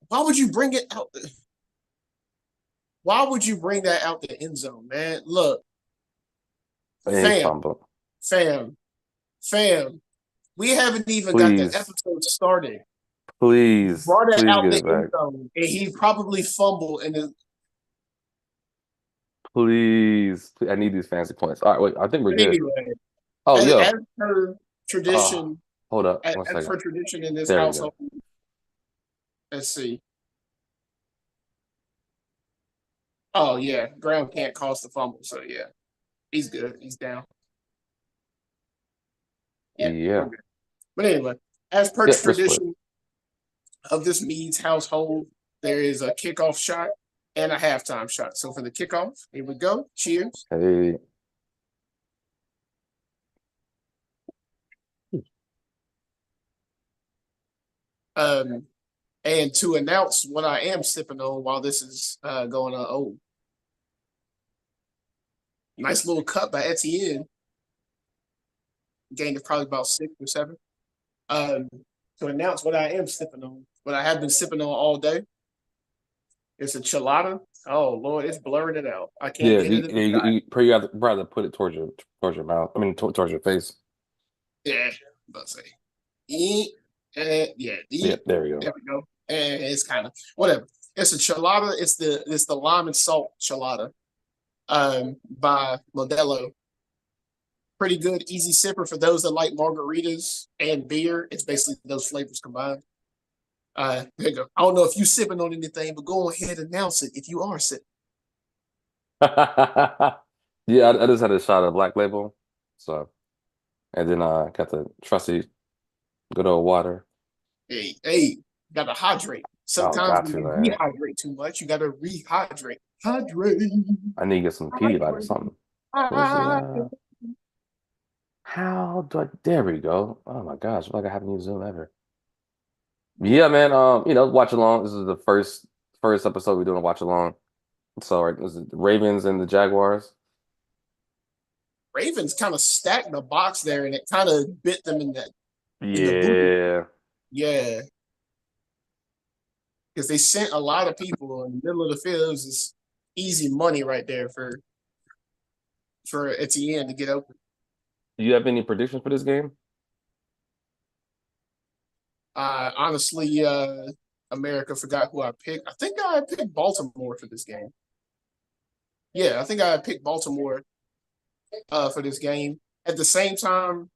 Why would you bring it out? Why would you bring that out the end zone, man? Look, And he fam, fumbled. fam, fam. We haven't even got the Please, episode started. please, Brought it please out get the it end back. zone, and he probably fumbled. And Please. I need these fancy points. All right, wait. I think we're but good. anyway, Oh, as yo. per Oh, tradition, hold up. as 1 second. per tradition in this There we go. household, let's see. Oh yeah, ground can't cause the fumble, so yeah, he's good. He's down. Yeah, we're Yeah. good. But anyway, as per Yeah, let's flip. tradition of this Meads household, there is a kickoff shot and a halftime shot. So for the kickoff, here we go. Cheers. Hey. Um, and to announce what I am sipping on while this is going on. Oh, nice little cup by Etienne. Gained of probably about 6 or 7. Um, to announce what I am sipping on, what I have been sipping on all day. It's a chilada. Oh Lord, it's blurring it out. I can't Yeah, get it in the shot. you probably rather put it towards your mouth. I mean, towards your face. Yeah, let's say. Yeah, Yeah, there we go. there we go. And it's kind of whatever. It's a chilada. It's the lime and salt chilada. By Modelo. Pretty good, easy sipper for those that like margaritas and beer. It's basically those flavors combined. There you go. I don't know if you sipping on anything, but go ahead and announce it if you are sipping. Yeah, I just had a shot of Black Label. So, and then I got the trusty good old water. Hey, gotta hydrate. Oh, Sometimes got when to, you man. dehydrate too much, you gotta rehydrate. Hydrate. I need to get some Pedialyte or Hydrate. something. Where's the Hydrate. how do I there we go. Oh my gosh, I feel like I haven't used Zoom ever. Yeah, man. Watch along. This is the first episode we're doing a watch along. So right, this is the Ravens and the Jaguars. Ravens kind of stacked the box there, and it kind of bit them in the booty. Yeah. Yeah, because they sent a lot of people in the middle of the field. It was just easy money right there for Etienne to get open. Do you have any predictions for this game? Honestly, America forgot who I picked. I think I picked Baltimore for this game. Yeah, I think I picked Baltimore for this game. At the same time,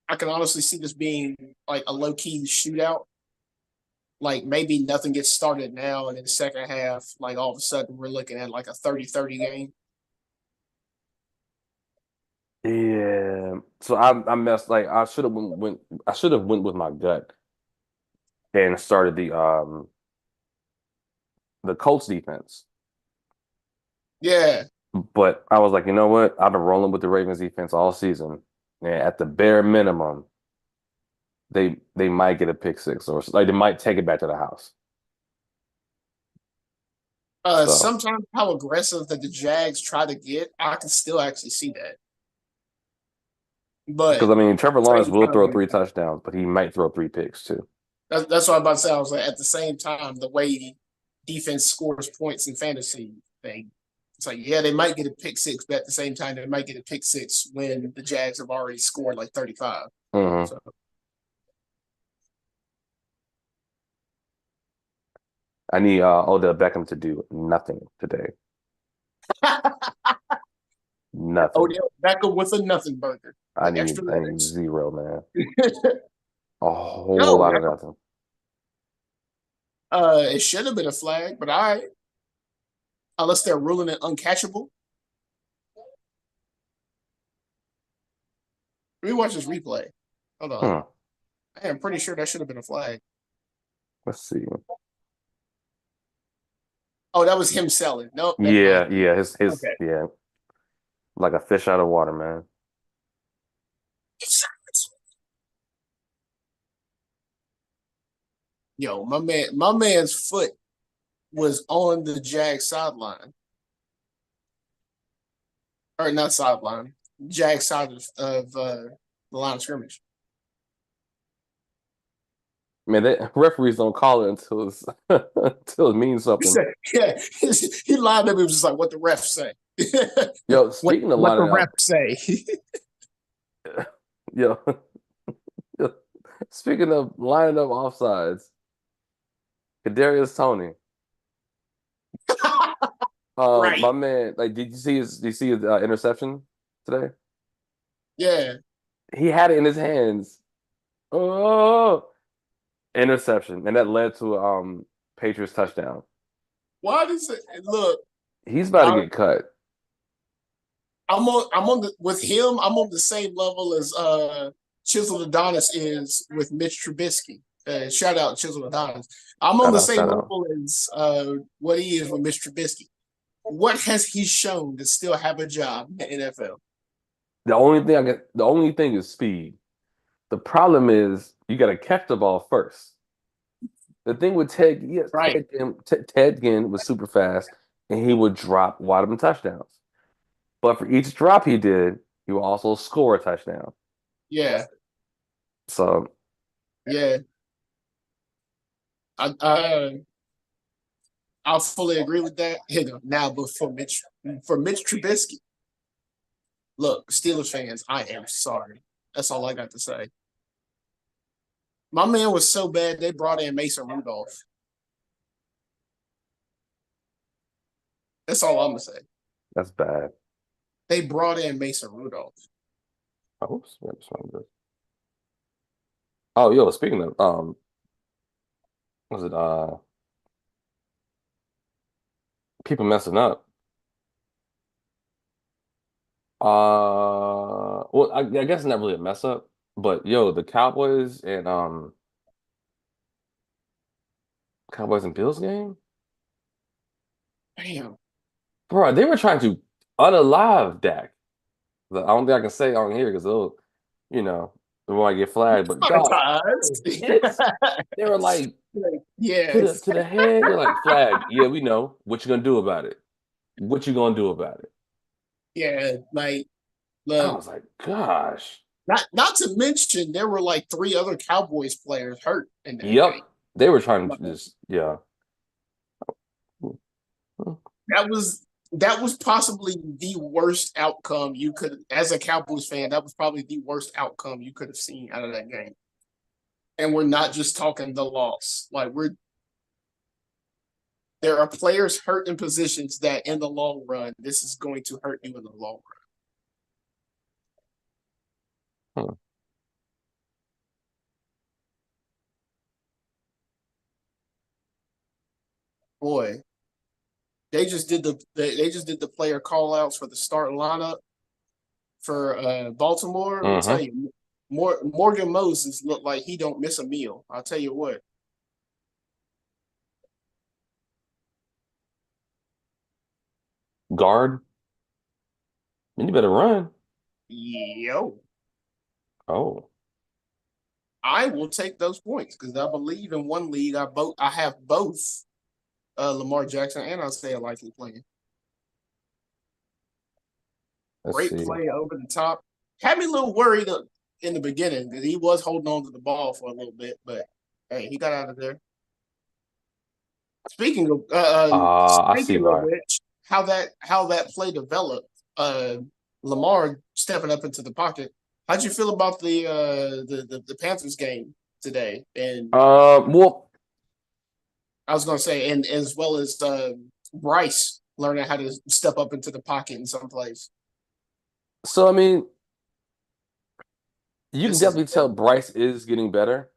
I can honestly see this being like a low key shootout. Like maybe nothing gets started now, and in the second half, like all of a sudden we're looking at like a 30-30 game. Yeah. So I messed like I should have went with my gut and started the Colts defense. Yeah, But I was like, you know what? I've been rolling with the Ravens defense all season. And at the bare minimum, they might get a pick six or like they might take it back to the house. So sometimes how aggressive that the Jags try to get, I can still actually see that. because But I mean Trevor Lawrence same will throw time, 3 touchdowns, but he might throw 3 picks too. that's what I'm about to say. I was like, at the same time, the way defense scores points in fantasy thing, it's like, yeah, they might get a pick six, but at the same time, they might get a pick six when the Jags have already scored like 35. hmm So I need Odell Beckham to do nothing today. Nothing. Odell Beckham with a nothing burger, I the need extra I need legs. zero, man. A whole No, lot of nothing. it should have been a flag, but I, unless they're ruling it uncatchable. Let me watch this replay. Hold on. Hmm. I am pretty sure that should have been a flag. Let's see. Oh, that was him selling. Nope, never mind. Yeah, yeah, his Okay. yeah, like a fish out of water, man. Yo, my man's foot was on the Jag sideline, or not sideline, Jag side of the line of scrimmage. Man, that referees don't call it until it's until it means He something. said, yeah, he lined up. He was just like, "What the ref say? Yo, what speaking of what the lining ref up, say?" yo, speaking of lining up offsides, Kadarius Tony, Right? my man, like, did you see his interception today? Yeah. He had it in his hands. Oh, interception, and that led to Patriots touchdown. Why does it look? He's about to I, get cut. I'm on with him. I'm on the same level as Chisel Adonis is with Mitch Trubisky. Shout out Chisel Adonis. I'm on Shout the out, same shout out. level as what he is with Mitch Trubisky. What has he shown to still have a job in the NFL? The only thing is speed. The problem is you got to catch the ball first. The thing with Ted, yes, Right. Ted Ginn was super fast, and he would drop wide open touchdowns. But for each drop he did, he would also score a touchdown. Yeah. So Yeah. I I'll fully agree with that. Now, but for Mitch Trubisky, look, Steelers fans, I am sorry. That's all I got to say. My man was so bad they brought in Mason Rudolph. That's all I'm gonna say. that's bad. They brought in Mason Rudolph. Oh, oops, what's wrong with this? Oh, yo, speaking of was it people messing up? Well, I guess it's not really a mess up, but yo, the Cowboys and Bills game, Damn. bro, they were trying to unalive Dak. I don't think I can say on here because they'll, you know, they might get flagged. But dog, Traumatized. hits. They were like Yeah. to the head. They're like flag. Yeah, we know what you gonna do about it. What you gonna do about it? Yeah. Like, I look, was like, gosh. not to mention there were like three other Cowboys players hurt in that game. Yep, they were trying Like, to just yeah. that was possibly the worst outcome you could, as a Cowboys fan, that was probably the worst outcome you could have seen out of that game. And we're not just talking the loss. Like, there are players hurt in positions that in the long run, this is going to hurt you in the long Hmm. run. Boy, they just did the player call outs for the starting lineup for Baltimore. Let me tell Mm-hmm. you, Morgan Moses looked like he don't miss a meal. I'll tell you what. Guard, then you better run. Yo, Oh, I will take those points because I believe in one league I have both Lamar Jackson and Isaiah Likely playing. let's Great see. play over the top. Had me a little worried in the beginning because he was holding on to the ball for a little bit, but hey, he got out of there. Speaking of I see why. which, how that play developed, Lamar stepping up into the pocket. How'd you feel about the Panthers game today? And Well, I was going to say, and as well as Bryce learning how to step up into the pocket in some place. so I mean, you can This is definitely tell Bryce is getting better.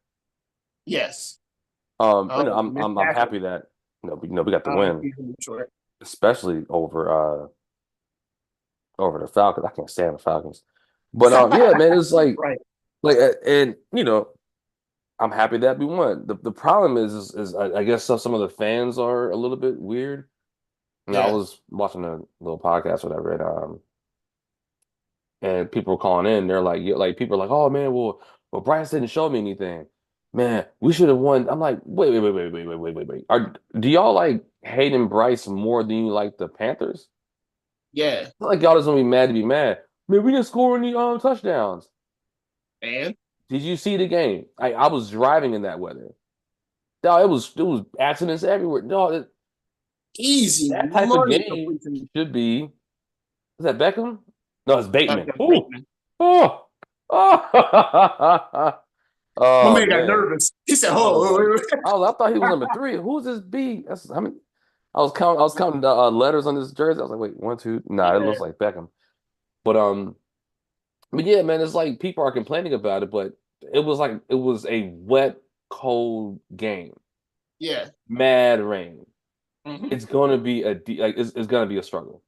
yes. You know, Oh, Miss I'm Packard. happy that we got the win, He's in Detroit. especially over the Falcons. I can't stand the Falcons, but yeah, man, it's Right. and you know, I'm happy that we won. The problem is I guess some of the fans are a little bit weird. And I Yeah. was watching a little podcast, or whatever, and people were calling in. They're like, people are like, oh man, well, Bryce didn't show me anything. Man, we should have won. I'm like, wait. Do y'all like hating Bryce more than you like the Panthers? Yeah. It's not like y'all just gonna be mad to be mad. Man, we didn't score any touchdowns. And Did you see the game? I was driving in that weather. No, it was accidents everywhere. No, Easy that type of money game completion. should be. Is that Beckham? No, it's Bateman. That's Ooh. Bateman. Oh. Oh. My Oh man got man. nervous. He said, I was "Oh, like, wait, wait, I thought he was number three. Who's this B? That's I mean, I was counting the letters on this jersey. I was like, wait, one, two. Nah, it wait." looks like Beckham. But but yeah, man, it's like people are complaining about it, but it was a wet, cold game. Yeah, Mad rain. yeah. It's gonna be it's gonna be a struggle.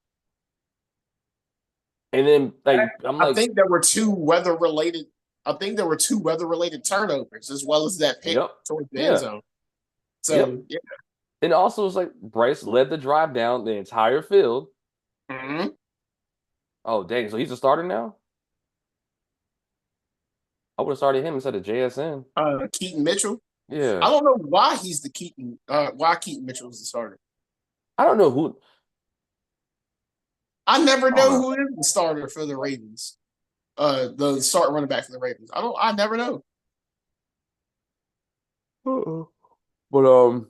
And then like I'm I like, think there were two weather related. I think there were two weather related turnovers as well as that pick yep, towards the end yeah, zone. yep. So yeah, And also it's like Bryce led the drive down the entire field. hmm Oh dang, so he's a starter now? I would have started him instead of JSN. Keaton Mitchell. I Yeah. don't know why he's the Keaton. Why Keaton Mitchell is the starter. I don't know who I never I don't know know. who is the starter for the Ravens. The starting running back for the Ravens. I don't. I never know. Uh-uh. But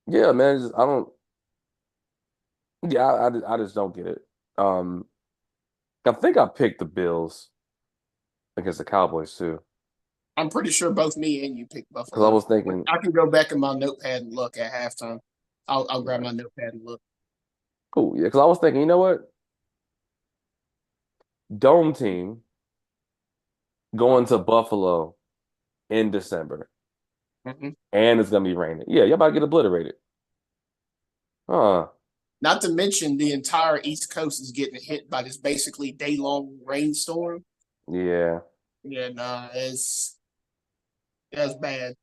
yeah, man, I don't yeah, I just don't get it. Um I think I picked the Bills against the Cowboys too. I'm pretty sure both me and you picked Because I Buffalo. was thinking, I can go back in my notepad and look at halftime. I'll grab right, my notepad and look. cool. Yeah, because I was thinking, you know what? Dome team going to Buffalo in December. Mhm. And it's gonna be raining. Yeah, y'all about to get obliterated. Not to mention the entire East Coast is getting hit by this basically day long rainstorm. Yeah. Yeah, nah, that's bad.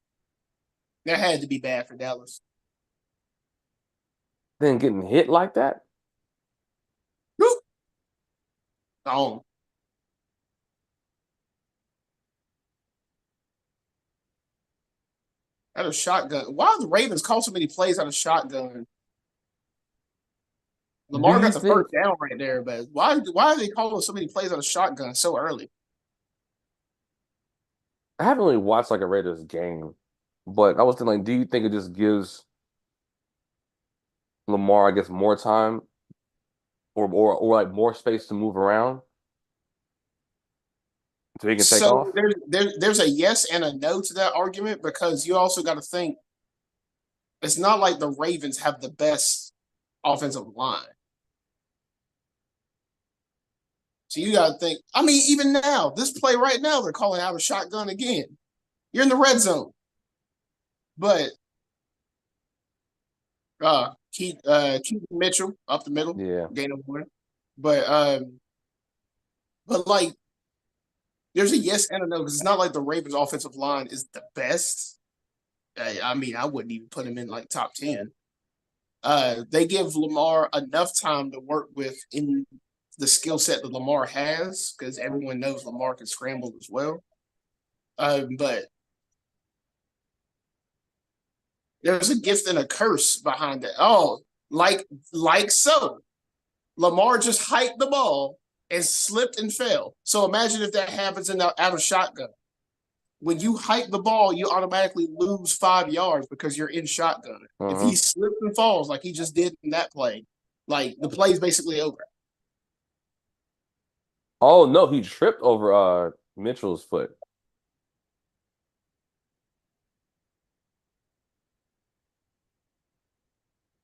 That had to be bad for Dallas. Then getting hit like that? Woo! Gone. Out of shotgun. Why are the Ravens call so many plays out of shotgun? Do Lamar you got the think first down right there, but why are they calling so many plays out of shotgun so early? I haven't really watched like a Raiders game, but I was thinking like, do you think it just gives Lamar, I guess, more time or like more space to move around so he can take So off? there's a yes and a no to that argument because you also got to think it's not like the Ravens have the best offensive line. So you got to think. I mean, even now, this play right now, they're calling out a shotgun again. You're in the red zone, but Keith Mitchell up the middle, Yeah. gain of one. But like, there's a yes and a no because it's not like the Ravens' offensive line is the best. I mean, I wouldn't even put him in like top 10. They give Lamar enough time to work with in the skill set that Lamar has because everyone knows Lamar can scramble as well. But there's a gift and a curse behind it. Oh, like so. Lamar just hiked the ball and slipped and fell. So imagine if that happens in the out of shotgun. When you hike the ball, you automatically lose 5 yards because you're in shotgun. If he Uh-huh. slips and falls like he just did in that play, like the play's basically over. Oh no, he tripped over Mitchell's foot.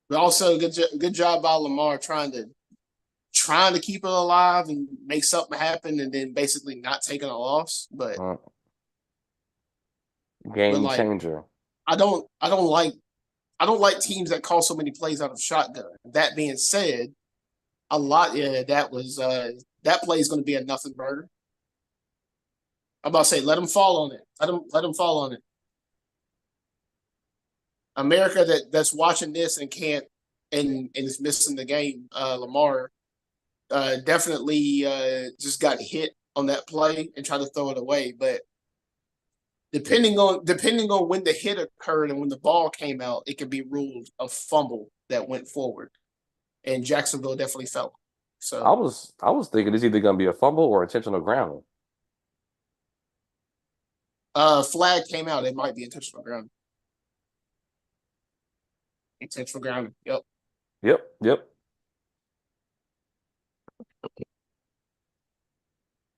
But also, good job by Lamar trying to keep it alive and make something happen, and then basically not taking a loss. Uh, But game like changer. I don't like teams that call so many plays out of shotgun. That being said, a lot yeah that play is going to be a nothing burger. I'm about to say let them fall on it. Let them fall on it. America that's watching this and can't and is missing the game. Lamar definitely just got hit on that play and tried to throw it away. But depending on when the hit occurred and when the ball came out, it could be ruled a fumble that went forward. And Jacksonville definitely felt. So I was thinking it's either gonna be a fumble or intentional grounding. flag came out, it might be intentional ground. Intentional grounding. Yep. Yep.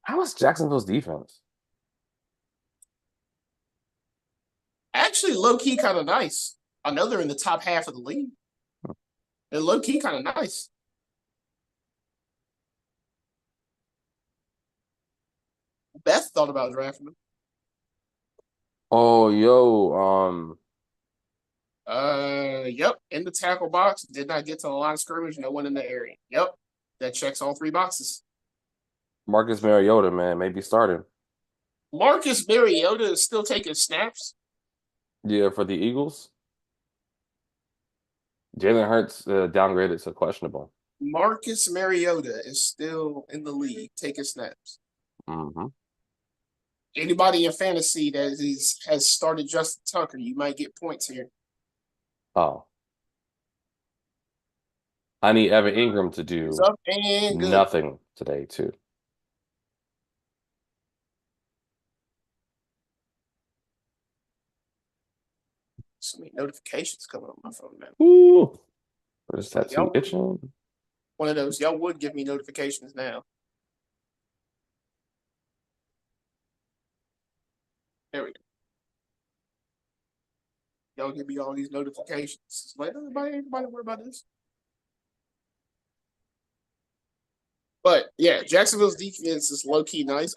How is Jacksonville's defense? Actually, low key kind of nice. I know they're in the top half of the league. They're low key kind of nice. Beth thought about drafting them. Oh, yo, Yep. In the tackle box, did not get to the line of scrimmage. No one in the area. Yep. That checks all three boxes. Marcus Mariota, man, maybe starting. Marcus Mariota is still taking snaps. Yeah, for the Eagles. Jalen Hurts downgraded to questionable. Marcus Mariota is still in the league taking snaps. Mm-hmm. Anybody in fantasy has started Justin Tucker, you might get points here. Oh. I need Evan Ingram to do Up and good. nothing today, too. So many notifications coming on my phone now. Ooh. Where's that Y'all would- itching? One of those. Y'all would give me notifications now. There we go. Y'all give me all these notifications. It's like, everybody worry about this. But yeah, Jacksonville's defense is low key nice.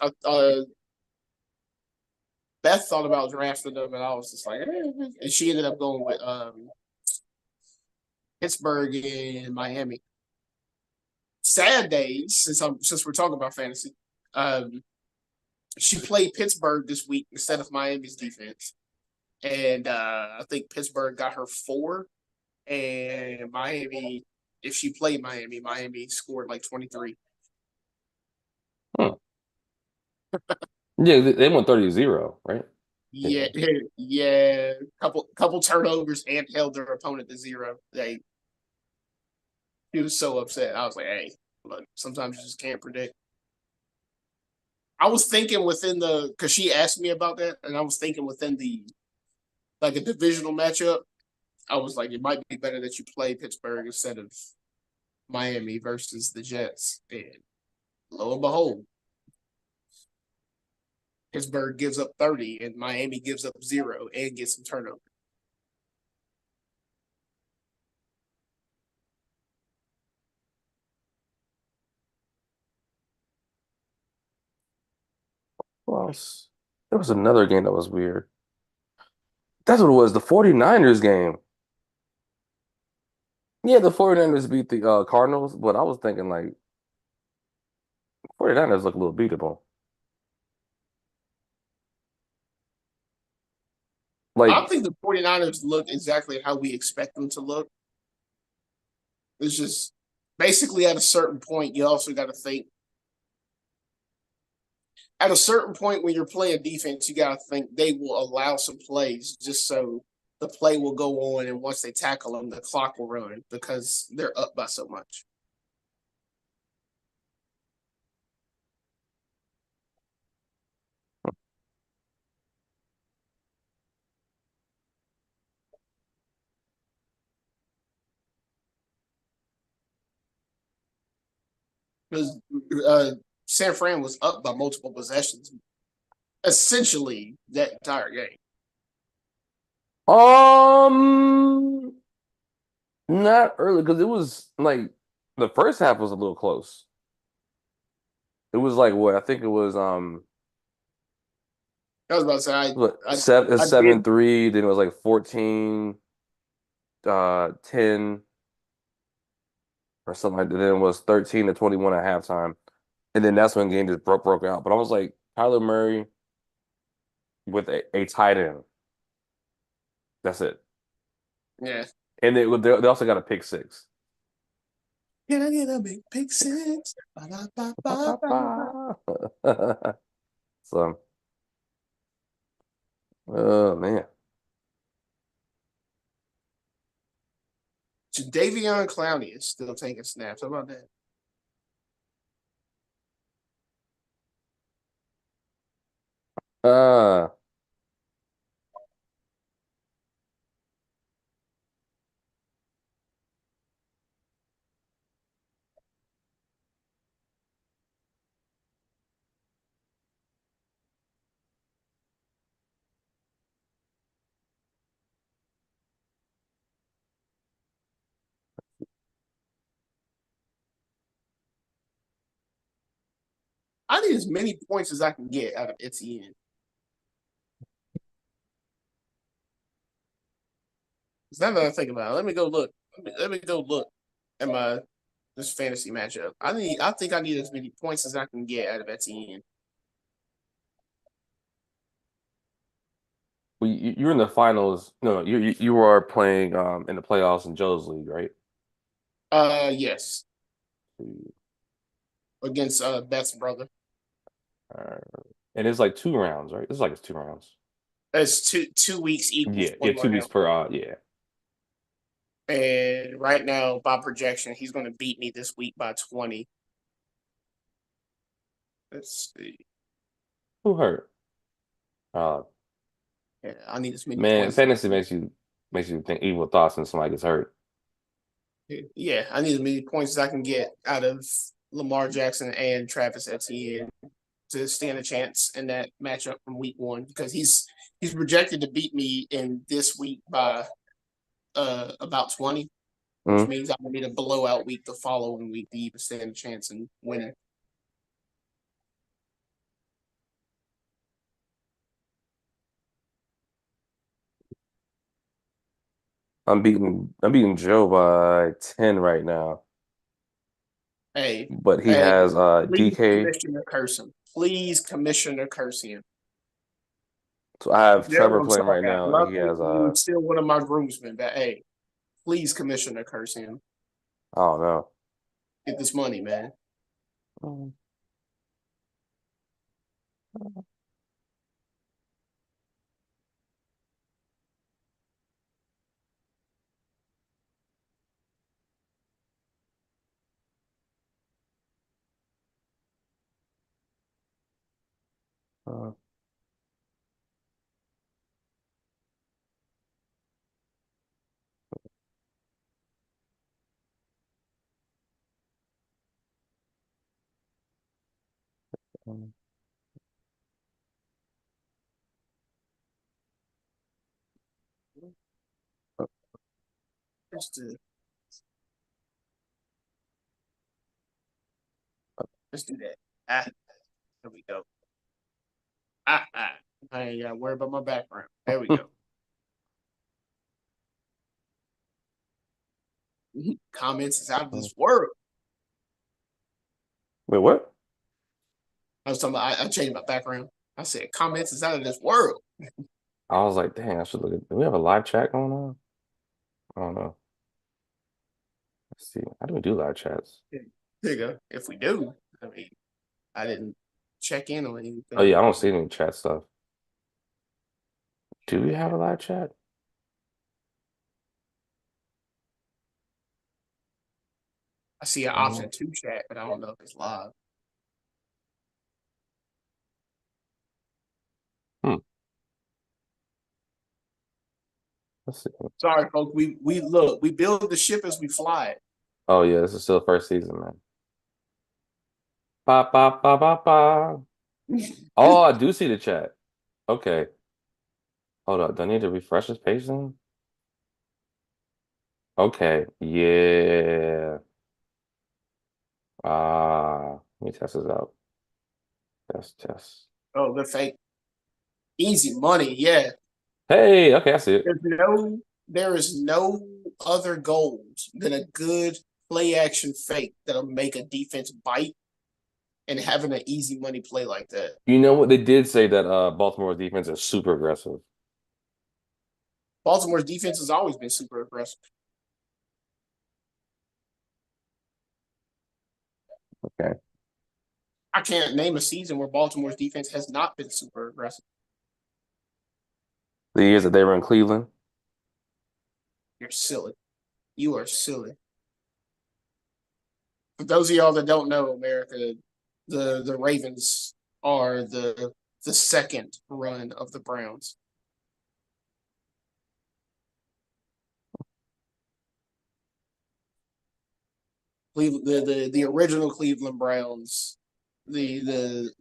Beth thought about drafting them, and I was just like, and she ended up going with Pittsburgh and Miami. Sad days since we're talking about fantasy. She played Pittsburgh this week instead of Miami's defense, and I think Pittsburgh got her 4, and Miami. If she played Miami scored like 23. Hmm. Yeah, they went 30-0, right? Yeah, yeah. Couple turnovers and held their opponent to 0. He was so upset. I was like, hey, look, sometimes you just can't predict. I was thinking because she asked me about that, and I was thinking within like a divisional matchup. I was like, it might be better that you play Pittsburgh instead of Miami versus the Jets. And lo and behold, Pittsburgh gives up 30 and Miami gives up 0 and gets some turnover. Well, there was another game that was weird. That's what it was, the 49ers game. Yeah, the 49ers beat the Cardinals, but I was thinking like 49ers look a little beatable. I Like, think the 49ers look exactly how we expect them to look. It's just basically at a certain point, you also got to think. At a certain point, when you're playing defense, you got to think they will allow some plays just so the play will go on. And once they tackle them, the clock will run because they're up by so much. Because San Fran was up by multiple possessions, essentially that entire game. um, not early because it was like the first half was a little close. It was like what I think it was I was about to say, what I, seven I seven did. three, then it was like 14 10 or something like that. Then it was 13-21 at halftime. And then that's when the game just broke out. But I was like, Kyler Murray with a tight end. That's it. Yeah. And they also got a pick six. Can I get a big pick six? Ba-da-ba-ba-ba. So, oh man. Jadeveon Clowney is still taking snaps. How about that? Uh, I need as many points as I can get out of Etienne. Now that I think about it, let me go look. Let me go look at my this fantasy matchup. I think I need as many points as I can get out of Etienne. Well, you're in the finals. No, you are playing in the playoffs in Joe's league, right? Yes, against Beth's brother. Uh, and it's like 2 rounds, right? It's 2 rounds. It's two weeks equals Yeah, one 2 weeks round. per yeah. And right now, by projection, he's going to beat me this week by 20. Let's see. Who hurt? Uh Yeah, I need as many Man, points. fantasy makes you think evil thoughts when somebody gets hurt. Yeah, I need as many points as I can get out of Lamar Jackson and Travis Etienne to stand a chance in that matchup from week one because he's projected to beat me in this week by about 20, which Mm-hmm. means I'm gonna need a blowout week the following week to even stand a chance in winning. I'm beating Joe by 10 right now. Hey, But he hey, has please DK. Commissioner curse him. Please Commissioner curse him. So I have Yeah, Trevor I'm playing right sorry. I now, and love he you. has You're still one of my groomsmen, but hey, please Commissioner curse him. I don't know. Get this money, man. Mm. Uh, um, Just to Let's do that. Ah, there we go. Ah. I ain't got to worry about my background. There we go. Comments is out of this world. Wait, what? I was talking about, I changed my background. I said, comments is out of this world. I was like, dang, I should look at. Do we have a live chat going on? I don't know. Let's see. How do we do live chats? There you go. If we do, I mean, I didn't check in on Oh yeah, anything. I don't see any chat stuff. Do we have a live chat? I see an option to chat, but I don't know if it's live. Hmm. Let's see. Sorry, folks. We look. We build the ship as we fly it. Oh yeah, this is still the first season, man. Ba ba ba ba ba. Oh, I do see the chat. Okay. Hold up. Do I need to refresh this page then? Okay. Yeah. Let me test this out. Test. Oh, the fake easy money. Yeah. Hey, okay, I see it. There is no other goals than a good play action fake that'll make a defense bite and having an easy money play like that. You know what? They did say that Baltimore's defense is super aggressive. Baltimore's defense has always been super aggressive. Okay. I can't name a season where Baltimore's defense has not been super aggressive. The years that they were in Cleveland. You're silly. You are silly. For those of y'all that don't know, America, the Ravens are the second run of the Browns. The original Cleveland Browns, the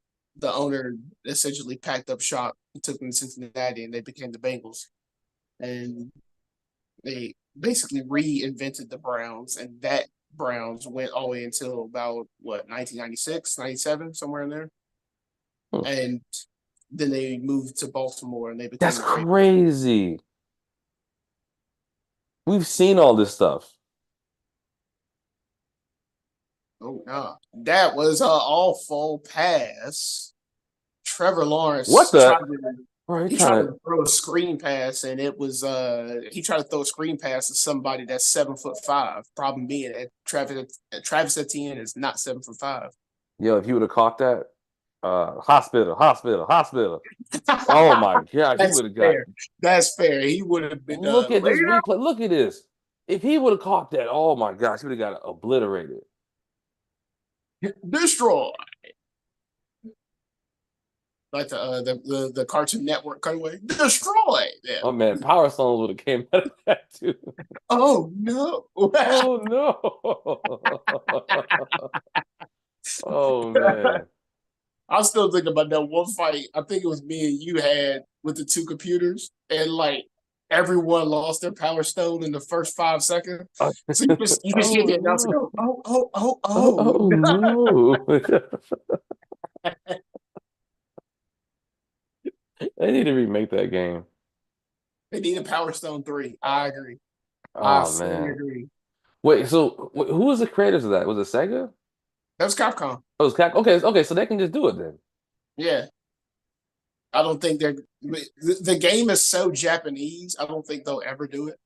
owner essentially packed up shop and took them to Cincinnati, and they became the Bengals. And they basically reinvented the Browns, and that Browns went all the way until about 1996, 97, somewhere in there. Hmm. And then they moved to Baltimore and they became That's the Ravens. crazy. We've seen all this stuff. Oh no. That was an awful pass. Trevor What Lawrence the? Bro, he tried to throw a screen pass, and it was he tried to throw a screen pass to somebody that's 7'5". Problem being that Travis Etienne is not 7'5". yo, if he would have caught that, hospital, hospital, hospital. Oh my gosh, he That's would have got. fair. That's fair. He would have been Look at this laid out. replay. Look at this. If he would have caught that, oh my gosh, he would have got obliterated. Destroy. Like the Cartoon Network cutaway. Destroy them. Oh man, Power Stones would have came out of that too. Oh no. Oh no. Oh man. I'm still thinking about that one fight. I think it was me and you had with the two computers, and like everyone lost their power stone in the first 5 seconds. So you just hear Oh the announcer no. go, Oh no. They need to remake that game. They need a Power Stone 3. I agree. I Oh fully man. agree. Wait, so who was the creators of that? Was it Sega? That was Capcom. Oh, it was Cap. Okay, okay, so they can just do it then. Yeah. I don't think the game is so Japanese. I don't think they'll ever do it.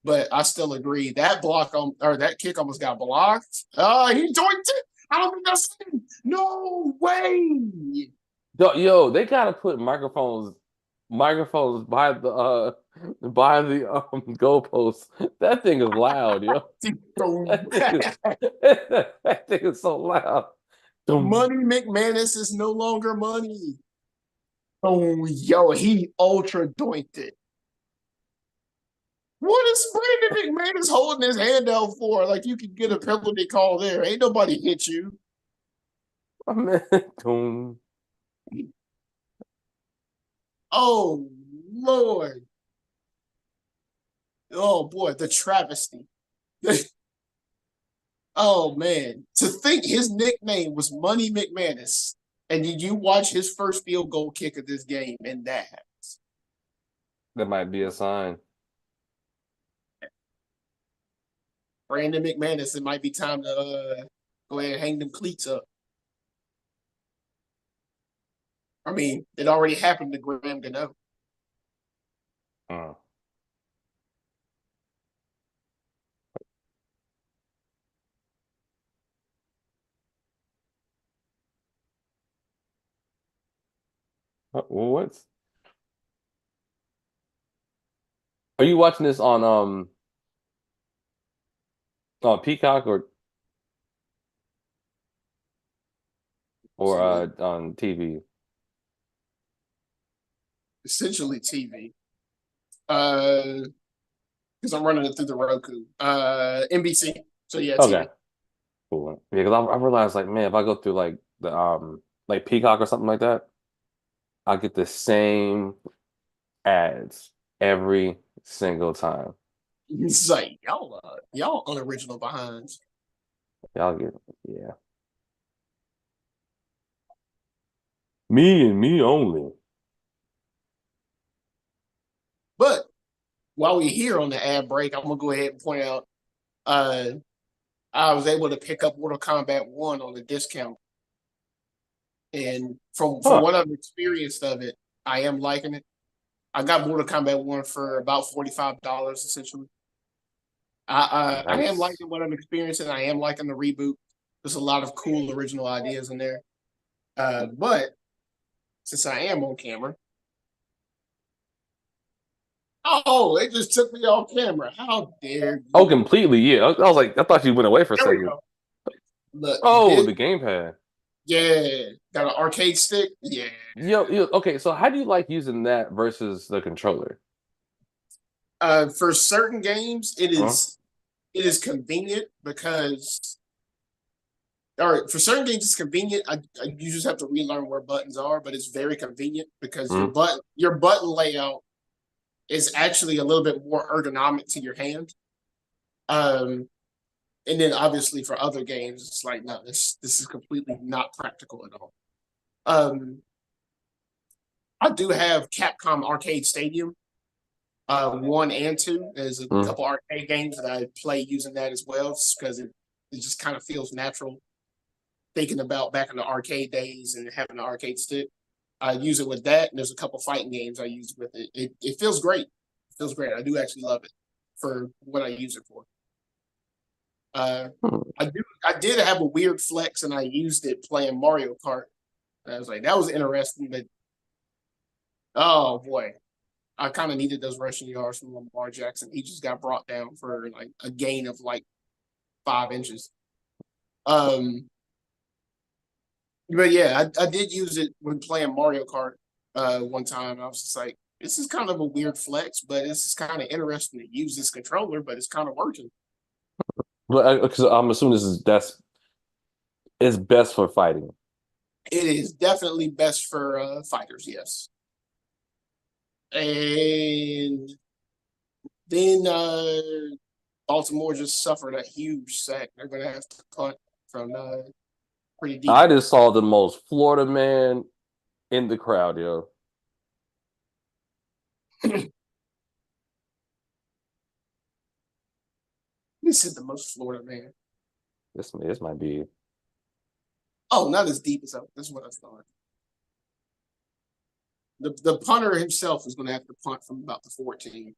But I still agree. That that kick almost got blocked. He joined it. I don't think that's him. No way. Yo, they gotta put microphones by the goalposts. That thing is loud, yo. That thing is, that thing is so loud. Money McManus is no longer money. Oh, yo, he ultra doinked it. What is Brandon McManus holding his hand out for? Like you could get a penalty call there. Ain't nobody hit you. My man, boom. Oh Lord. Oh boy, the travesty. Oh man. To think his nickname was Money McManus. And did you watch his first field goal kick of this game and that happens? That might be a sign. Brandon McManus, it might be time to go ahead and hang them cleats up. I mean, it already happened to Graham Gano. Uh. What's Are you watching this on Peacock or on TV? Essentially TV. Because I'm running it through the Roku. NBC. So yeah, TV. Okay, cool. Yeah, because I realized like, man, if I go through like the like Peacock or something like that, I get the same ads every single time. It's like y'all unoriginal behinds. Y'all get yeah. Me and me only. But while we're here on the ad break, I'm gonna go ahead and point out I was able to pick up Mortal Kombat 1 on a discount. And from Huh. what I've experienced of it, I am liking it. I got Mortal Kombat 1 for about $45 essentially. I am Nice. liking what I'm experiencing. I am liking the reboot. There's a lot of cool original ideas in there. But since I am on camera, oh, it just took me off camera. How dare you? Oh, completely. Yeah. I was like, I thought you went away for a There we second. go. Look, Oh, the gamepad. yeah, got an arcade stick. Yeah. Yo, okay. So how do you like using that versus the controller? For certain games, it Huh? is convenient because, all right, for certain games it's convenient. You just have to relearn where buttons are, but it's very convenient because Hmm. your button layout is actually a little bit more ergonomic to your hand. Um, And then obviously for other games, it's like, no, this is completely not practical at all. I do have Capcom Arcade Stadium, 1 and 2. There's a Mm. couple arcade games that I play using that as well, because it just kind of feels natural. Thinking about back in the arcade days and having an arcade stick, I use it with that. And there's a couple fighting games I use with it. It feels great. It feels great. I do actually love it for what I use it for. Hmm. I did have a weird flex, and I used it playing Mario Kart. I was like, that was interesting. But oh boy, I kind of needed those rushing yards from Lamar Jackson. He just got brought down for like a gain of like 5 inches. Um, but yeah, I did use it when playing Mario Kart one time. I was just like, this is kind of a weird flex, but this is kind of interesting to use this controller, but it's kind of working. But because I'm assuming that's it's best for fighting. It is definitely best for fighters, yes. And then Baltimore just suffered a huge sack. They're going to have to punt from pretty deep. I just saw the most Florida man in the crowd, yo. This is the most Florida man. This might be. Oh, not as deep as that. That's what I thought. The punter himself is going to have to punt from about the 14.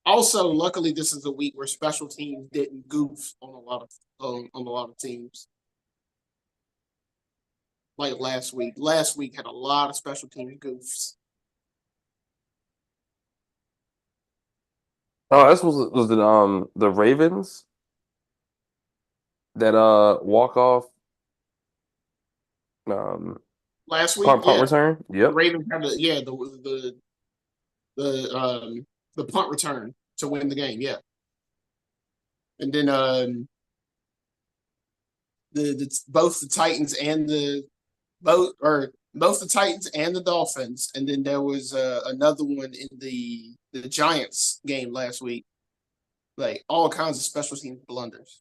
Also, luckily, this is a week where special teams didn't goof on a lot of teams. Like last week. Last week had a lot of special team goofs. Oh, this was the Ravens that walk off um Last week, punt yeah, return. the Yep. Ravens had the the punt return to win the game. Yeah, and then the both the Titans and the both the Titans and the Dolphins, and then there was another one in the Giants game last week. Like all kinds of special teams blunders.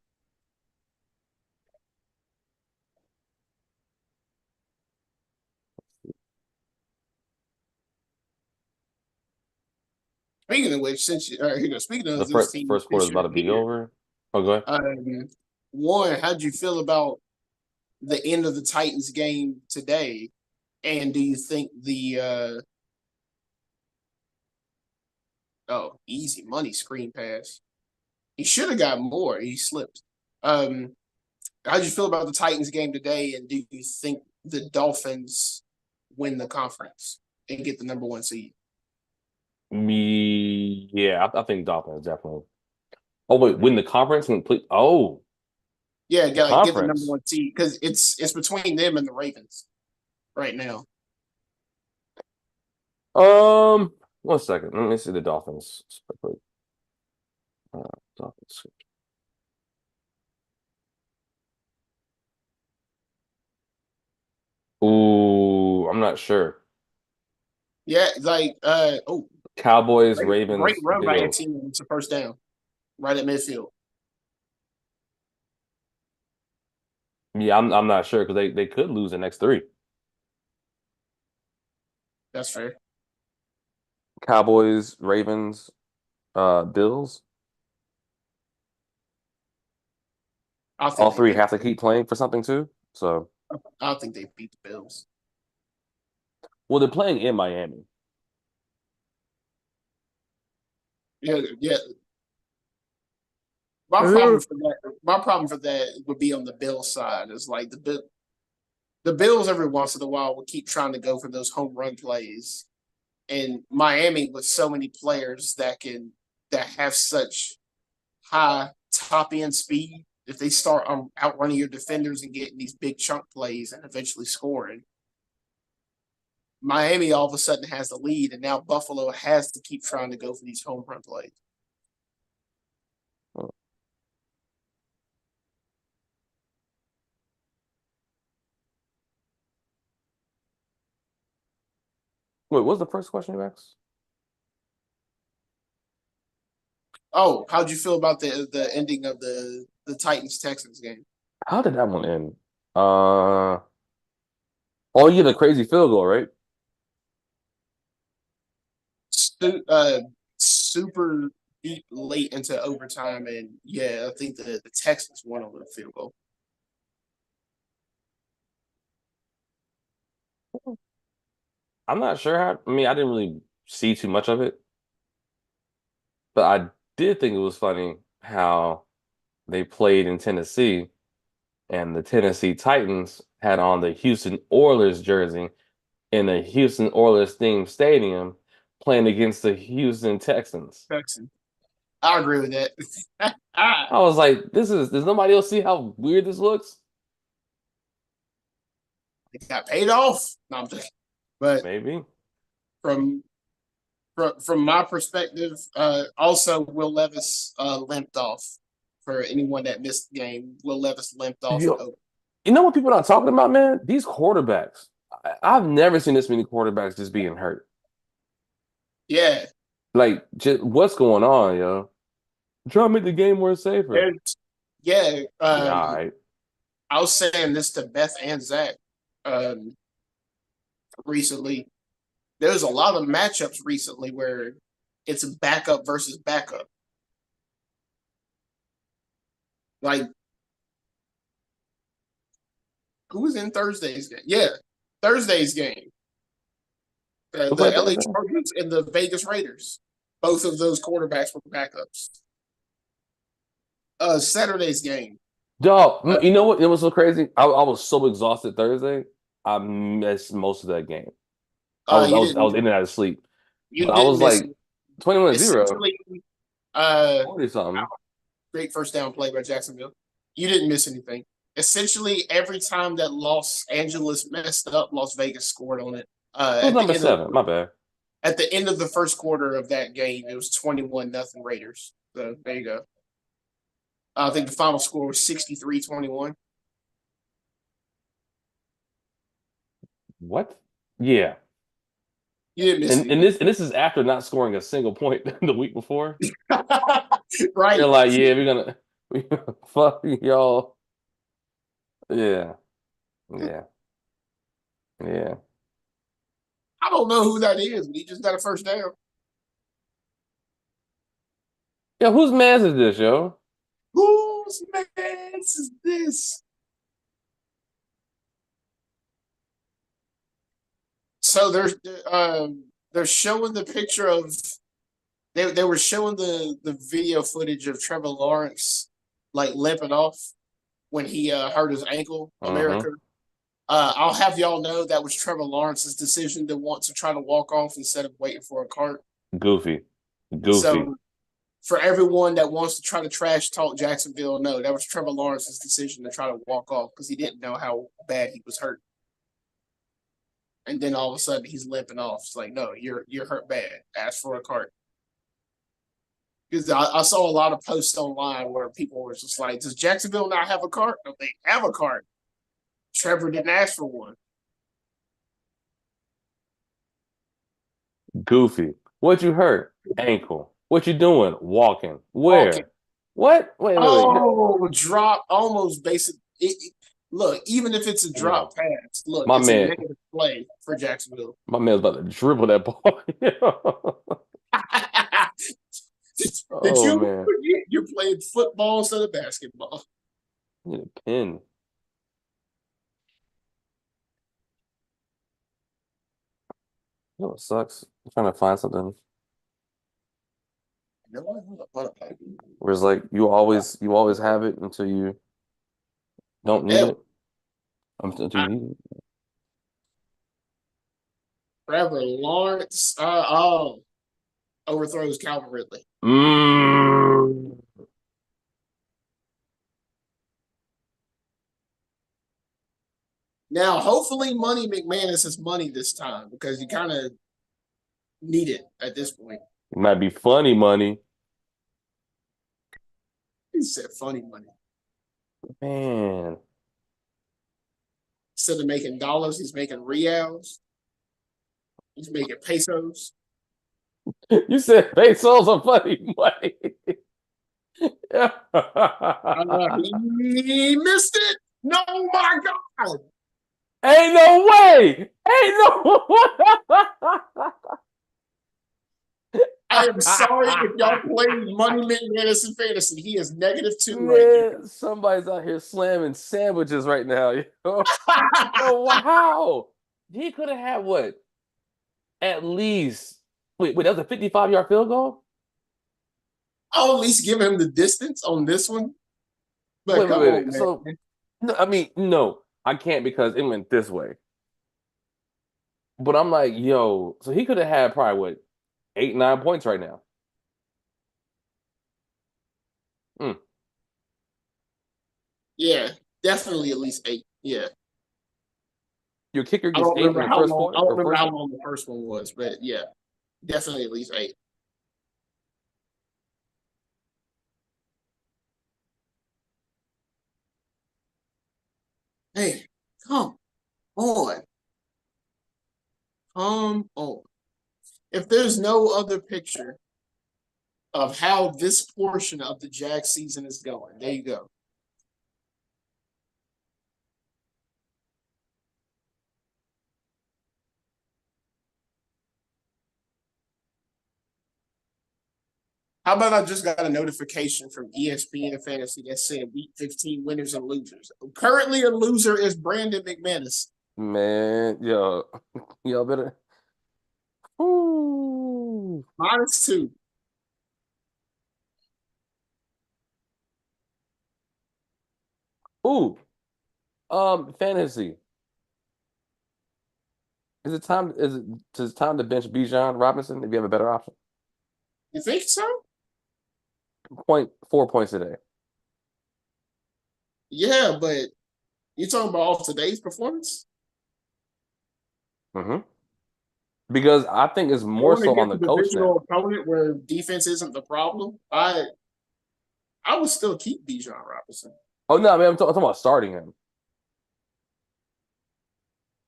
Speaking of which, since speaking The of this first team, first quarter since is about you're to be here, over. Oh, go ahead. one, how'd you feel about the end of the Titans game today? And do you think the easy money screen pass? He should have got more. He slipped. Um, how'd you feel about the Titans game today? And do you think the Dolphins win the conference and get the #1 seed? Me, yeah, I think Dolphins definitely. Oh wait, win the conference and complete. Oh, Yeah, the get the number conference. one seed because it's between them and the Ravens right now. Um, 1 second. Let me see the Dolphins. Uh, Dolphins. Ooh, I'm not sure. Yeah, like Cowboys, great Ravens, run by that Bills. team. It's a first down right at midfield. Yeah, I'm not sure because they could lose the next three. That's fair. Cowboys, Ravens, Bills. I think All they three beat have to the keep Bills. playing for something too. So, I think they beat the Bills. well, they're playing in Miami. Yeah, yeah. Yeah. My problem for that would be on the Bills side. Is like the Bills every once in a while will keep trying to go for those home run plays, and Miami with so many players that have such high top end speed. If they start outrunning your defenders and getting these big chunk plays and eventually scoring, Miami all of a sudden has the lead, and now Buffalo has to keep trying to go for these home run plays. Wait, what's the first question you asked? Oh, how'd you feel about the ending of the Titans Texans game? How did that one end? Uh, oh, yeah, the crazy field goal, right? Super deep late into overtime, and yeah, I think the Texans won on the field goal. I'm not sure how. I mean, I didn't really see too much of it, but I did think it was funny how they played in Tennessee, and the Tennessee Titans had on the Houston Oilers jersey in the Houston Oilers themed stadium playing against the Houston Texans. Texans. I agree with that. I was like, does nobody else see how weird this looks? It got paid off. No, I'm joking. But Maybe. from from my perspective, also Will Levis limped off. For anyone that missed the game, Will Levis limped off and You, over. you know what people are not talking about, man? These quarterbacks. I've never seen this many quarterbacks just being hurt. Yeah, Like, just, what's going on, yo? Try to make the game more safer. yeah. Yeah, all right. I was saying this to Beth and Zach um, recently. There's a lot of matchups recently where it's backup versus backup. Like, who was in Thursday's game? Yeah, Thursday's game. Who The played LA Thursday? Chargers and the Vegas Raiders. Both of those quarterbacks were backups. Saturday's game. Dog, Uh, you know what? It was so crazy. I was so exhausted Thursday. I missed most of that game. you I was didn't in and out of sleep. you But I didn't was miss like it. 21-0, Essentially, uh, 40 something. great first down play by Jacksonville. You didn't miss anything. Essentially, every time that Los Angeles messed up, Las Vegas scored on it. Who's number 7? My bad. At the end of the first quarter of that game, it was 21-0 Raiders. So there you go. I think the final score was 63-21. What? Yeah. You didn't miss anything. And this is after not scoring a single point the week before. Right. They're like, yeah, we fuck y'all. Yeah. Yeah. Yeah. I don't know who that is, but he just got a first down. Yo, whose man's is this, yo? Whose man's is this? So they're showing the picture of they were showing the video footage of Trevor Lawrence like limping off when he hurt his ankle. Mm-hmm. America. I'll have y'all know that was Trevor Lawrence's decision to want to try to walk off instead of waiting for a cart. Goofy. Goofy. So for everyone that wants to try to trash talk Jacksonville, no, that was Trevor Lawrence's decision to try to walk off because he didn't know how bad he was hurt. And then all of a sudden he's limping off. It's like, no, you're hurt bad. Ask for a cart. Because I saw a lot of posts online where people were just like, "Does Jacksonville not have a cart?" No, they have a cart. Trevor didn't ask for one. Goofy. What you hurt? Ankle. What you doing? Walking. Walking. Where? What? Wait. Oh, drop almost basic. Look, even if it's a Yo, drop pass, look, my it's a man, negative play for Jacksonville. my man's about to dribble that ball. Did Oh you man. forget you're playing football instead of basketball? I need a pin. You know what sucks? I'm trying to find something You know what? where it's like you always have it until you don't need Yeah, it. Until you need it. Trevor Lawrence. Overthrows Calvin Ridley. Mm. Now, hopefully, Money McManus is money this time because you kind of need it at this point. It might be funny money. He said funny money. Man. Instead of making dollars, he's making reals. He's making pesos. You said pesos are funny money. He missed it. No, my God. Ain't no way. Ain't no I am sorry if y'all played Money McManus in fantasy. He is -2 right Man, somebody's out here slamming sandwiches right now. Yo, now. wow. He could have had what? At least. Wait, that was a 55-yard field goal? I'll at least give him the distance on this one. But come on, Wait. man. So, no, I mean, no, I can't because it went this way. But I'm like, yo, so he could have had probably what, 8, 9 points right now. Mm. Yeah, definitely at least 8. Yeah. Your kicker I gets don't 8 remember in the how first long. I point don't or remember first how one? long the first one was, but yeah, definitely at least 8. Hey, come on. Come on. If there's no other picture of how this portion of the Jag season is going, there you go. How about I just got a notification from ESPN Fantasy that said Week 15 winners and losers. Currently, a loser is Brandon McManus. Man, yo, y'all better. Ooh. -2. Ooh. Fantasy. Is it time to bench Bijan Robinson if you have a better option? You think so? 4 points today. Yeah, but you're talking about off today's performance? Mm-hmm. Because I think it's more Going so on against the a coach divisional now. opponent where defense isn't the problem, I would still keep Bijan Robinson. Oh no, I mean I'm talking about starting him.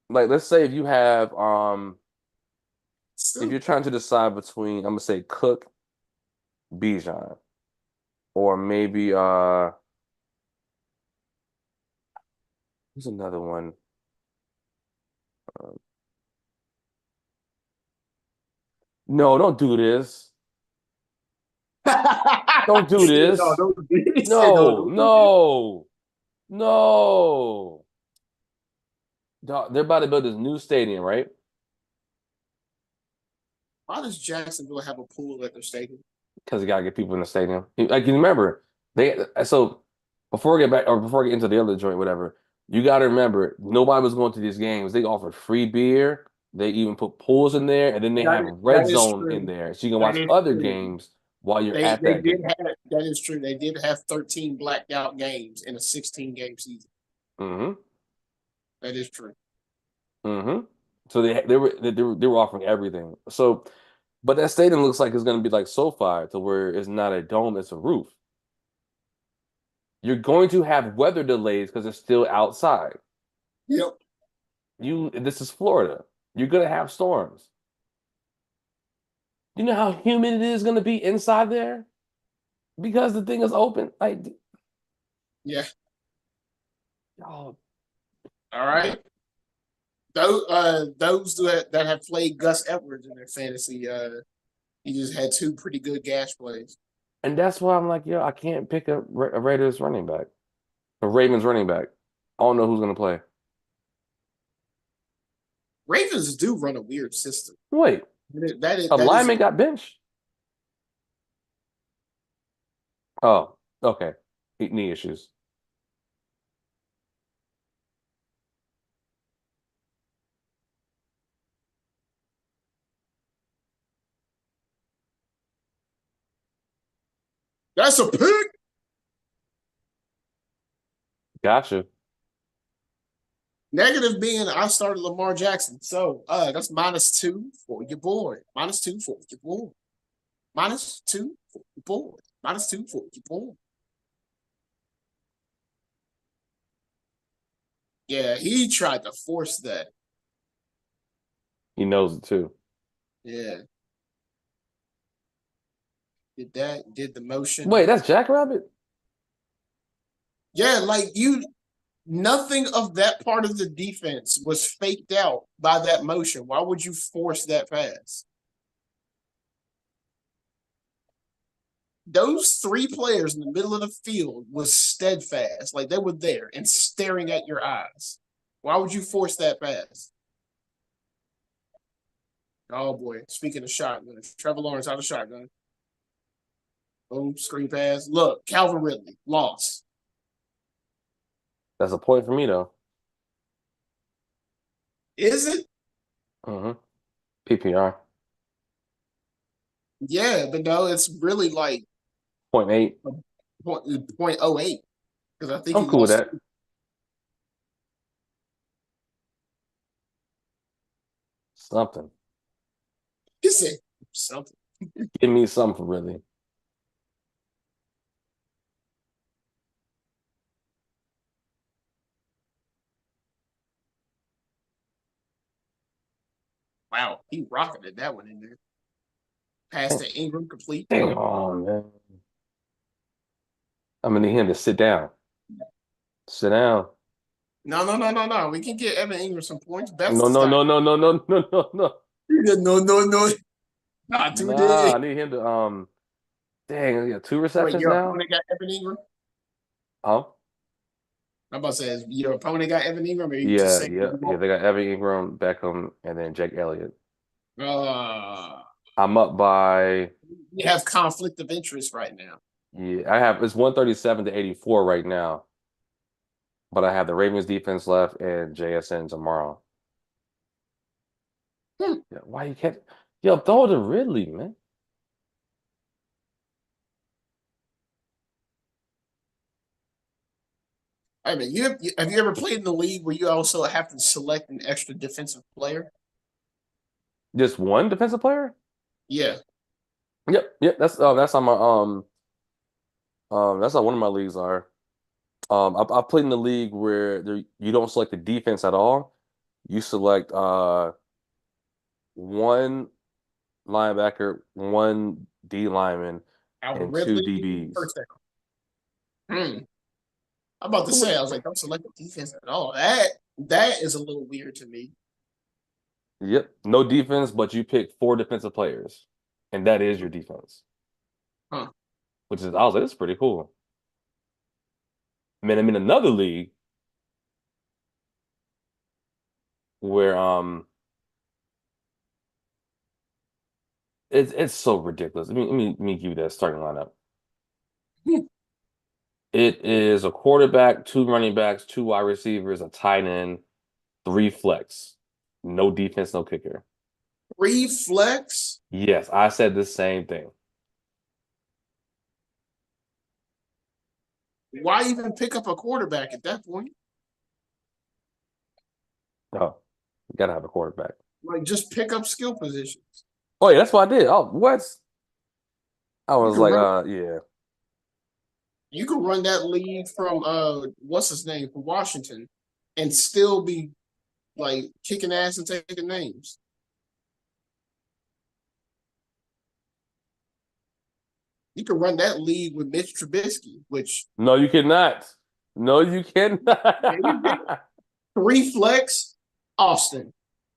Like let's say if you have if Still, you're trying to decide between I'm gonna say Cook, Bijan, or maybe who's another one? Uh, no, don't do this. Don't do no, this. don't. He said no, No, don't do this. no, no. Dog, they're about to build this new stadium, right? Why does Jacksonville have a pool at their stadium? Because you gotta get people in the stadium. Like you remember, so before I get into the other joint, whatever, you gotta remember nobody was going to these games. They offered free beer, they even put pools in there, and then they have That red is zone in true. there. So you can That watch is other true. games while you're They at they that did game. have that is true. They did have 13 blacked out games in a 16-game season. Mm-hmm. That is true. Mm-hmm. So they were offering everything. So but that stadium looks like it's gonna be like SoFi to where it's not a dome, it's a roof. You're going to have weather delays because it's still outside. Yep. This is Florida. You're gonna have storms. You know how humid it is gonna be inside there because the thing is open. Like, Yeah. oh, All right. Those that have played Gus Edwards in their fantasy, he just had 2 pretty good gash plays. and that's why I'm like, yo, I can't pick a Raiders running back, a Ravens running back. I don't know who's gonna play. Ravens do run a weird system. Wait, a That is lineman got benched. Oh, okay, knee issues. that's a pick. Gotcha. Negative being I started Lamar Jackson. So that's -2 for your boy. -2 for your boy. -2 for your boy. -2 for your boy. Yeah, he tried to force that. He knows it too. Yeah. Did that, did the motion. Wait, that's Jackrabbit? Yeah, like nothing of that part of the defense was faked out by that motion. Why would you force that pass? Those three players in the middle of the field was steadfast, like they were there and staring at your eyes. Why would you force that pass? Oh boy! Speaking of shotgun, Trevor Lawrence out of shotgun. Boom, screen pass. Look, Calvin Ridley lost. That's a point for me though. Is it? Mm-hmm. PPR. Yeah, but no, it's really like 0.8. point oh eight because I think I'm he cool with lost. that. Something. He said something. Give me something really. Wow, he rocketed that one in there. Pass to Ingram, complete. Damn, man. I'm gonna need him to sit down. Sit down. No. We can get Evan Ingram some points. Best No, this no, time. no, no, no, no, no, no, no. No. Not Nah, today. I need him to dang, he got 2 Wait, receptions your now? opponent got Evan Ingram? Oh, I'm about to say, is your opponent got Evan Ingram, or you just yeah, saying yeah, you yeah. want? They got Evan Ingram, Beckham, and then Jake Elliott. Uh, I'm up by you have conflict of interest right now. yeah, I have it's 137 to 84 right now. But I have the Ravens defense left and JSN tomorrow. Hmm. Yeah, why you can't yo, throw to Ridley, man. I mean, have you ever played in the league where you also have to select an extra defensive player? Just one defensive player? Yeah. Yep. That's how my that's how one of my leagues are. I played in the league where you don't select the defense at all. You select one linebacker, one D lineman, Alvin and two Ridley, DBs. first down. I'm about to say, I was like, don't select the defense at all. That is a little weird to me. Yep. No defense, but you pick 4 defensive players. And that is your defense. Huh. Which is I was like, that's pretty cool. Man, I'm in another league where it's so ridiculous. Let me give you that starting lineup. Hmm. It is a quarterback, 2 running backs, 2 wide receivers, a tight end, 3 flex. No defense, no kicker. Reflex. Yes, I said the same thing. Why even pick up a quarterback at that point? Oh, you gotta have a quarterback. Like, just pick up skill positions. Oh yeah, that's what I did. Oh, what? I You was can like, run. yeah. You can run that league from what's his name from Washington, and still be like kicking ass and taking names. You can run that league with Mitch Trubisky, which No, you cannot. No, you yeah, you can. cannot. Three flex, Austin.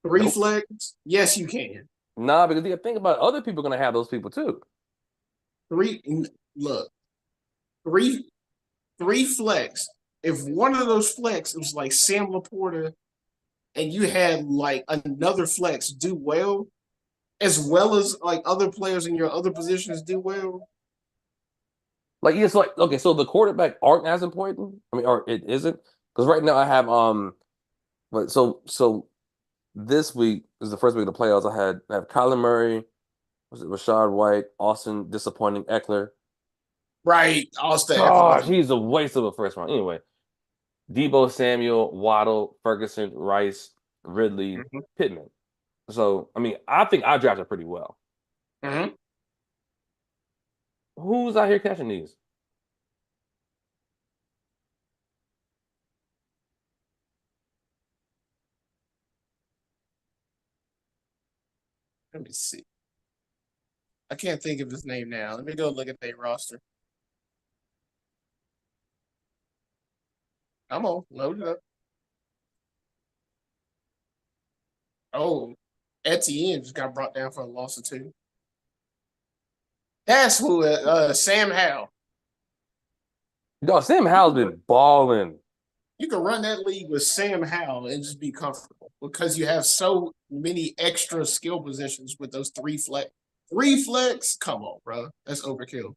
Three Nope. flex, yes, you can. Nah, because you gotta think about other people gonna have those people too. Three look, three three flex. If one of those flex was like Sam Laporta, and you had like another flex do well as like other players in your other positions do well. Like it's like okay, so the quarterback aren't as important. I mean, or it isn't because right now I have but so this week is the first week of the playoffs. I have Kyler Murray, was it Rashad White, Austin, disappointing Eckler. Right, Austin Gosh, Eckler. he's a waste of a first round. Anyway, Debo Samuel, Waddle, Ferguson, Rice, Ridley, Mm-hmm. Pittman. So I mean, I think I drafted pretty well. Mm-hmm. Who's out here catching these? Let me see. I can't think of his name now. Let me go look at their roster. Come on, load it up. Oh, Etienne just got brought down for a loss of 2. That's who. Sam Howell. No, Sam Howell's been balling. You can run that league with Sam Howell and just be comfortable because you have so many extra skill positions with those 3 flex. 3 flex? Come on, bro. That's overkill.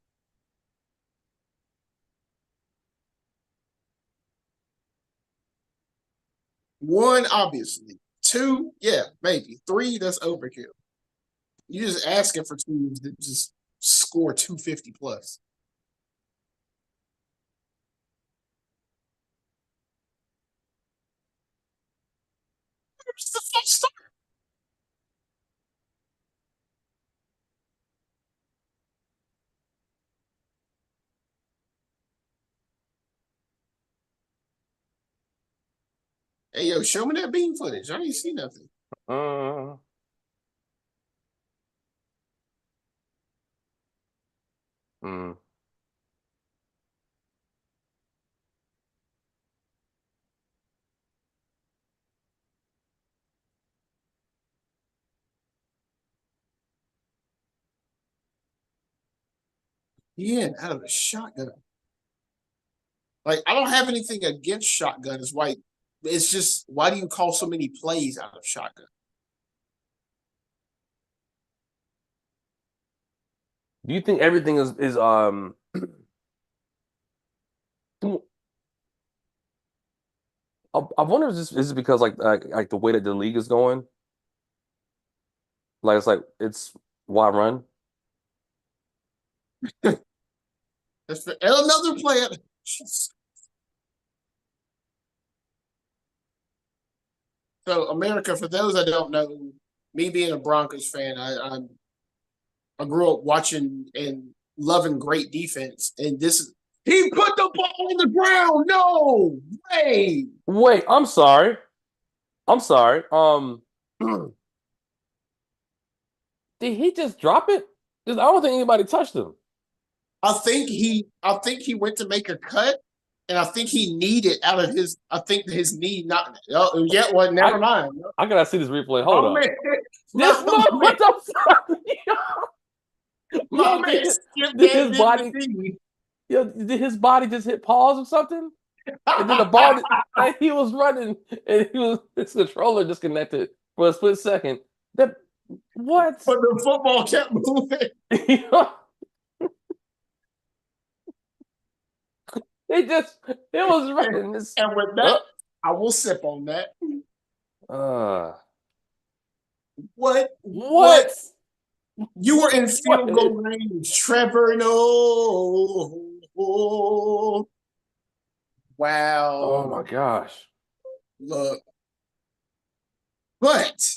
One, obviously. 2, yeah, maybe. 3, that's overkill. You're just asking for teams that just score 250 plus. Where's the false start? Hey, yo, show me that beam footage. I ain't see nothing. Uh, mm. Yeah, out of a shotgun. Like, I don't have anything against shotgun. It's just, why do you call so many plays out of shotgun? Do you think everything is I wonder if this is it because like the way that the league is going, it's why run? That's for, and another player. So, America, for those that don't know, me being a Broncos fan, I grew up watching and loving great defense. And this, he put the ball on the ground. No way. Wait, I'm sorry. I'm sorry. Did he just drop it? Because I don't think anybody touched him. I think he went to make a cut, and I think he kneed it out of his. I think his knee not. Oh, yeah, well, never mind. I gotta see this replay. Hold up. Man. This what the fuck? My Yo, man did his body? Yo, did his body just hit pause or something? And then the ball, like he was running, and his controller disconnected for a split second. That what? But the football kept moving. It was running. And with that, I will sip on that. What? You were in field goal range, Trevor. No. Wow. Oh my gosh. Look. But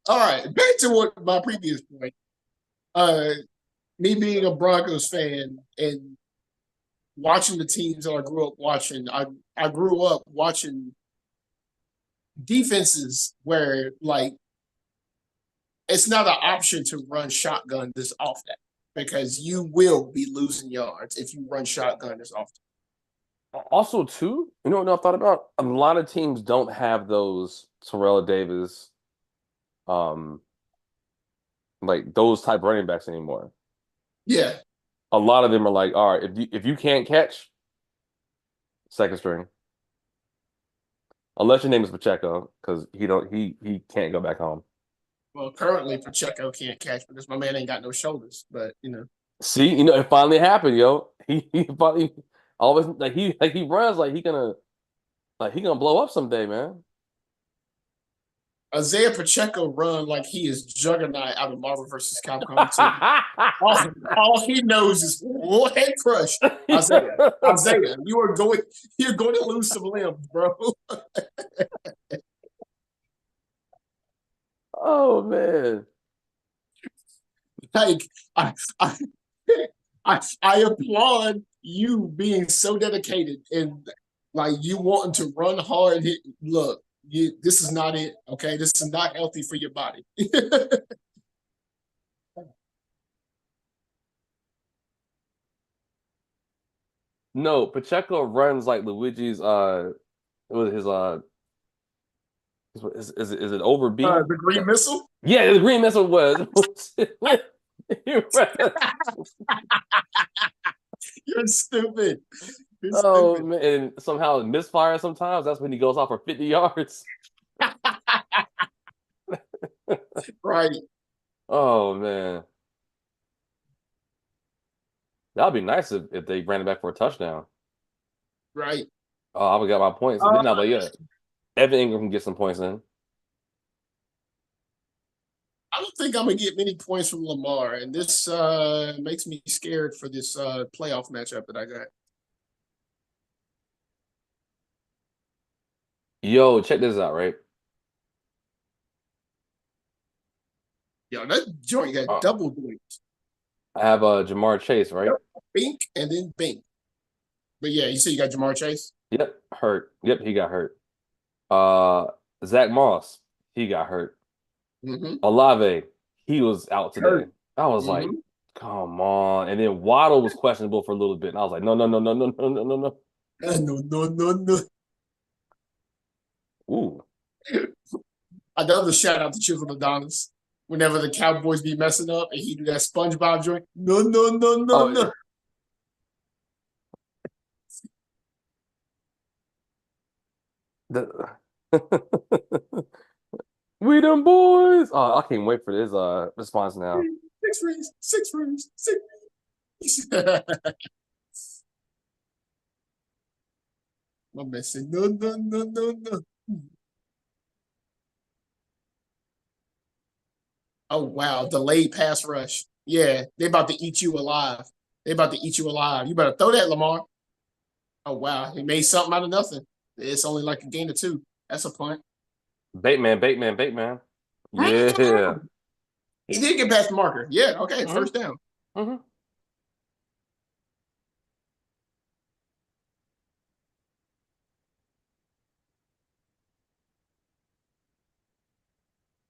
all right, back to what my previous point. Me being a Broncos fan and watching the teams that I grew up watching, I grew up watching defenses where like it's not an option to run shotgun this often because you will be losing yards if you run shotgun this often. Also, too, you know what I thought about? A lot of teams don't have those Terrell Davis, like those type running backs anymore. Yeah. A lot of them are like, all right, if you can't catch, second string. Unless your name is Pacheco, because he can't go back home. Well, currently Pacheco can't catch because my man ain't got no shoulders. But you know, see, it finally happened, yo. He finally always he runs like he gonna blow up someday, man. Isaiah Pacheco run like he is Juggernaut out of Marvel vs. Capcom 2. all he knows is head crush. Isaiah, you're going to lose some limbs, bro. Oh man. Like I applaud you being so dedicated and like you wanting to run hard. Look, this is not it. Okay, this is not healthy for your body. No, Pacheco runs like Luigi's with his is it over B? The Green Missile. Yeah, the green missile was. You're right. You're stupid. You're Oh stupid. man, and somehow it misfires sometimes. That's when he goes off for 50 yards. Right, Oh man. That'd be nice if they ran it back for a touchdown. right. Oh, I would got my points. Uh, Then I'm like, yeah, Evan Ingram can get some points in. I don't think I'm gonna get many points from Lamar, and this makes me scared for this playoff matchup that I got. Yo, check this out, right? Yo, that joint got Uh, double doinks. I have Jamar Chase, right? Yep. Bink and then bink. But yeah, you see, you got Jamar Chase. Yep, hurt. Yep, he got hurt. Uh, Zach Moss, he got hurt. Mm-hmm. Olave, he was out today. Hurt. I was like, Mm-hmm. come on. And then Waddle was questionable for a little bit. And I was like, no, no, no, no, no, no, no, no, no. No, no, no, no. Ooh. Another shout out to Chisholm Adonis. Whenever the Cowboys be messing up and he do that SpongeBob joint, no, no, no, no, Oh, no. the we them boys. Oh, I can't wait for this response now. 6 rings, 6 rings, 6 rings. My man said, no, no, no, no, no. Oh wow, delayed pass rush. Yeah, they about to eat you alive. They about to eat you alive. You better throw that, Lamar. Oh wow, he made something out of nothing. It's only like a gain of two. That's a punt. Bateman, Bateman, Bateman. Yeah. He did get past the marker. Yeah, okay, hmm first down. hmm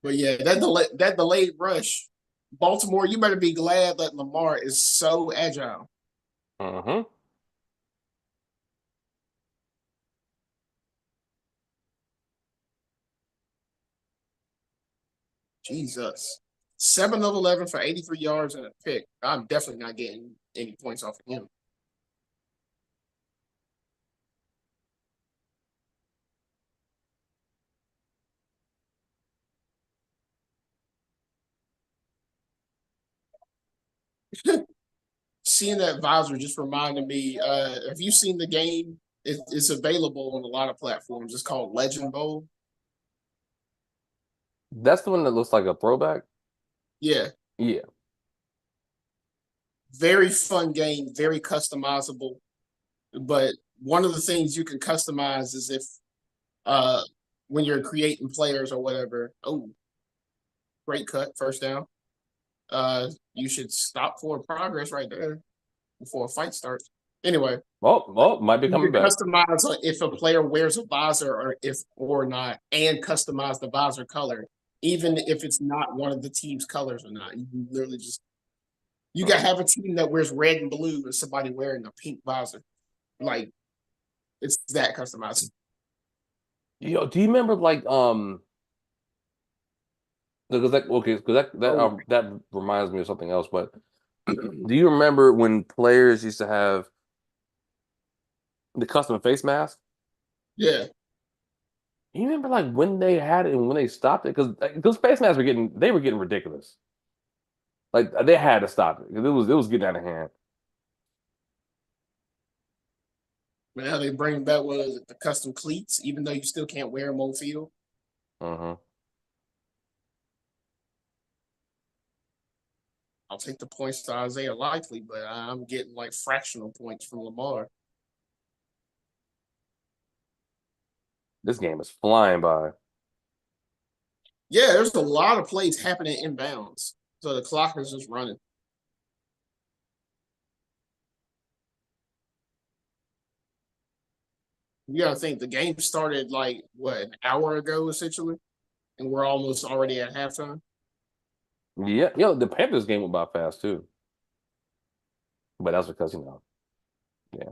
But yeah, that delayed rush. Baltimore, you better be glad that Lamar is so agile. hmm Jesus. 7 of 11 for 83 yards and a pick. I'm definitely not getting any points off of him. Seeing that visor just reminded me, have you seen the game? It's available on a lot of platforms. It's called Legend Bowl. That's the one that looks like a throwback. Yeah. Yeah. Very fun game, very customizable. But one of the things you can customize is if uh when you're creating players or whatever. Oh, great cut, first down. You should stop for progress right there before a fight starts. Anyway, Might be you coming can back. customize if a player wears a visor or not, and customize the visor color, even if it's not one of the team's colors or not. You can literally just you got have a team that wears red and blue and somebody wearing a pink visor. Like it's that customized. Yo, do you remember like because Oh, that reminds me of something else, but do you remember when players used to have the custom face mask? yeah. You remember like when they had it and when they stopped it? Because those face masks were getting ridiculous. Like they had to stop it because it was getting out of hand. Now they bring back was it the custom cleats, even though you still can't wear them on field. Uh-huh. I'll take the points to Isaiah Likely, but I'm getting like fractional points from Lamar. This game is flying by. Yeah, there's a lot of plays happening inbounds. So the clock is just running. You gotta think the game started like what, an hour ago essentially, and we're almost already at halftime. Yeah, the Panthers game went by fast too. But that's because, yeah.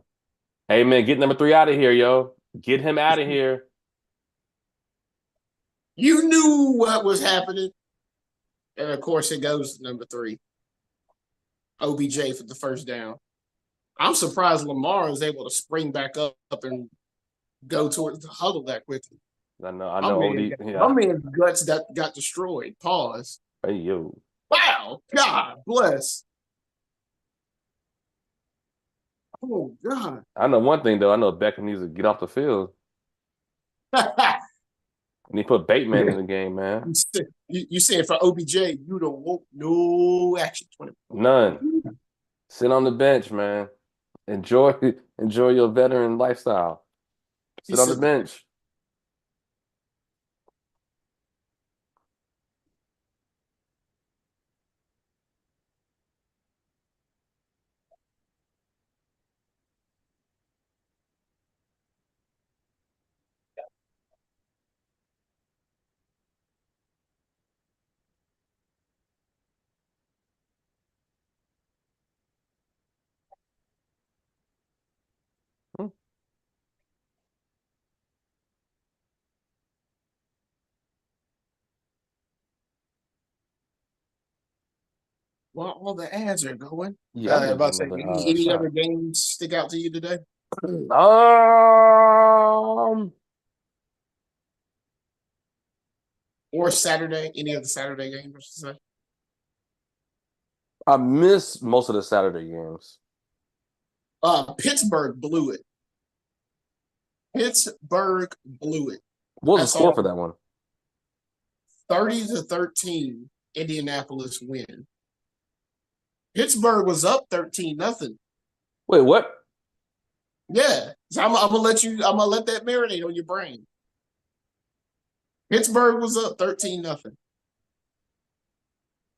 Hey man, get number 3 out of here, yo. Get him out of here. You knew what was happening. And of course, it goes to number 3, OBJ for the first down. I'm surprised Lamar is able to spring back up and go towards the huddle that quickly. I know OD. My Yeah. man's guts that got destroyed. Pause. Hey yo. Wow. God bless. Oh God. I know one thing though. I know Beckham needs to get off the field. And he put Bateman in the game, man. You said for OBJ, you don't want no action. 20. None. Sit on the bench, man. Enjoy enjoy your veteran lifestyle. He Sit on the said, bench. Hmm. well, all the ads are going. Yeah, I need About to say, another any shot. other games stick out to you today? Um, Or Saturday? Any of the Saturday games, I should say? I miss most of the Saturday games. Pittsburgh blew it. Pittsburgh blew it. What was the That's score for all. that one? 30-13, Indianapolis win. Pittsburgh was up 13-0. Wait, what? Yeah. So I'm gonna let that marinate on your brain. Pittsburgh was up 13-0.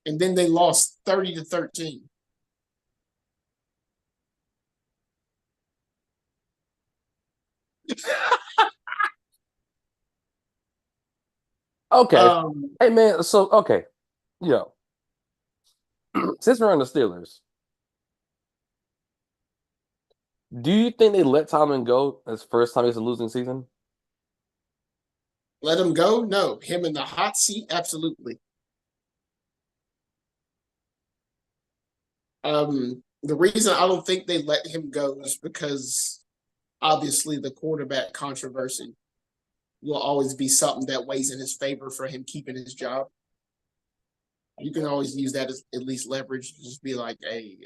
And then they lost 30-13. Okay. um, Hey man, so okay. Yo, since we're on the Steelers, do you think they let Tomlin go his first time it's a losing season? let him go? No. Him in the hot seat? Absolutely. The reason I don't think they let him go is because obviously the quarterback controversy will always be something that weighs in his favor for him keeping his job. You can always use that as at least leverage. Just be like, hey,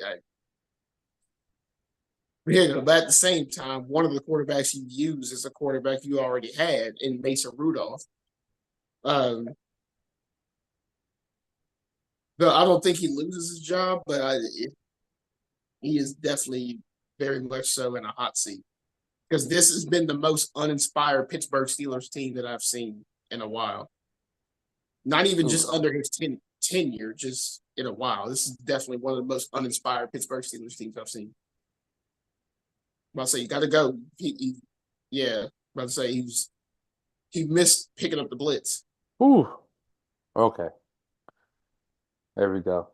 yeah, but at the same time, one of the quarterbacks you use is a quarterback you already had in Mason Rudolph. Um, I don't think he loses his job, but he is definitely very much so in a hot seat because this has been the most uninspired Pittsburgh Steelers team that I've seen in a while. Not even just Hmm. under his tenure, just in a while. This is definitely one of the most uninspired Pittsburgh Steelers teams I've seen. I'm about to say you got to go. Yeah, I'm about to say he missed picking up the blitz. Ooh. Okay. There we go.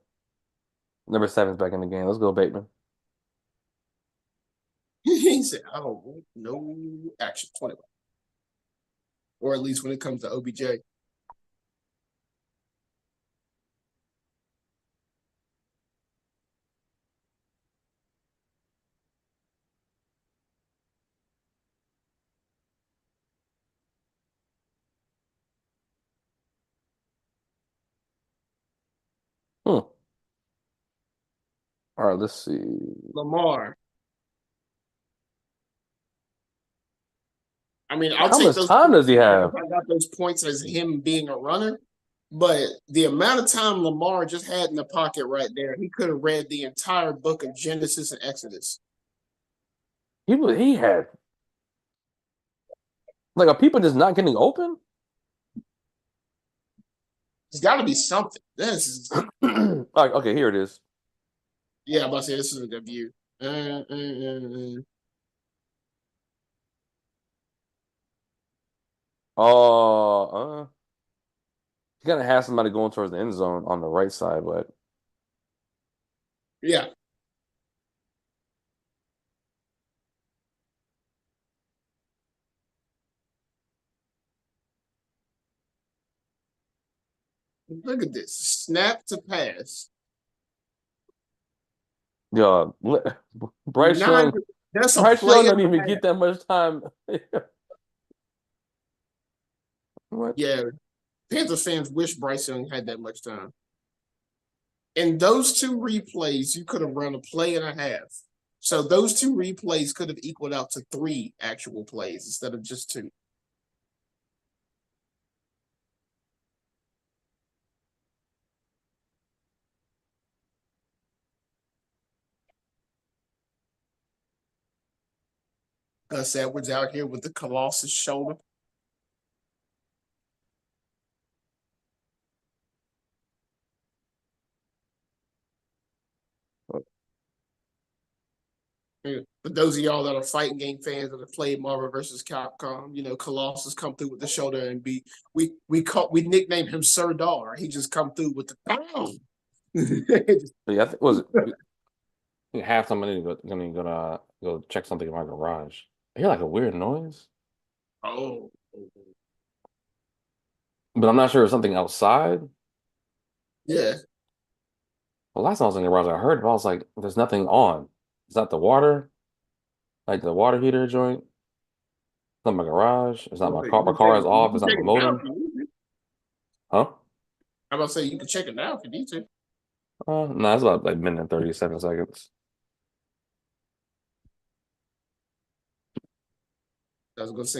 Number 7's back in the game. Let's go, Bateman. He said, "I don't want no action 21, or at least when it comes to OBJ." Hmm. All right, let's see. Lamar. I mean, I'll How take much those time points does he have? if I got those points as him being a runner. But the amount of time Lamar just had in the pocket right there, he could have read the entire book of Genesis and Exodus. He had like are people just not getting open? There's got to be something. This is, Like, okay, here it is. yeah, I'm about to say this is a good view. He gotta have somebody going towards the end zone on the right side, but Yeah, Look at this. Snap to pass. Yo, Bryce Nine. Young, That's a Bryce play Young and don't a even half. get that much time. What? Yeah, Panthers fans wish Bryce Young had that much time. In those two replays, you could have run a play and a half. So those two replays could have equaled out to 3 actual plays instead of just 2. Gus Edwards out here with the Colossus shoulder. Yeah. But those of y'all that are fighting game fans that have played Marvel versus Capcom, Colossus come through with the shoulder and we nicknamed him Sir Dar. He just come through with the Yeah, I think was it halftime. I need to go check something in my garage. I hear like a weird noise, oh. but I'm not sure if it's something outside. Yeah. The last time I was in the garage, I heard it, but I was like, "There's nothing on. Is that the water? Like the water heater joint? It's not my garage. It's not my car. My car is You off. can It's not check my it now if modem. you need to. Huh? I'm about to say you can check it now if you need to. No, it's about like a minute and 37 seconds.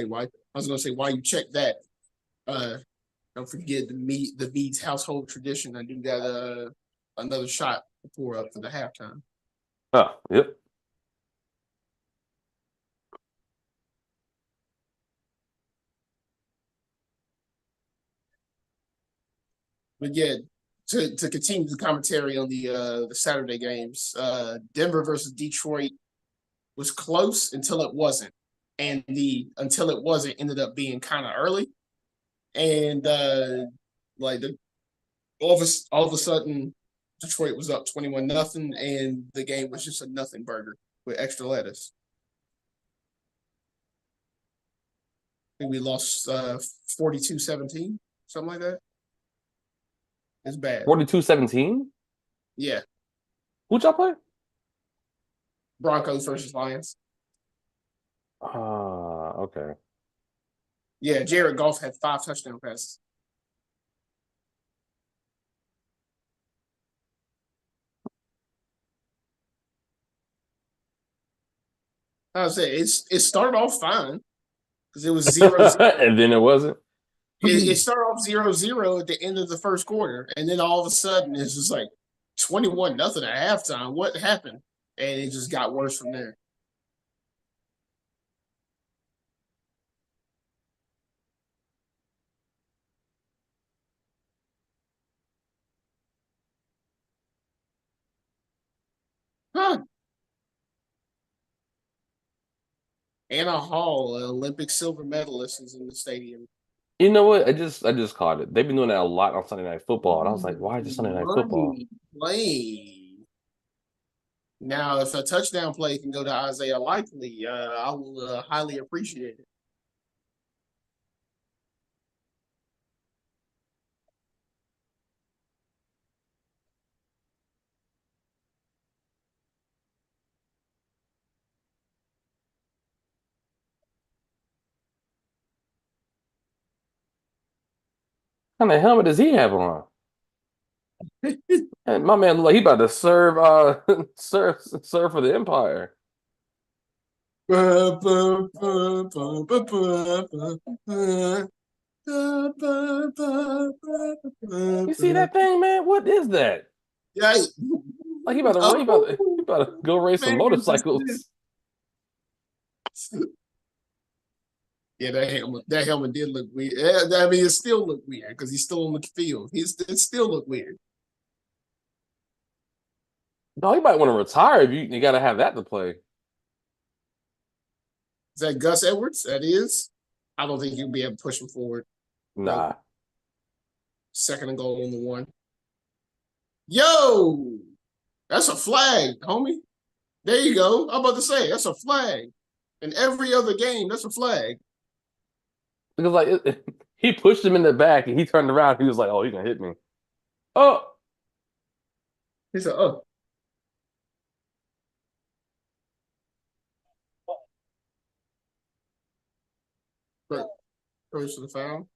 Why you check that. Don't forget the Meads household tradition. I do got another shot to pour up for the halftime. Oh, yep. But yeah, to continue the commentary on the Saturday games, Denver versus Detroit was close until it wasn't, and the until it wasn't ended up being kind of early, and like the all of a sudden Detroit was up 21-0, and the game was just a nothing burger with extra lettuce. I think we lost 42-17, something like that. It's bad. 42-17? Yeah. Who'd y'all play? Broncos versus Lions. Okay. Yeah, Jared Goff had 5 touchdown passes. I would say it started off fine because it was 0-0. And then it wasn't. It started off 0-0 at the end of the first quarter, and then all of a sudden it's just like 21-0 at halftime. What happened? And it just got worse from there. Huh. Anna Hall, an Olympic silver medalist, is in the stadium. You know what? I just caught it. They've been doing that a lot on Sunday Night Football, and I was like, why just Sunday Night Football? Money play. Now, if a touchdown play can go to Isaiah Likely, I will highly appreciate it. What kind of helmet does he have on? And my man look like he about to serve serve for the Empire. You see that thing, man? What is that? Yeah. Like he about to he about to, he about to go race some Man, motorcycles. yeah, that helmet did look weird. I mean, it still looked weird because he's still on the field. It still looked weird. No, he might want to retire if you got to have that to play. Is that Gus Edwards? That is. I don't think you'll be able to push him forward. Nah. Second and goal on the 1. Yo, that's a flag, homie. There you go. I'm about to say that's a flag. In every other game, that's a flag. Because like he pushed him in the back and he turned around. He was like, "Oh, he's gonna hit me." Oh, He said, "Oh, but goes to the foul."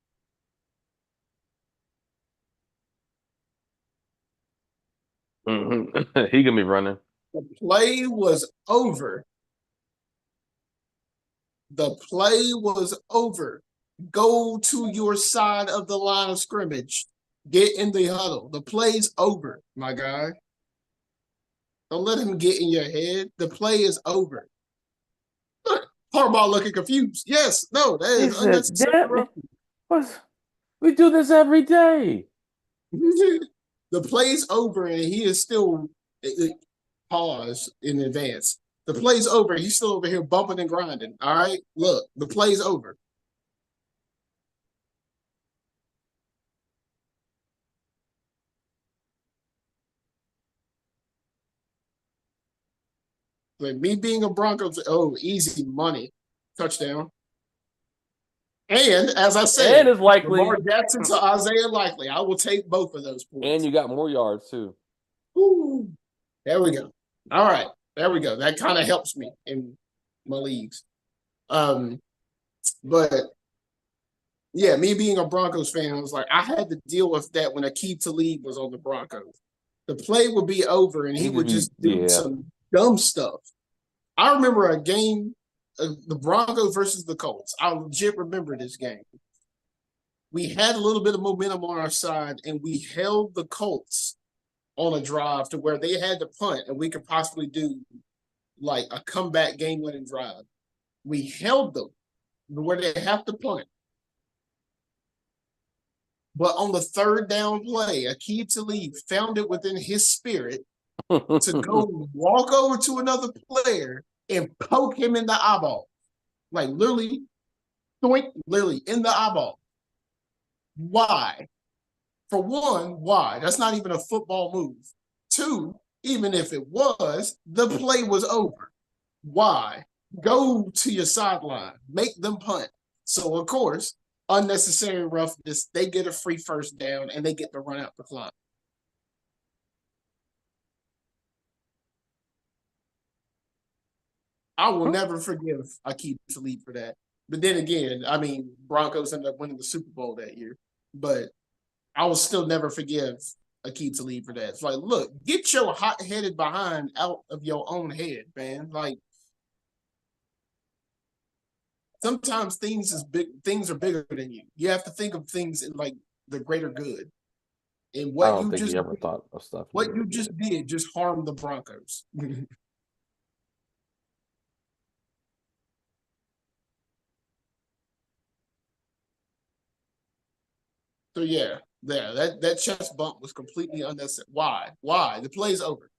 he gonna be running. The play was over. The play was over. Go to your side of the line of scrimmage. Get in the huddle. The play's over, my guy. Don't let him get in your head. The play is over. Harbaugh looking confused. Yes, no, that He is said, unnecessary "Damn it, roughness. what? We do this every day." The play's over, and he is still pause in advance. The play's over. He's still over here bumping and grinding. All right, look, the play's over. Like me being a Broncos, oh, easy money, touchdown. And as I And said, it's likely, Lamar Jackson to Isaiah Likely. I will take both of those and points. you got more yards too. Woo. There we go. All right, there we go. That kind of helps me in my leagues. Um, but yeah, me being a Broncos fan, I was like, I had to deal with that when Aqib Talib was on the Broncos. The play would be over, and he He just would be, just do yeah. some dumb stuff. I remember a game, the Broncos versus the Colts. I legit remember this game. We had a little bit of momentum on our side, and we held the Colts on a drive to where they had to punt, and we could possibly do like a comeback game-winning drive. We held them where they have to punt. But on the third down play, Aqib Talib found it within his spirit to go walk over to another player and poke him in the eyeball. Like literally, literally in the eyeball. Why? For one, why? That's not even a football move. Two, even if it was, the play was over. Why? Go to your sideline, make them punt. So, of course, unnecessary roughness, they get a free first down and they get to run out the clock. I will never forgive Aqib Talib for that. But then again, I mean, Broncos ended up winning the Super Bowl that year. But I will still never forgive Aqib Talib for that. It's like, look, get your hot-headed behind out of your own head, man. Like, sometimes things are bigger than you. You have to think of things in like the greater good. And I don't think he ever thought of stuff in the what greater you good. just did just harmed the Broncos. So yeah, that chest bump was completely unnecessary. Why? Why? The play's over.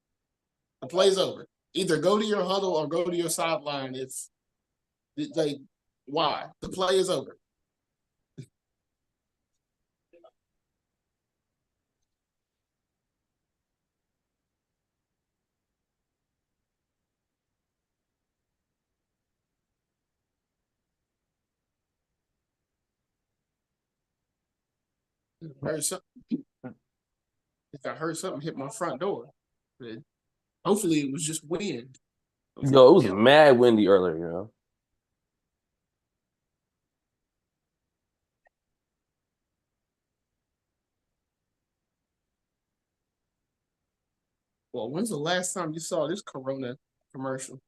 The play's over. Either go to your huddle or go to your sideline. If like, why? The play is over. Heard something. If I heard something hit my front door, but hopefully it was just wind. I was like, Yo, it was damn. mad windy earlier, you know. Well, when's the last time you saw this Corona commercial?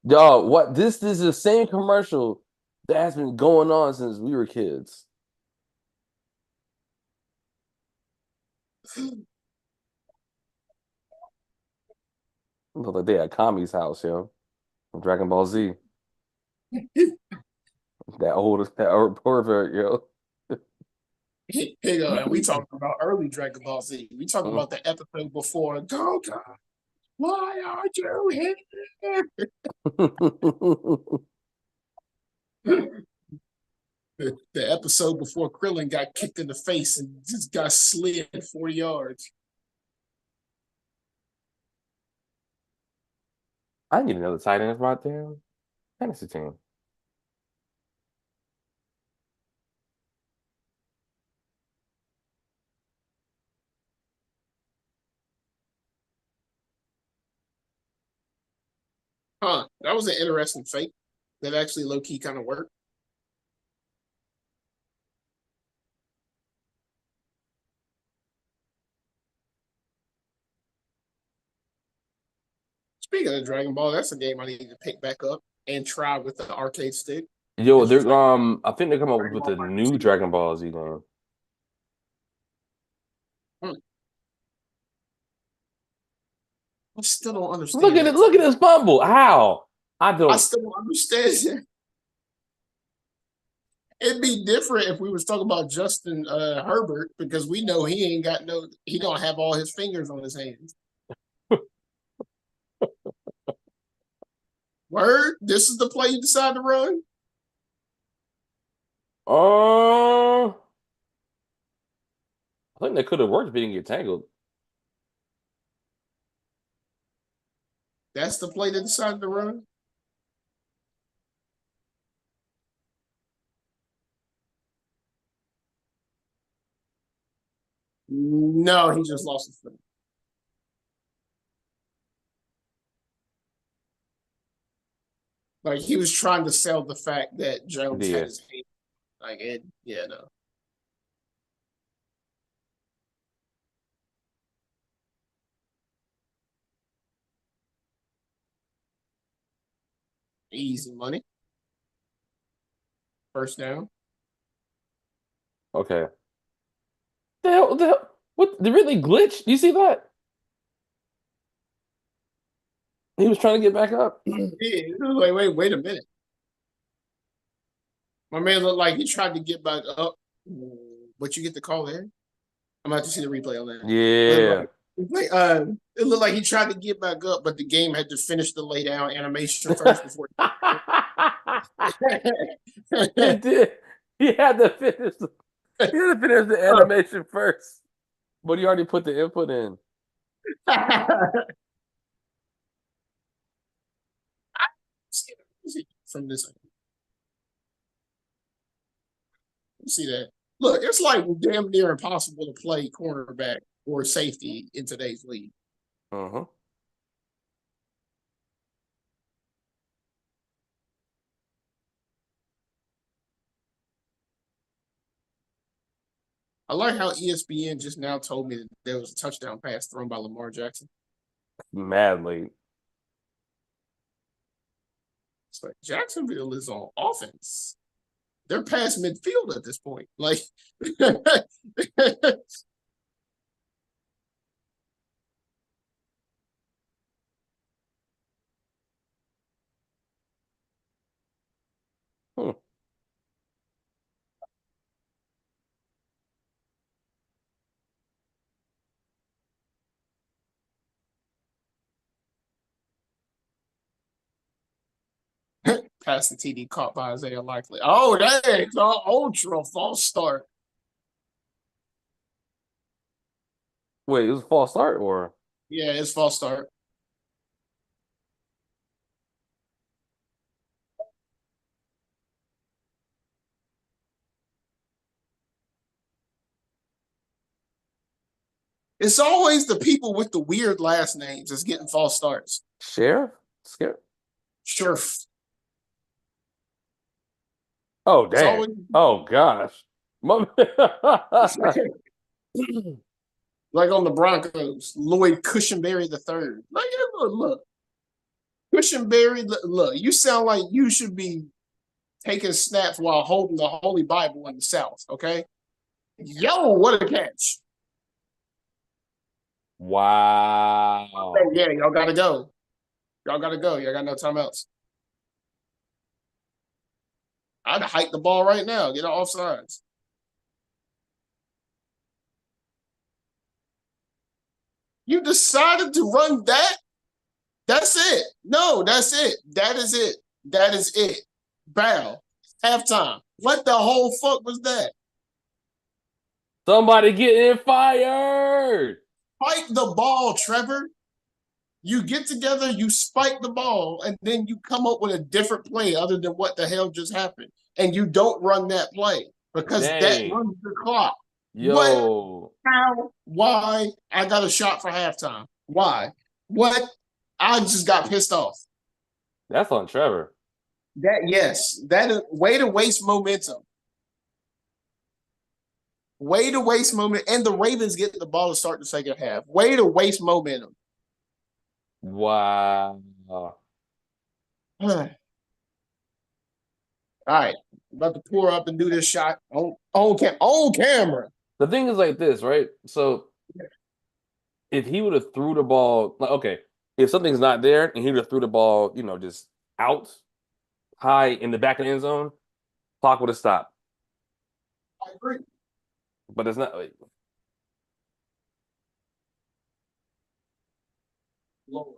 Yo, what? This is the same commercial that has been going on since we were kids. Look like they at Kami's house, yo. From Dragon Ball Z. That old pervert, yo. Hey, and we talking about early Dragon Ball Z. We talking about the episode before Goku. Why are you here? The episode before Krillin got kicked in the face and just got slid 40 yards. I need another tight end for my damn fantasy team. Huh. That was an interesting fake. That actually low key kind of worked. Speaking of Dragon Ball, that's a game I need to pick back up and try with the arcade stick. Yo, It's they're Dragon I think they come up Dragon with Ball a FighterZ. new Dragon Ball Z game. Hmm. I still don't Look understand at it, that. look at this fumble. How? I I don't. still don't understand. It'd be different if we was talking about Justin Herbert because we know he ain't got no. He don't have all his fingers on his hands. Word. This is the play you decide to run. I think they could have worked if he didn't get tangled. That's the play they decided to run. No, he just lost his foot. Like he was trying to sell the fact that Jones had Yeah. his hand. Like it, yeah, no. Easy money. First down. Okay. The hell? What? They really glitched? Do you see that? He was trying to get back up. Yeah, wait a minute. My man looked like he tried to get back up, but you get the call there. I'm about to see the replay on that. But Yeah. it looked like he tried to get back up, but the game had to finish the lay down animation first before. It did. He had to finish he had to finish the animation first. But he already put the input in. From this, see that. Look, it's like damn near impossible to play cornerback or safety in today's league. Uh-huh. I like how ESPN just now told me that there was a touchdown pass thrown by Lamar Jackson. Mad late. It's like Jacksonville is on offense. They're past midfield at this point. Like, Hmm. pass the TD caught by Isaiah Likely. Oh, that's an ultra false start. Wait, it was a false start or Yeah, it's false start. It's always the people with the weird last names that's getting false starts. Sheriff? Scared? Sure. Oh It's dang. always Oh gosh. like on the Broncos, Lloyd Cushenberry the third. Like, look, Cushenberry, look, you sound like you should be taking snaps while holding the Holy Bible in the South, okay? Yo, what a catch. Wow. Oh, yeah, y'all gotta go. Y'all gotta go. Y'all got no timeouts. I'd hike the ball right now, get off sides. You decided to run that? That's it. No, that's it. That is it. That is it. Bow. Halftime. What the whole fuck was that? Somebody getting fired. Spike the ball, Trevor. You get together, you spike the ball, and then you come up with a different play other than what the hell just happened. And you don't run that play because that Dang. runs the clock. What? Yo. How? Why? I got a shot for halftime. Why? What? I just got pissed off. That's on Trevor. That is way to waste momentum. Way to waste moment, and the Ravens get the ball to start the second half. Way to waste momentum. Wow. All right, about to pour up and do this shot on camera. The thing is like this, right? So if he would have threw the ball, like okay, if something's not there and he would have threw the ball, just out high in the back of the end zone, clock would have stopped. I agree. But it's not. Like, Lord.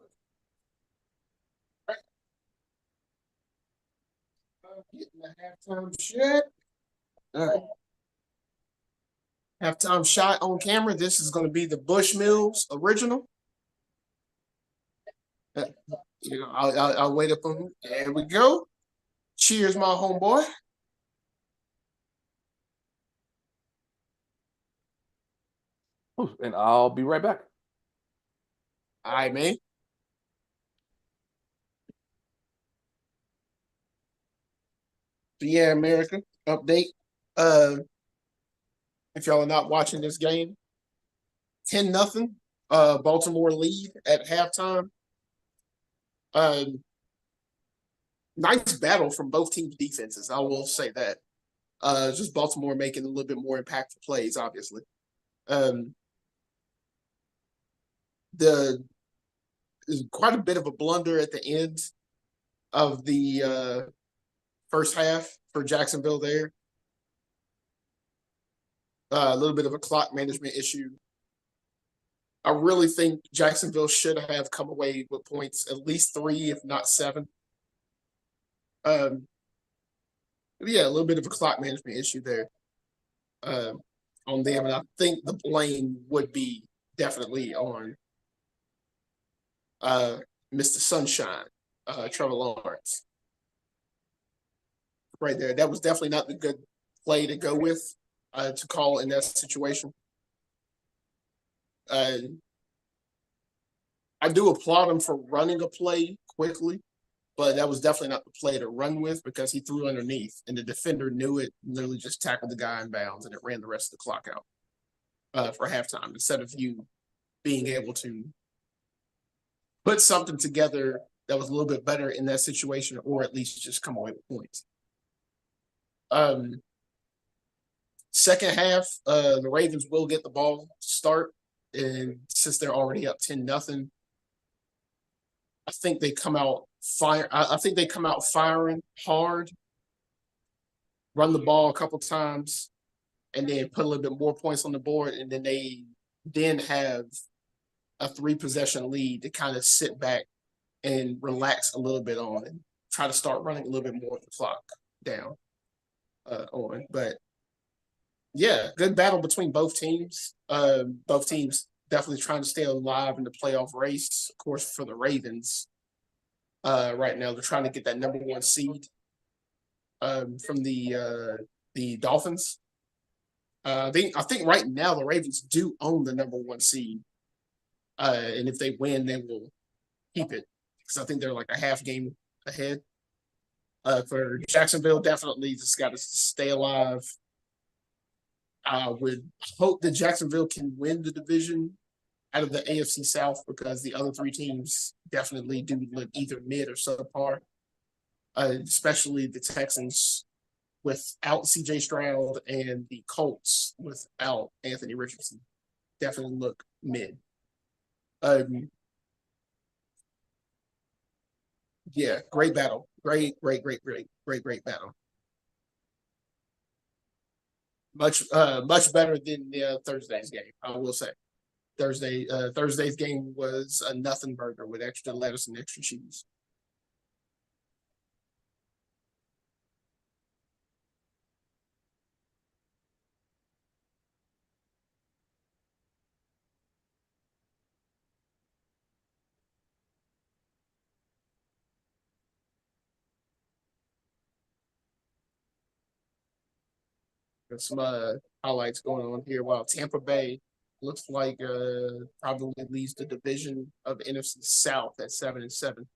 Getting the halftime shot. All right. Halftime shot on camera. This is going to be the Bushmills original. I'll wait up on. There we go. Cheers, my homeboy. and I'll be right back. All right, man. So yeah, America update. Uh, if y'all are not watching this game, 10-0. Baltimore lead at halftime. Nice battle from both teams' defenses. I will say that. Just Baltimore making a little bit more impactful plays, obviously. Um, the quite a bit of a blunder at the end of the first half for Jacksonville there. A little bit of a clock management issue. I really think Jacksonville should have come away with points, at least 3, if not 7. Yeah, a little bit of a clock management issue there on them, and I think the blame would be definitely on Mr. Sunshine, Trevor Lawrence, right there. That was definitely not the good play to go with to call in that situation. I do applaud him for running a play quickly, but that was definitely not the play to run with because he threw underneath and the defender knew it, literally just tackled the guy in bounds and it ran the rest of the clock out for halftime instead of you being able to put something together that was a little bit better in that situation or at least just come away with points. Second half, the Ravens will get the ball to start, and since they're already up 10-0, I think they come out firing hard, run the ball a couple times, and then put a little bit more points on the board, and then they have a 3-possession lead to kind of sit back and relax a little bit on and try to start running a little bit more of the clock down on. But yeah, good battle between both teams. Both teams definitely trying to stay alive in the playoff race. Of course, for the Ravens, right now they're trying to get that number 1 seed from the Dolphins. I think right now the Ravens do own the number 1 seed, and if they win, they will keep it because I think they're like a half game ahead. For Jacksonville, definitely just got to stay alive. I would hope that Jacksonville can win the division out of the AFC South because the other 3 teams definitely do look either mid or subpar, especially the Texans without CJ Stroud and the Colts without Anthony Richardson definitely look mid. Yeah, great battle. Great battle. Much better than Thursday's game, I will say. Thursday's game was a nothing burger with extra lettuce and extra cheese. There's some highlights going on here. While Tampa Bay looks like probably leads the division of NFC South at 7-7.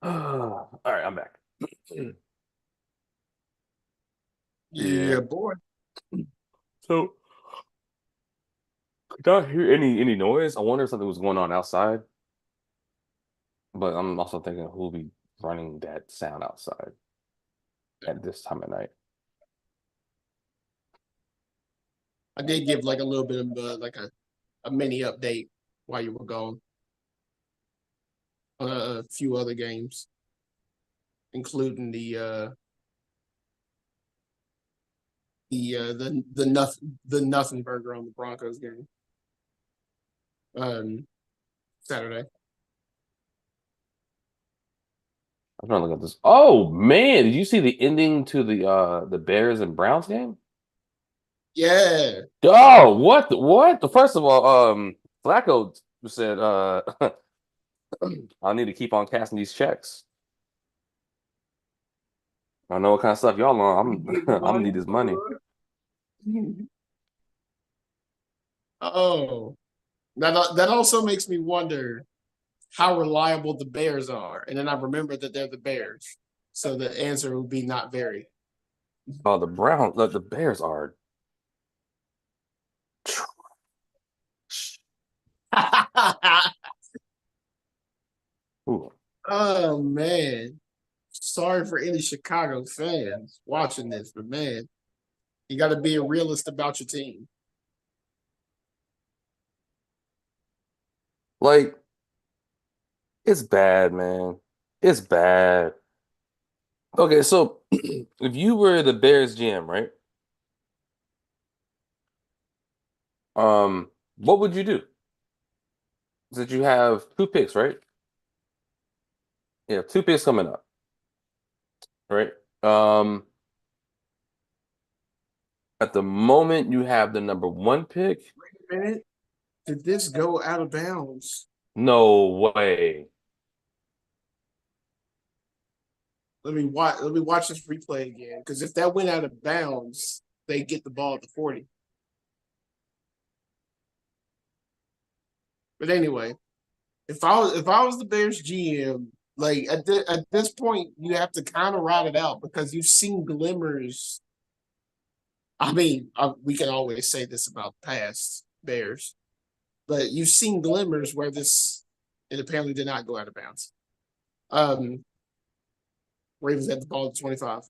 All right, I'm back. Yeah. Yeah, boy. So, could I hear any noise? I wonder if something was going on outside. But I'm also thinking who will be running that sound outside at this time of night. I did give like a little bit of like a mini update while you were gone on a few other games, including the nothing burger on the Broncos game Saturday. I'm trying to look at this. Oh man, did you see the ending to the Bears and Browns game? Yeah. Oh, what? First of all, Flacco said, I need to keep on casting these checks. I know what kind of stuff y'all on. Get I'm gonna money, need this money. boy. Oh, that also makes me wonder how reliable the Bears are, and then I remember that they're the Bears, so the answer would be not very. Oh, the Bears are Ooh. Oh man, sorry for any Chicago fans watching this, but man, you got to be a realist about your team. Like it's bad, man. It's bad. Okay, so if you were the Bears GM, right? What would you do? That you have two picks, right? Yeah, two picks coming up, right? Um, at the moment you have the number one pick. Wait a minute, did this go out of bounds? No way. Let me watch this replay again, because if that went out of bounds, they get the ball at the 40. But anyway, if I was the Bears GM, like at this point, you have to kind of ride it out because you've seen glimmers. I mean, we can always say this about past Bears, but you've seen glimmers where this it apparently did not go out of bounds. Um, Ravens had the ball at 25.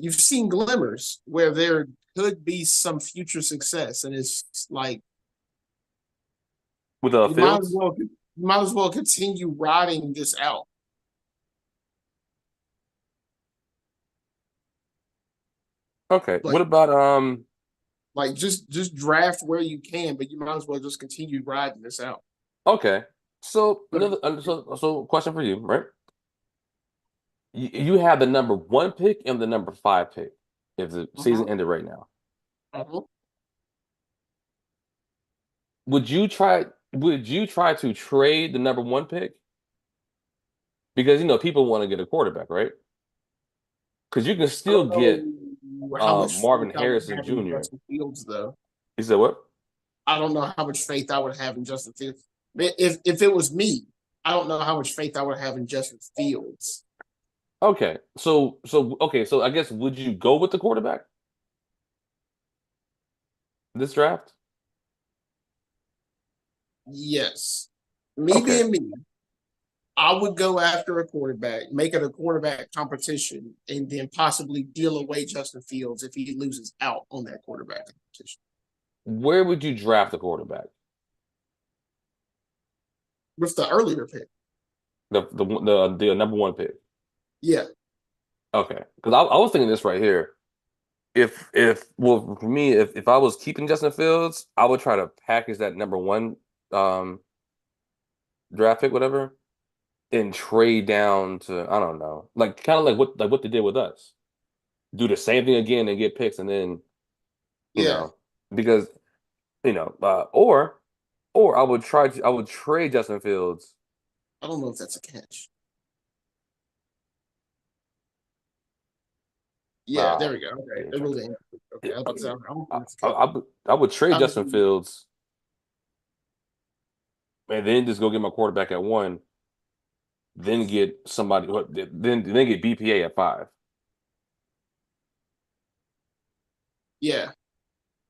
You've seen glimmers where there could be some future success, and it's like With you Fields? might as well continue riding this out. Okay. What Like about just draft where you can, but you might as well just continue riding this out. okay. So But another so question for you, right? You have the number one pick and the number five pick if the season uh-huh, ended right now. uh-huh. Would you try would you try to trade the number one pick? Because people want to get a quarterback, right? Because you can I still don't get know how much faith Marvin I would Harrison have in Jr. Justin Fields, though. You said what? I don't know how much faith I would have in Justin Fields. If it was me, I don't know how much faith I would have in Justin Fields. Okay. So I guess would you go with the quarterback this draft? Yes, me Okay. being me, I would go after a quarterback, make it a quarterback competition, and then possibly deal away Justin Fields if he loses out on that quarterback competition Where would you draft the quarterback? with the earlier pick. The number one pick. Yeah, Okay. Because I was thinking this right here. If well for me, if I was keeping Justin Fields, I would try to package that number one um draft pick, whatever, and trade down to I don't know, like kind of like what they did with us. Do the same thing again and get picks, and then you yeah. know because or I would trade Justin Fields. I don't know if that's a catch. Yeah, Uh, there we go. Okay, yeah, it try was to. an Yeah, okay. I was about to say, I don't I, think it's a I, catch. I would I would trade Justin Um, Fields and then just go get my quarterback at one. then get somebody, then get BPA at 5. Yeah.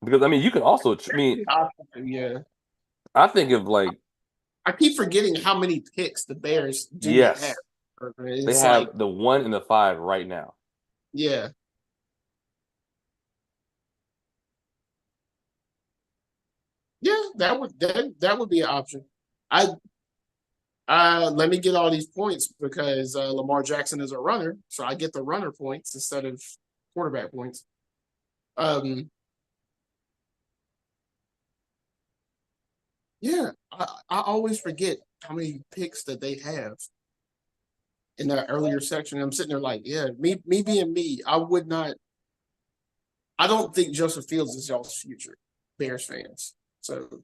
Because I mean, you can also, I mean, Yeah. I think of like, I keep forgetting how many picks the Bears do have. yes, they It's like, have the 1 and the 5 right now. yeah. Yeah, that would be an option. I let me get all these points because Lamar Jackson is a runner, so I get the runner points instead of quarterback points. Um, yeah, I always forget how many picks that they have in that earlier section. I'm sitting there like, yeah, me being me, I would not. I don't think Joseph Fields is y'all's future, Bears fans. So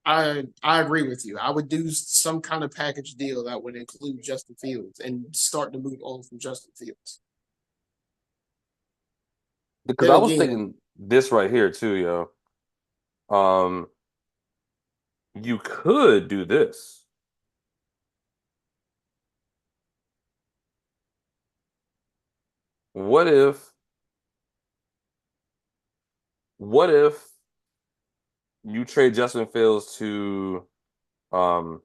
I agree with you. I would do some kind of package deal that would include Justin Fields and start to move on from Justin Fields. Because Then I was again, thinking this right here too, yo. Um, you could do this. What if, what if you trade Justin Fields to, um,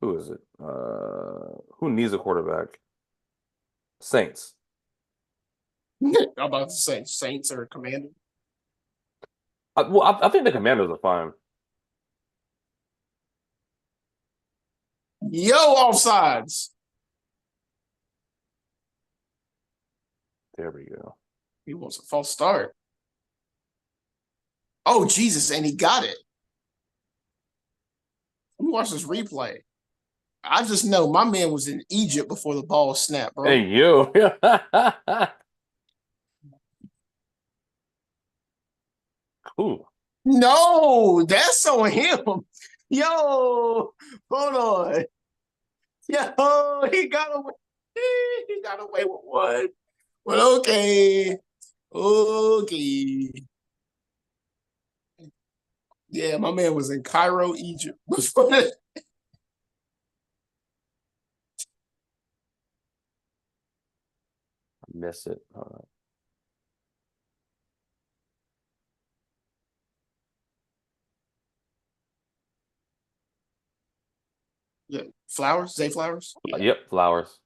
who is it? Who needs a quarterback? Saints. I'm about to say Saints or Commander. I think the Commanders are fine. Yo, offsides. There we go. He wants a false start. Oh Jesus, and he got it. Let me watch this replay. I just know my man was in Egypt before the ball snapped, Hey, bro. you. Cool. No, that's on him. Yo, hold on. Yo, he got away. He got away with one. But okay. Okay. Yeah, my man was in Cairo, Egypt. Miss it. Yeah, Flowers, Zay Flowers. Yeah, Yep, Flowers.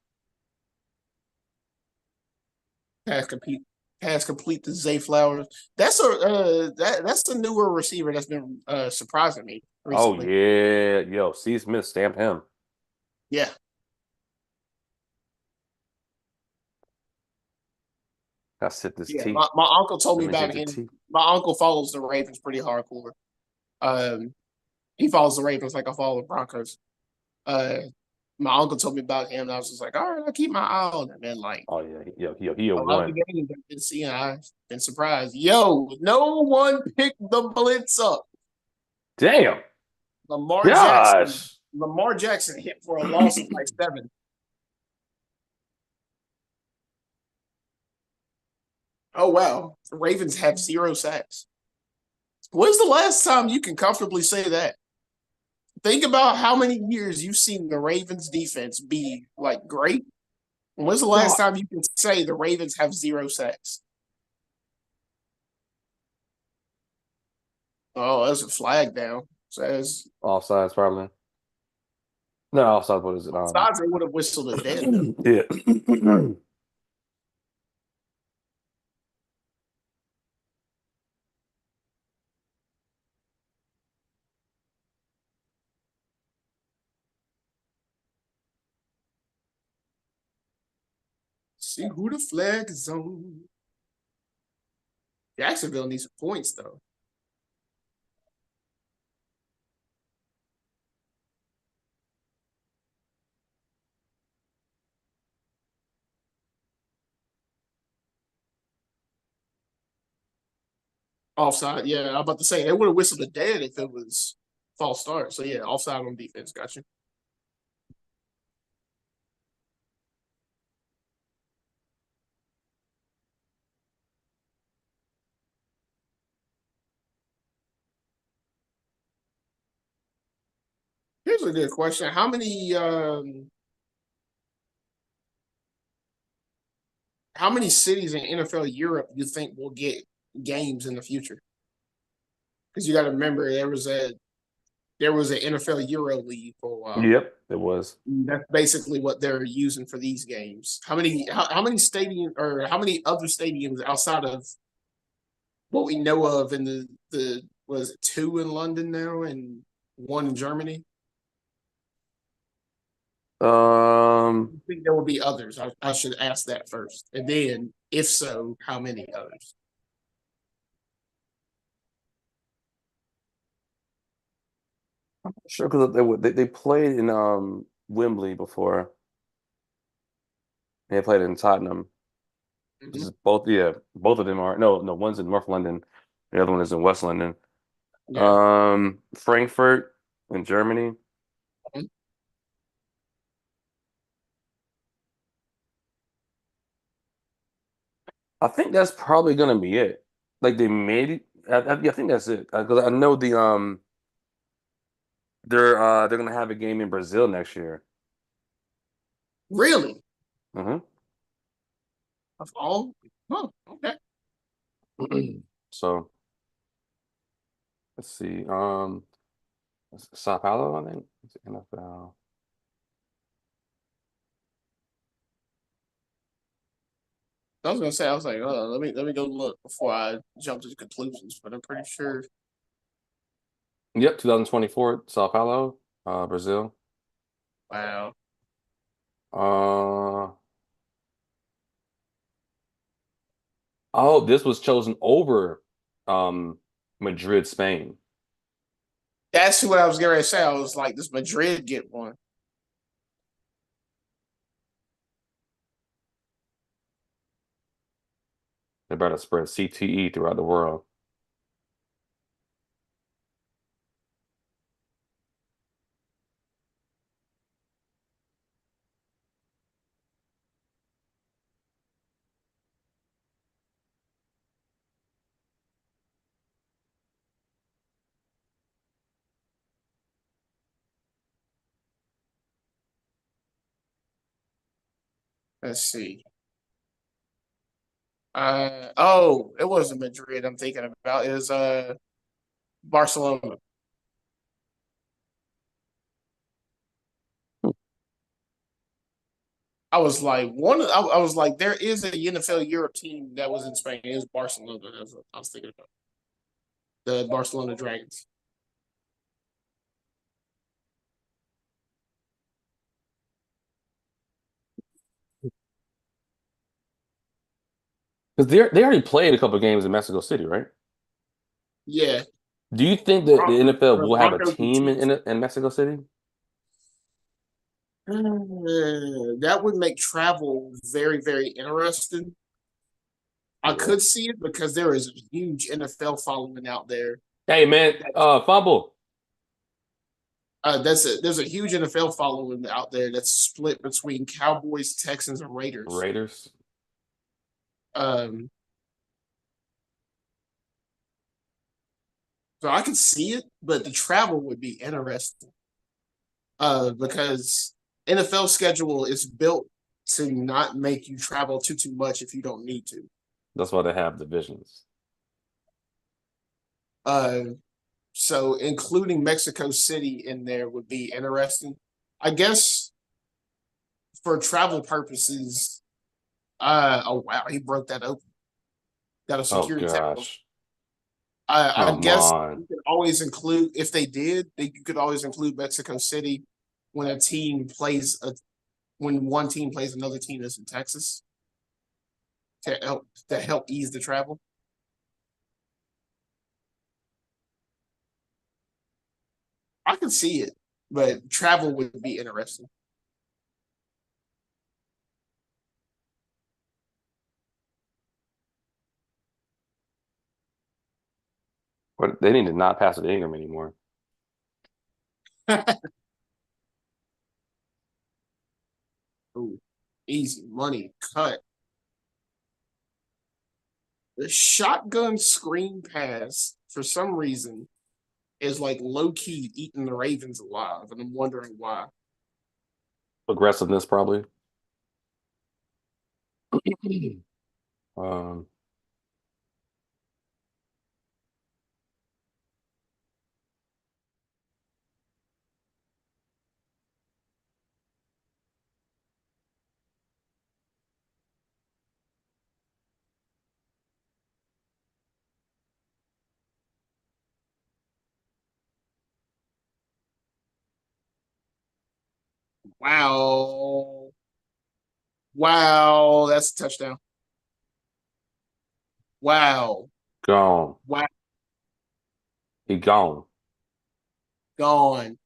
pass complete, pass complete to Zay Flowers. That's the newer receiver that's been surprising me Oh recently. yeah, yo, C. Smith stamped him. Yeah, I sit this yeah. T. My uncle told Let me me about get the him. T. My uncle follows the Ravens pretty hardcore. Um, he follows the Ravens like I follow the Broncos. Uh, my uncle told me about him, and I was just like, all right, I'll keep my eye on him. And like Oh yeah, he a a lot of the one. games I've been seeing, I've been surprised. Yo, no one picked the blitz up. Damn. Lamar Jackson. Gosh. Lamar Jackson hit for a loss of like 7. Oh wow, the Ravens have 0 sacks. When's the last time you can comfortably say that? Think about how many years you've seen the Ravens defense be like great. When's the last No, time you can say the Ravens have 0 sacks? Oh, that's a flag down. Says offsides probably. No, offsides. What is it? sides they would have whistled it dead though. Yeah. See who the flag is on. Jacksonville needs some points though. Offside, yeah. I'm about to say they would have whistled it dead if it was false start. So yeah, offside on defense. Gotcha. Here's a good question. How many cities in NFL Europe you think will get games in the future? Because you got to remember there was an NFL Euro League for a while. Yep, it was. That's basically what they're using for these games. How many stadium or how many other stadiums outside of what we know of in the was it two in London now and one in Germany? Um, I think there will be others. I should ask that first, and then if so, how many others? sure, because they played in Wembley before. They played in Tottenham. This Mhm. is both, yeah, both of them are no, one's in North London, the other one is in West London. Yeah. Frankfurt in Germany. Mhm. I think that's probably gonna be it. Like they made it. Yeah, I think that's it. Because I know they're gonna have a game in Brazil next year. Really? Hmm. Of all? Oh, okay. So let's see. Sao Paulo, I think. It's NFL. I was gonna say, I was like, let me go look before I jump to conclusions, but I'm pretty sure. Yep, 2024, Sao Paulo, Brazil. Wow. Uh, oh, this was chosen over Madrid, Spain. That's what I was getting ready to say. I was like, does Madrid get one? They better spread CTE throughout the world. Let's see. Oh, it wasn't Madrid I'm thinking about. It was Barcelona. I was like I was like, there is a NFL Europe team that was in Spain. It was Barcelona. That's what I was thinking about. The Barcelona Dragons. Because they already played a couple of games in Mexico City, right? Yeah. Do you think that the NFL will have a Broncos and team Chiefs. in Mexico City? That would make travel very, very interesting. I Yeah. could see it because there is a huge NFL following out there. Hey man, fumble. There's a huge NFL following out there that's split between Cowboys, Texans, and Raiders. Raiders. Um, so I could see it, but the travel would be interesting. Because NFL schedule is built to not make you travel too much if you don't need to. That's why they have divisions. Uh, so including Mexico City in there would be interesting. I guess for travel purposes. Oh wow, he broke that open. Got a Oh security tackle. gosh. I Come guess on. you could always include if they did, you could always include Mexico City when a team plays a when one team plays another team that's in Texas to help ease the travel. I can see it, but travel would be interesting. But they need to not pass it to Ingram anymore. Ooh, easy money cut. The shotgun screen pass for some reason. is like low key eating the Ravens alive, and I'm wondering why. Aggressiveness, probably. Um, Wow. Wow, that's a touchdown. Wow. gone. Wow. He gone. Gone.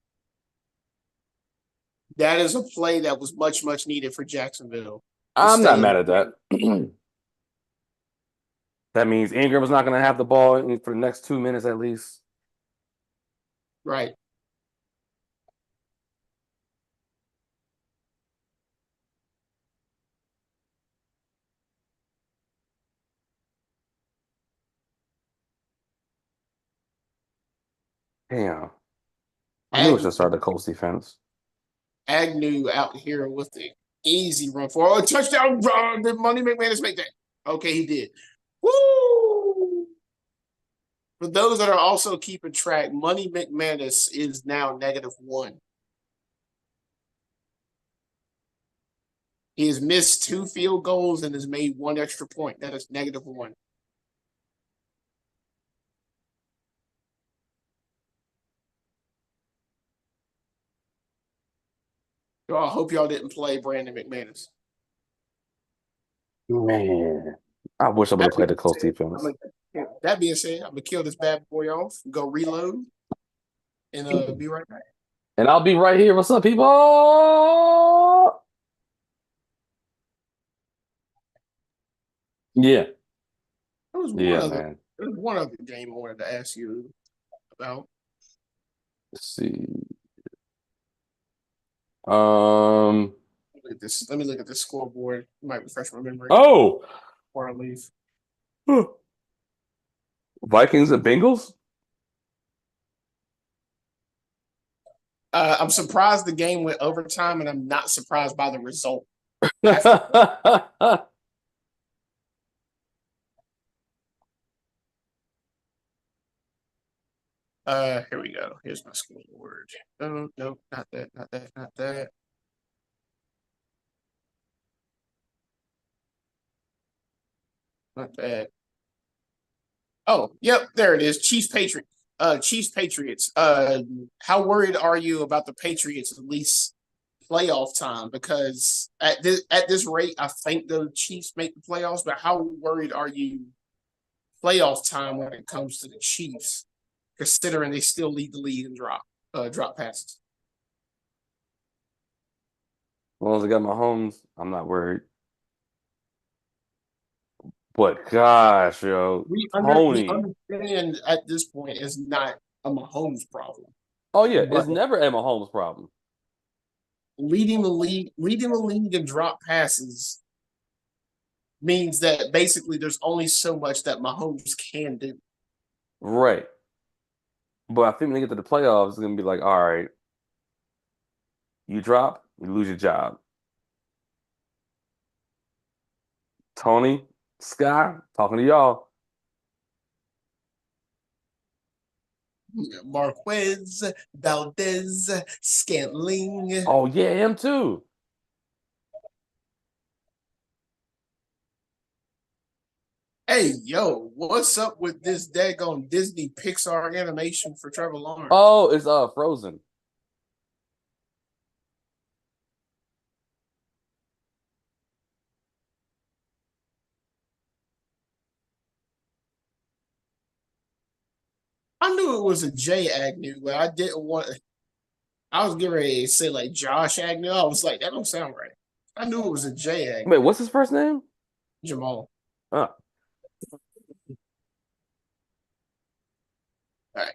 That is a play that was much, much needed for Jacksonville to I'm not stay in. mad at that. That means Ingram is not going to have the ball for the next 2 minutes at least. Right. Damn. I knew it should Agnew, start the Colts defense. Agnew out here with the easy run for a touchdown. Did Money McManus make that? Okay, he did. Woo! For those that are also keeping track, Money McManus is now -1. He has missed 2 field goals and has made 1 extra point. That is -1. So I hope y'all didn't play Brandon McManus. Man, I wish I would have played the Colts defense. That being said, I'm gonna kill this bad boy off, go reload, and be right back. And I'll be right here. What's up, people? Yeah. There was Yeah, man. there was one other game I wanted to ask you about. Let's see. Um. Look at this. Let me look at this scoreboard. It might refresh my memory Oh, before I leave. Vikings and Bengals. I'm surprised the game went overtime, and I'm not surprised by the result. Here we go. Here's my scoreboard. No, no, not that, not that, not that. Not that. Oh, yep, there it is. Chiefs Patriots. How worried are you about the Patriots at least playoff time? Because at this rate, I think the Chiefs make the playoffs. But how worried are you playoff time when it comes to the Chiefs, considering they still lead the league in drop passes? As long as I got my homes, I'm not worried. But gosh, yo, We Tony. understand at this point it's not a Mahomes problem, Oh yeah, but it's never Emma Holmes' problem. leading the league in drop passes means that basically there's only so much that Mahomes can do. Right. But I think when they get to the playoffs, it's gonna be like, all right, you drop, you lose your job. Tony, Sky, talking to y'all. Marquez, Valdez, Scantling. Oh yeah, him too. Hey, yo, what's up with this daggone Disney Pixar animation for Trevor Lawrence? Oh, it's Frozen. I knew it was a J Agnew, but I didn't want. I was getting ready to say like Josh Agnew. I was like, that don't sound right. I knew it was a J Wait, Agnew. what's his first name? Jamal. Oh, All right,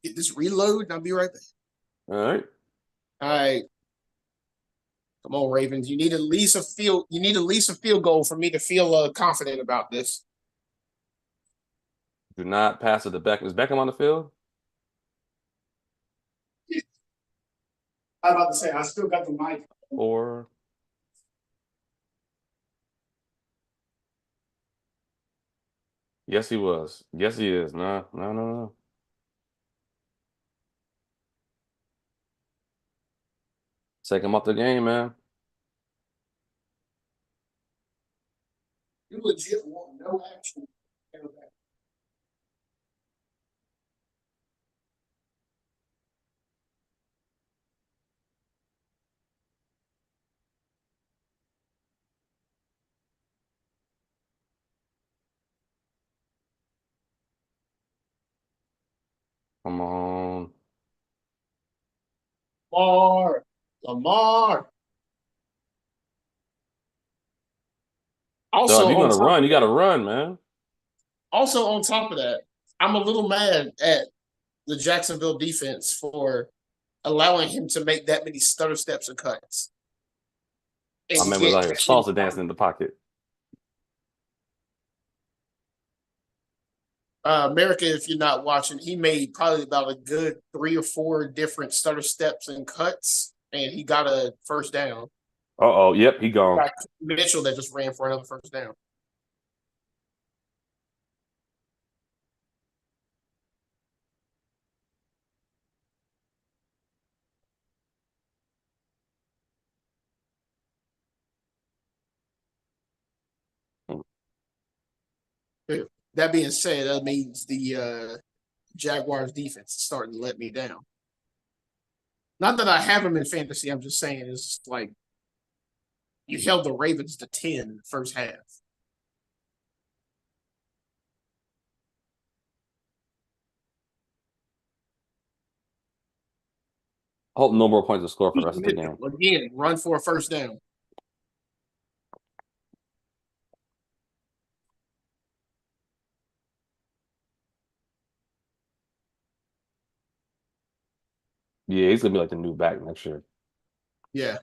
get this reload, and I'll be right back. all right. All right, come on, Ravens. You need at least a field. You need at least a field goal for me to feel confident about this. Do not pass it to Beckham. Is Beckham on the field? I was about to say, I still got the mic. Or yes, he was. Yes, he is. No, no, no, no. Take him off the game, man. You legit want no action. Come on. Lamar. So if Also you're on gonna top, run, you gotta run, man. also on top of that, I'm a little mad at the Jacksonville defense for allowing him to make that many stutter steps and cuts My and man was get out here salsa dancing in the pocket. America. If you're not watching, he made probably about a good 3 or 4 different stutter steps and cuts, and he got a first down. Uh-oh, yep, he gone. Got Mitchell that just ran for another first down. That being said, that means the Jaguars defense is starting to let me down. Not that I have them in fantasy, I'm just saying it's like you held the Ravens to 10 in the first half. Hope no more points to score for the rest of the Mitchell, game. again, run for a first down. Yeah, he's gonna be like the new back next year. Yeah.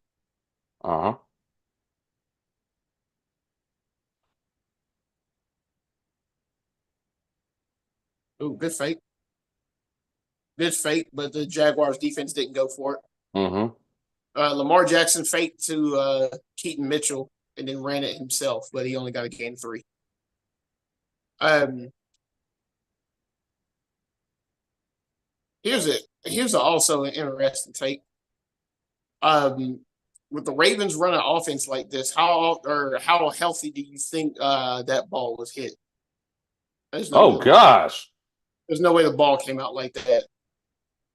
Uh-huh. Ooh, good fake. Good fake, but the Jaguars defense didn't go for it. Mm-hmm. Lamar Jackson faked to Keaton Mitchell and then ran it himself, but he only got a gain 3. Um, here's also an interesting take. With the Ravens running offense like this, how healthy do you think that ball was hit? There's no way Oh gosh. there's no way the ball came out like that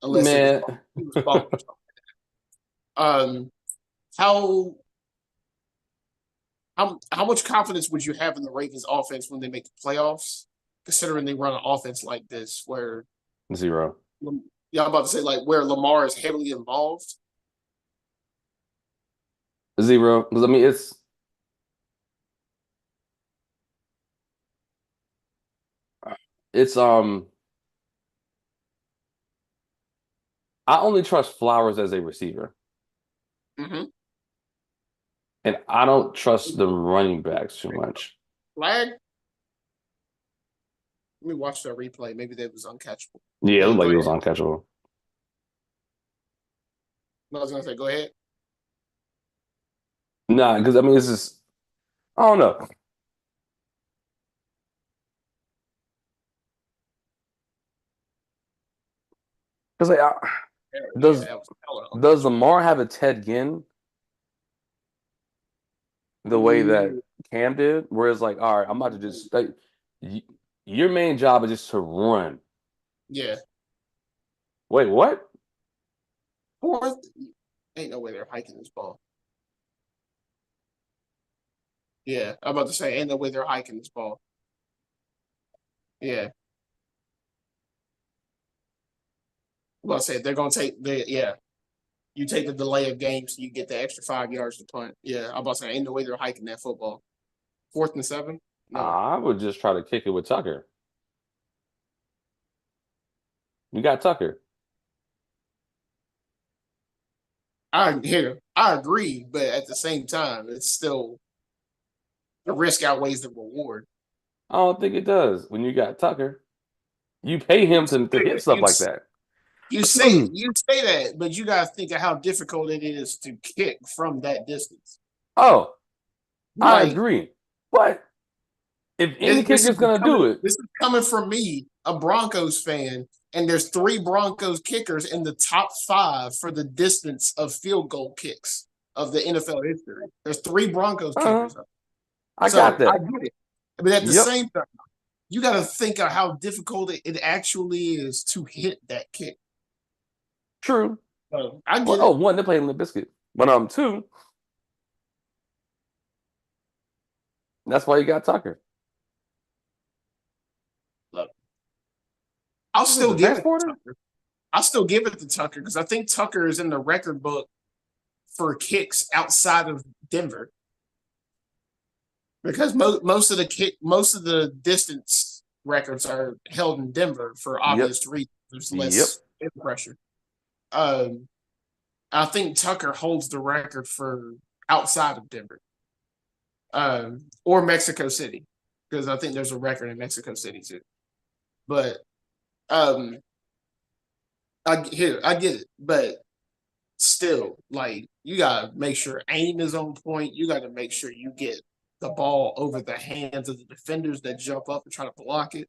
unless Man. it was bumped. Um, how how much confidence would you have in the Ravens offense when they make the playoffs, considering they run an offense like this where Zero. yeah, I'm about to say like where Lamar is heavily involved? Zero. Because I mean it's I only trust Flowers as a receiver. Mm-hmm. And I don't trust the running backs too much. Flag. Let me watch that replay. Maybe that was uncatchable. Yeah, it looked like Go it was ahead. uncatchable. I was gonna say, go ahead. Nah, because I mean it's just I don't know. Because like, Yeah, does that was hella does uncatchable. Lamar have a Ted Ginn the way that Mm, Cam did? Whereas like, all right, I'm about to just like y your main job is just to run. yeah. Wait, what? Fourth, ain't no way they're hiking this ball. Yeah, I'm about to say, ain't no way they're hiking this ball. Yeah, I'm about to say they're gonna take the yeah. You take the delay of games, you get the extra 5 yards to punt. Yeah, I'm about to say, ain't no way they're hiking that football. 4th and 7? No. I would just try to kick it with Tucker. You got Tucker. I agree, but at the same time, it's still the risk outweighs the reward. I don't think it does. When you got Tucker, you pay him to hit stuff like that. You say that, but you gotta think of how difficult it is to kick from that distance. Oh, I Like agree. But if any this is kicker's gonna do it, this is coming from me, a Broncos fan, and there's three Broncos kickers in the top five for the distance of field goal kicks of the NFL history. There's three Broncos uh, kickers. I got So I that. get it. But at the Yep, same time, you got to think of how difficult it actually is to hit that kick. true. So I Well, get oh, it. one, they're playing the biscuit. But two, that's why you got Tucker. Look, I'll What is this, still give Vance it to Porter? Tucker. I'll still give it to Tucker because I think Tucker is in the record book for kicks outside of Denver. Because most of the distance records are held in Denver for Yep, obvious reasons. There's yep. less air pressure. Um, I think Tucker holds the record for outside of Denver, or Mexico City, because I think there's a record in Mexico City too. But um, I get it, but still, like you gotta make sure aim is on point. You gotta make sure you get the ball over the hands of the defenders that jump up and try to block it.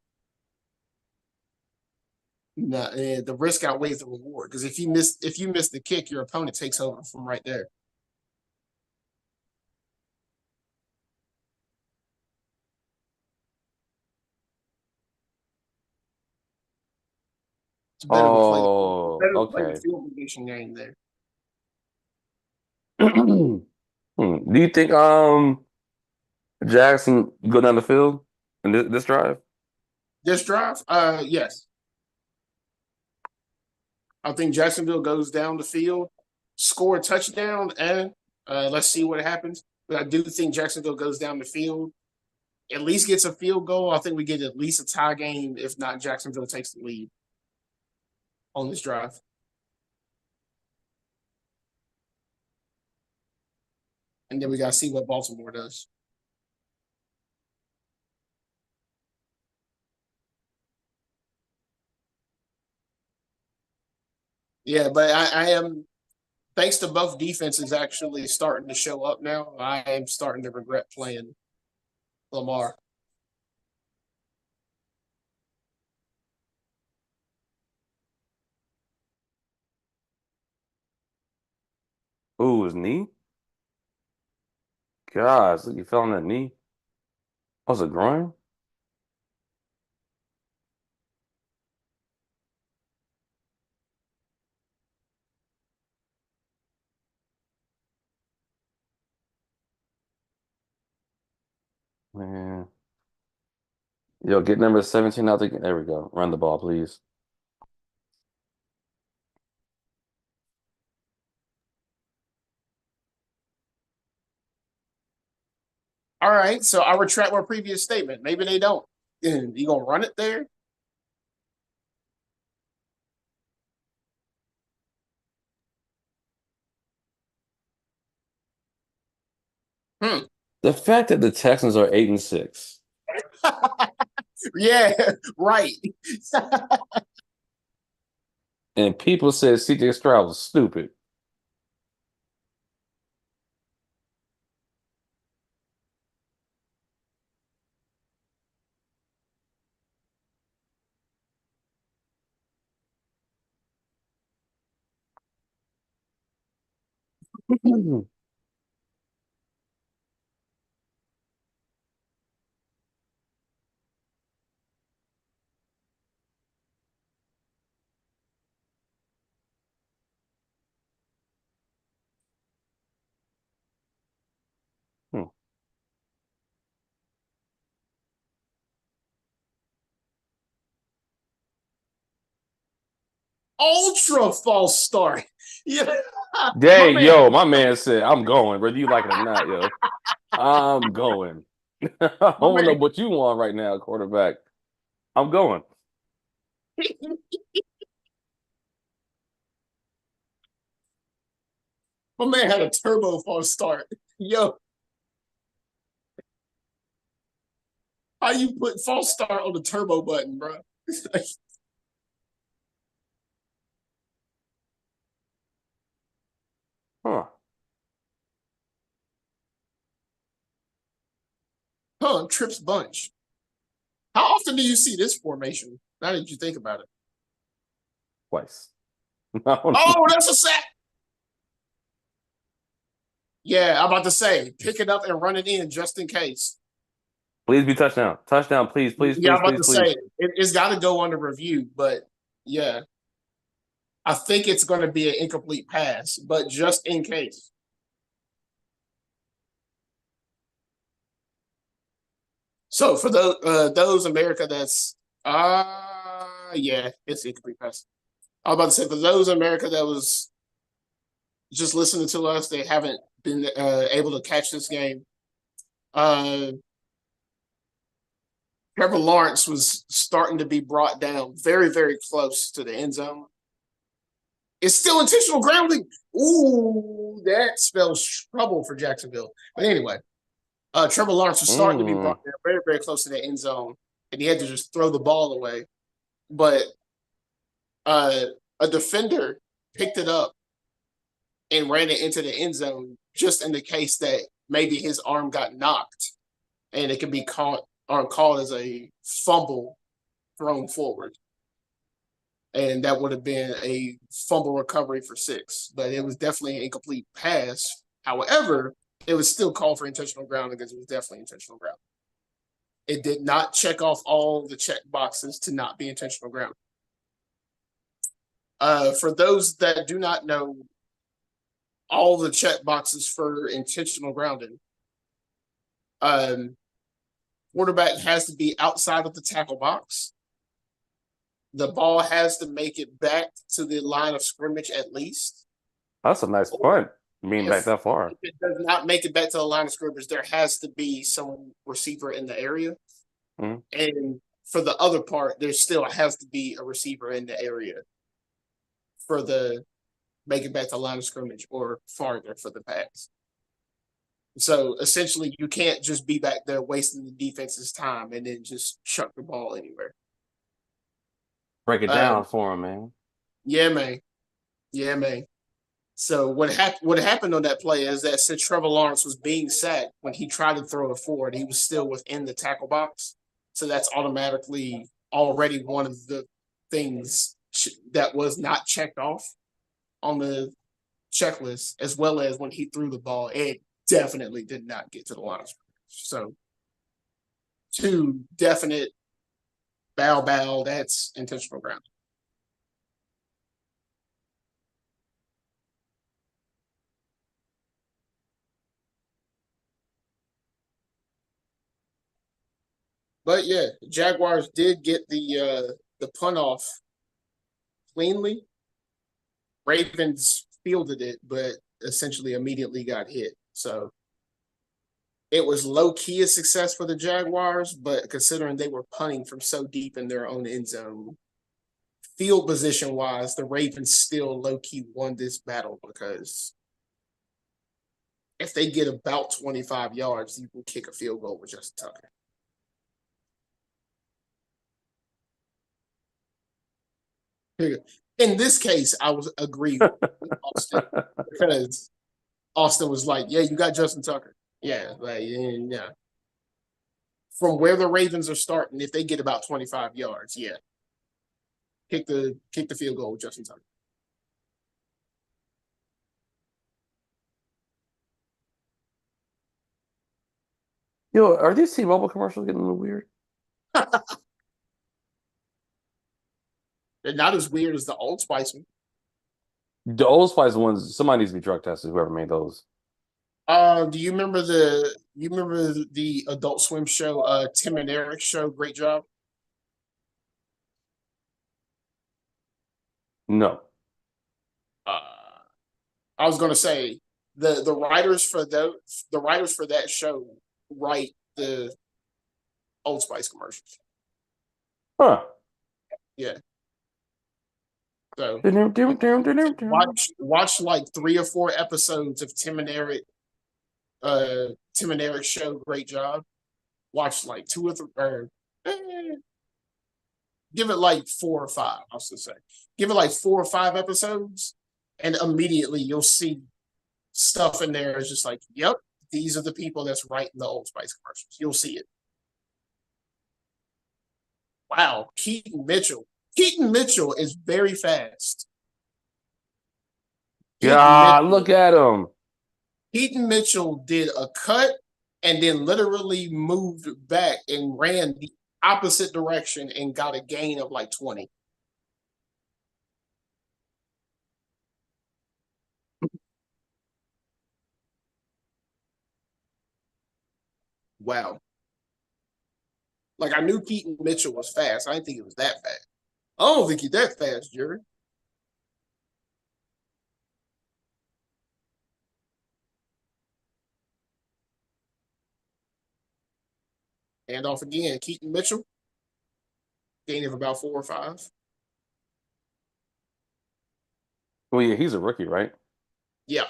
No, and the risk outweighs the reward because if you miss the kick, your opponent takes over from right there. It's Oh, better to play the okay. field position game there. Do you think Jackson go down the field in this drive? This drive, yes, I think Jacksonville goes down the field, score a touchdown, and let's see what happens. But I do think Jacksonville goes down the field, at least gets a field goal. I think we get at least a tie game. If not, Jacksonville takes the lead on this drive. And then we got to see what Baltimore does. Yeah, but I am, thanks to both defenses actually starting to show up now, I am starting to regret playing Lamar. Ooh, his knee? Gosh, look, he fell on that knee. Oh, was it groin? Man. Yo, get number 17 out there. There we go. Run the ball, please. All right, so I retract my previous statement. Maybe they don't. You gonna run it there? Hmm. The fact that the Texans are 8-6. Yeah, right. And people said CJ Stroud was stupid. Hmm. Ultra false start. Yeah, my Hey, man. yo, my man said, I'm going, whether you like it or not, yo. I'm going. I My don't know man. what you want right now, quarterback. I'm going. My man had a turbo false start. Yo, how you put false start on the turbo button, bro? Huh, trips bunch. How often do you see this formation? Now that you think about it. Twice. Oh, that's a sack. Yeah, I'm about to say, pick it up and run it in just in case. Please be touchdown. Touchdown, please, please, Yeah, please, I'm about please, to please. say it's got to go under review, but yeah, I think it's going to be an incomplete pass, but just in case. So for those America that's yeah, it's incomplete pass. I was about to say for those America that was just listening to us, they haven't been able to catch this game. Uh, Trevor Lawrence was starting to be brought down very, very close to the end zone. It's still intentional grounding. Ooh, that spells trouble for Jacksonville. But anyway, Trevor Lawrence was starting to be brought down very, very close to the end zone, and he had to just throw the ball away. But a defender picked it up and ran it into the end zone just in the case that maybe his arm got knocked and it could be called as a fumble thrown forward. And that would have been a fumble recovery for 6. But it was definitely an incomplete pass. However, it was still called for intentional grounding because it was definitely intentional grounding. It did not check off all the check boxes to not be intentional grounding. For those that do not know all the check boxes for intentional grounding, quarterback has to be outside of the tackle box. The ball has to make it back to the line of scrimmage at least. That's a nice punt. Being back that far. If it does not make it back to the line of scrimmage, there has to be some receiver in the area. Mm-hmm. And for the other part, there still has to be a receiver in the area for the make it back to the line of scrimmage or farther for the pass. So essentially, you can't just be back there wasting the defense's time and then just chuck the ball anywhere. Break it down for him, man. Yeah, man. Yeah, man. So what happened on that play is that since Trevor Lawrence was being sacked, when he tried to throw it forward, he was still within the tackle box. So that's automatically already one of the things that was not checked off on the checklist, as well as when he threw the ball, it definitely did not get to the line of scrimmage. So 2 definite bow, that's intentional grounding. But yeah, the Jaguars did get the punt off cleanly. Ravens fielded it, but essentially immediately got hit. So it was low-key a success for the Jaguars, but considering they were punting from so deep in their own end zone, field position-wise, the Ravens still low-key won this battle because if they get about 25 yards, you can kick a field goal with Justin Tucker. In this case, I was agree with Austin because Austin was like, "Yeah, you got Justin Tucker. Yeah, like yeah." From where the Ravens are starting, if they get about 25 yards, yeah, kick the field goal with Justin Tucker. Yo, are these T-Mobile commercials getting a little weird? They're not as weird as the Old Spice one. The Old Spice ones, somebody needs to be drug tested, whoever made those. Do you remember the Adult Swim show, Tim and Eric show? Great Job. No. I was gonna say the writers for that show write the Old Spice commercials. Huh. Yeah. So watch like 3 or 4 episodes of Tim and Eric show. Great Job. Watch like 2 or 3 or give it like 4 or 5, I should say. Give it like 4 or 5 episodes, and immediately you'll see stuff in there is just like, yep, these are the people that's writing the Old Spice commercials. You'll see it. Wow, Keaton Mitchell. Keaton Mitchell is very fast. Keaton God, Mitchell. look at him. Keaton Mitchell did a cut and then literally moved back and ran the opposite direction and got a gain of like 20. Wow. Like I knew Keaton Mitchell was fast. I didn't think he was that fast. I don't think he's that fast, Jerry. And off again, Keaton Mitchell, gain of about 4 or 5. Well, yeah, he's a rookie, right? Yeah.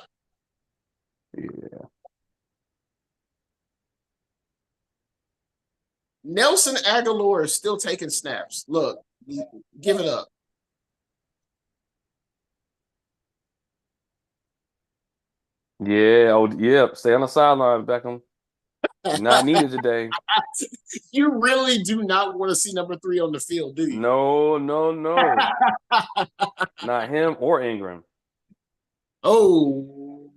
Yeah. Nelson Aguilar is still taking snaps. Look, give it up. Yeah. Oh, yeah. Stay on the sideline, Beckham. Not needed today. You really do not want to see number 3 on the field, do you? No, no, no. Not him or Ingram. Oh,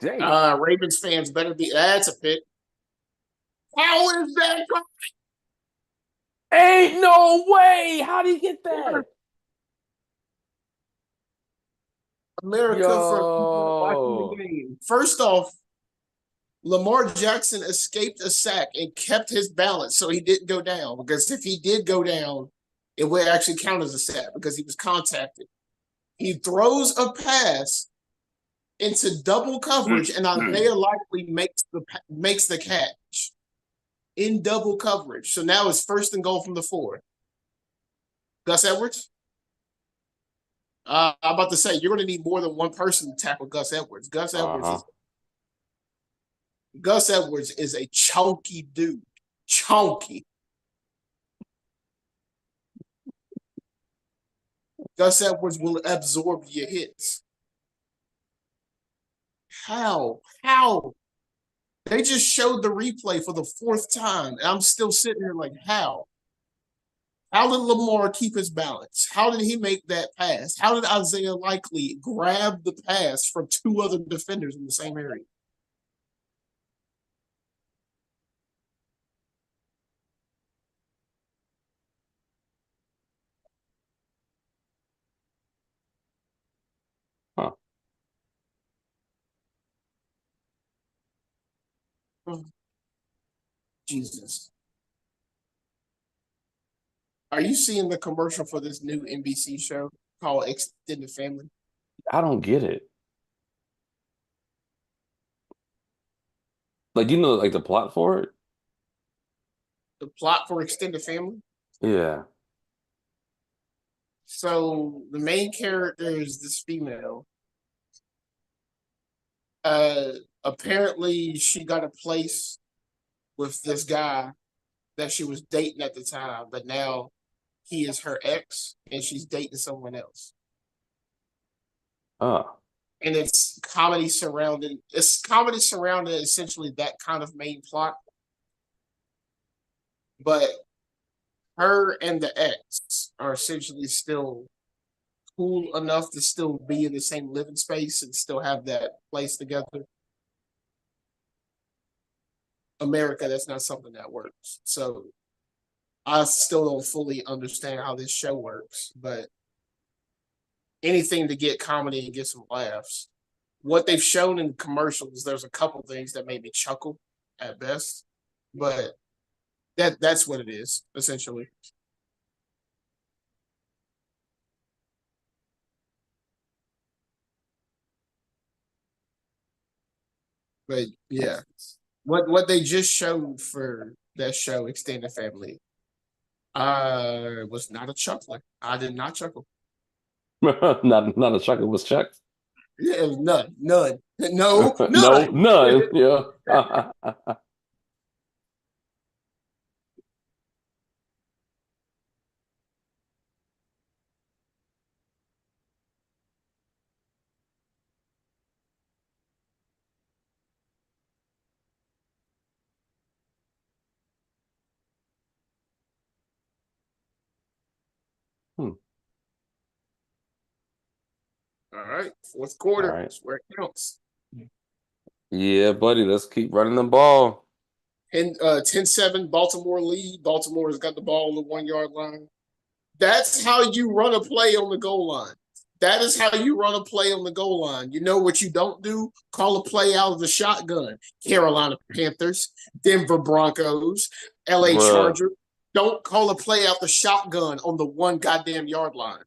Dang. Ravens fans better be. That's a pick. How is that? Ain't no way. How do you get that? America for people watching the Yo. game. First off, Lamar Jackson escaped a sack and kept his balance so he didn't go down. Because if he did go down, it would actually count as a sack because he was contacted. He throws a pass into double coverage, and Isaiah Likely makes the catch in double coverage. So now it's 1st and goal from the 4. Gus Edwards? I'm about to say you're going to need more than one person to tackle Gus Edwards. Uh-huh. Gus Edwards is a chunky dude. Chunky. Gus Edwards will absorb your hits. How? How? They just showed the replay for the 4th time, and I'm still sitting here like, how? How did Lamar keep his balance? How did he make that pass? How did Isaiah Likely grab the pass from 2 other defenders in the same area? Huh. Oh, Jesus. Are you seeing the commercial for this new NBC show called Extended Family? I don't get it. Like, you know, like the plot for it? The plot for Extended Family? Yeah. So the main character is this female. Apparently she got a place with this guy that she was dating at the time, but now he is her ex and she's dating someone else. Oh. And it's comedy surrounding essentially that kind of main plot. But her and the ex are essentially still cool enough to still be in the same living space and still have that place together. America, that's not something that works. So I still don't fully understand how this show works, but anything to get comedy and get some laughs. What they've shown in commercials, there's a couple things that made me chuckle at best, but that's what it is essentially. But yeah, what they just showed for that show, Extended Family, was not a chuckler. I did not chuckle. Not a chuckle was checked. Yeah, it was none, no, No, none. none. Yeah. Hmm. All right, fourth All quarter. right. That's where it counts. Yeah, buddy. Let's keep running the ball. 10-7, Baltimore lead. Baltimore has got the ball on the 1 yard line. That's how you run a play on the goal line. That is how you run a play on the goal line. You know what you don't do? Call a play out of the shotgun. Carolina Panthers, Denver Broncos, LA Bruh. Chargers. Don't call a play out the shotgun on the 1 goddamn yard line.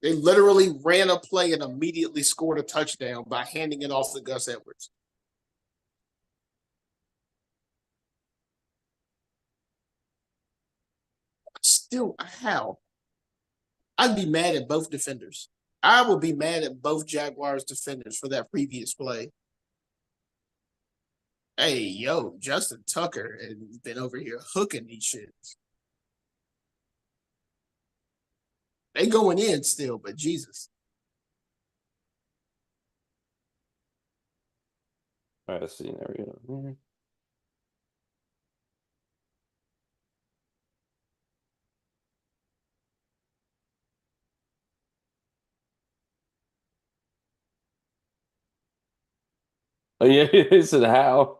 They literally ran a play and immediately scored a touchdown by handing it off to Gus Edwards. Still, how? I'd be mad at both defenders. I would be mad at both Jaguars defenders for that previous play. Hey, yo, Justin Tucker has been over here hooking these shits. They going in still, but Jesus. All right, let's see. There we go. Oh yeah, he said how.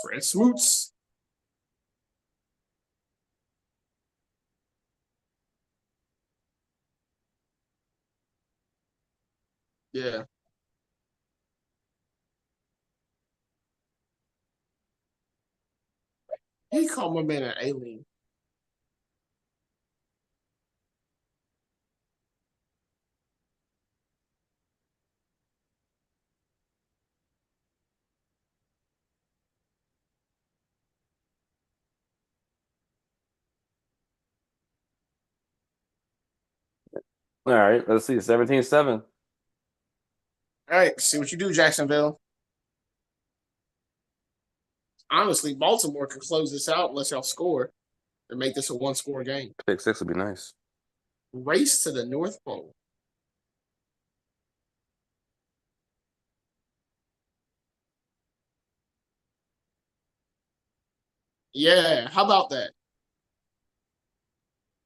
Fred Smoots. Yeah. He called my man an alien. All right, let's see. 17-7. All right, see what you do, Jacksonville. Honestly, Baltimore could close this out unless y'all score and make this a one-score game. Pick six would be nice. Race to the North Pole. Yeah, how about that?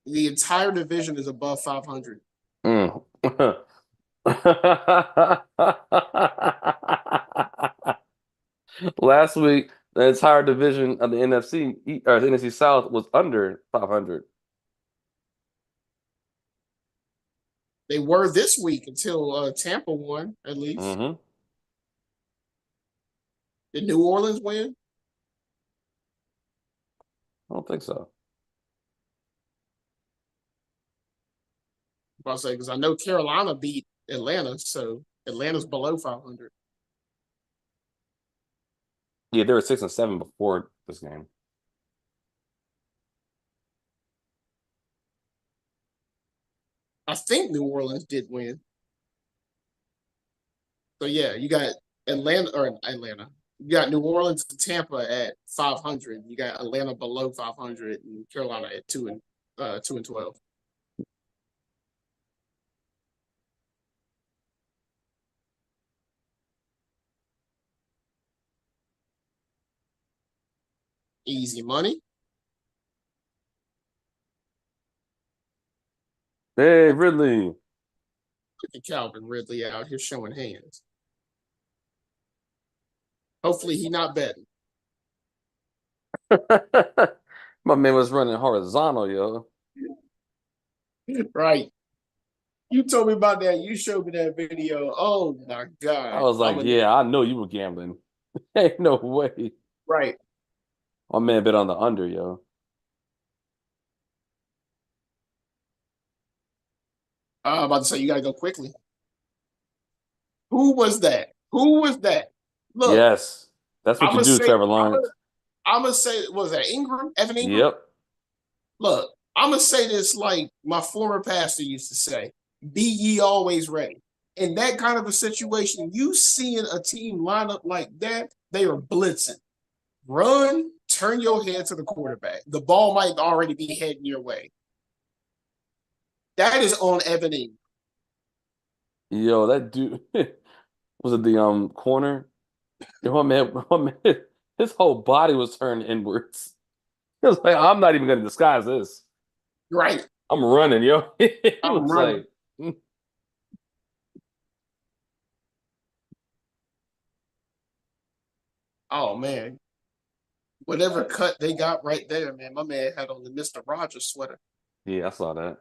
The entire division is above 500. Mm. Last week, the entire division of the NFC the NFC South was under 500. They were this week until Tampa won, at least. Mm-hmm. Did New Orleans win? I don't think so. I'll say because I know Carolina beat Atlanta, so Atlanta's below 500. Yeah, they were 6-7 before this game. I think New Orleans did win. So yeah, you got Atlanta. You got New Orleans and Tampa at 500. You got Atlanta below 500 and Carolina at 2-12. Easy money. Hey, Ridley. Look at Calvin Ridley out here showing hands. Hopefully he not betting. My man was running horizontal, yo. Right. You told me about that. You showed me that video. Oh my I God. was like, yeah, I know you were gambling. Ain't no way. Right. My man bet on the under, yo. I'm about to say you gotta go quickly. Who was that? Who was that? Look, Yes. That's what I'm you gonna do, say, Trevor Lawrence. I'm gonna say, was that Ingram? Evan Ingram? Yep. Look, I'm gonna say this like my former pastor used to say: "Be ye always ready." In that kind of a situation, you seeing a team line up like that, they are blitzing. Run, turn your head to the quarterback. The ball might already be heading your way. That is on Evan Ingram. Yo, that dude was it the corner? My man, his whole body was turned inwards. He was like, I'm not even gonna disguise this. Right. I'm running, yo. He I'm was running. like, "Mm." Oh man. Whatever cut they got right there, man. My man had on the Mr. Rogers sweater. Yeah, I saw that.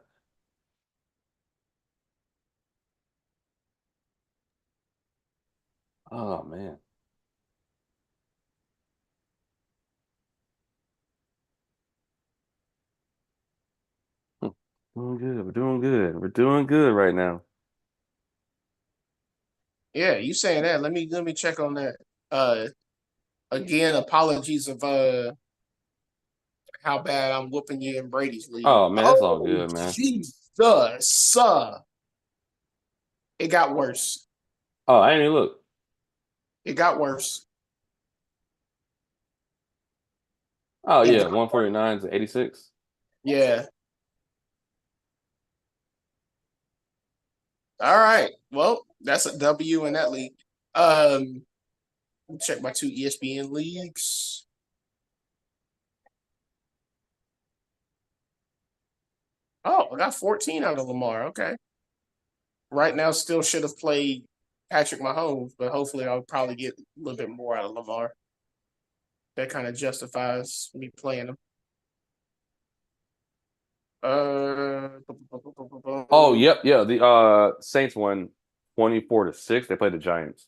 Oh man. Hmm. Doing good. We're doing good. We're doing good right now. Yeah, you saying that. Let me check on that. Uh Again, apologies of how bad I'm whooping you in Brady's league. Oh man, it's all Oh good, man. Jesus. It got worse. Oh, I didn't even look. It got worse. Oh It yeah, got worse. 149 to 86. Yeah. All right. Well, that's a W in that league. Let me check my two ESPN leagues. Oh, I got 14 out of Lamar. Okay. Right now, still should have played Patrick Mahomes, but hopefully I'll probably get a little bit more out of Lamar. That kind of justifies me playing him. Uh, Oh, yep, yeah. The Saints won 24 to 6. They played the Giants.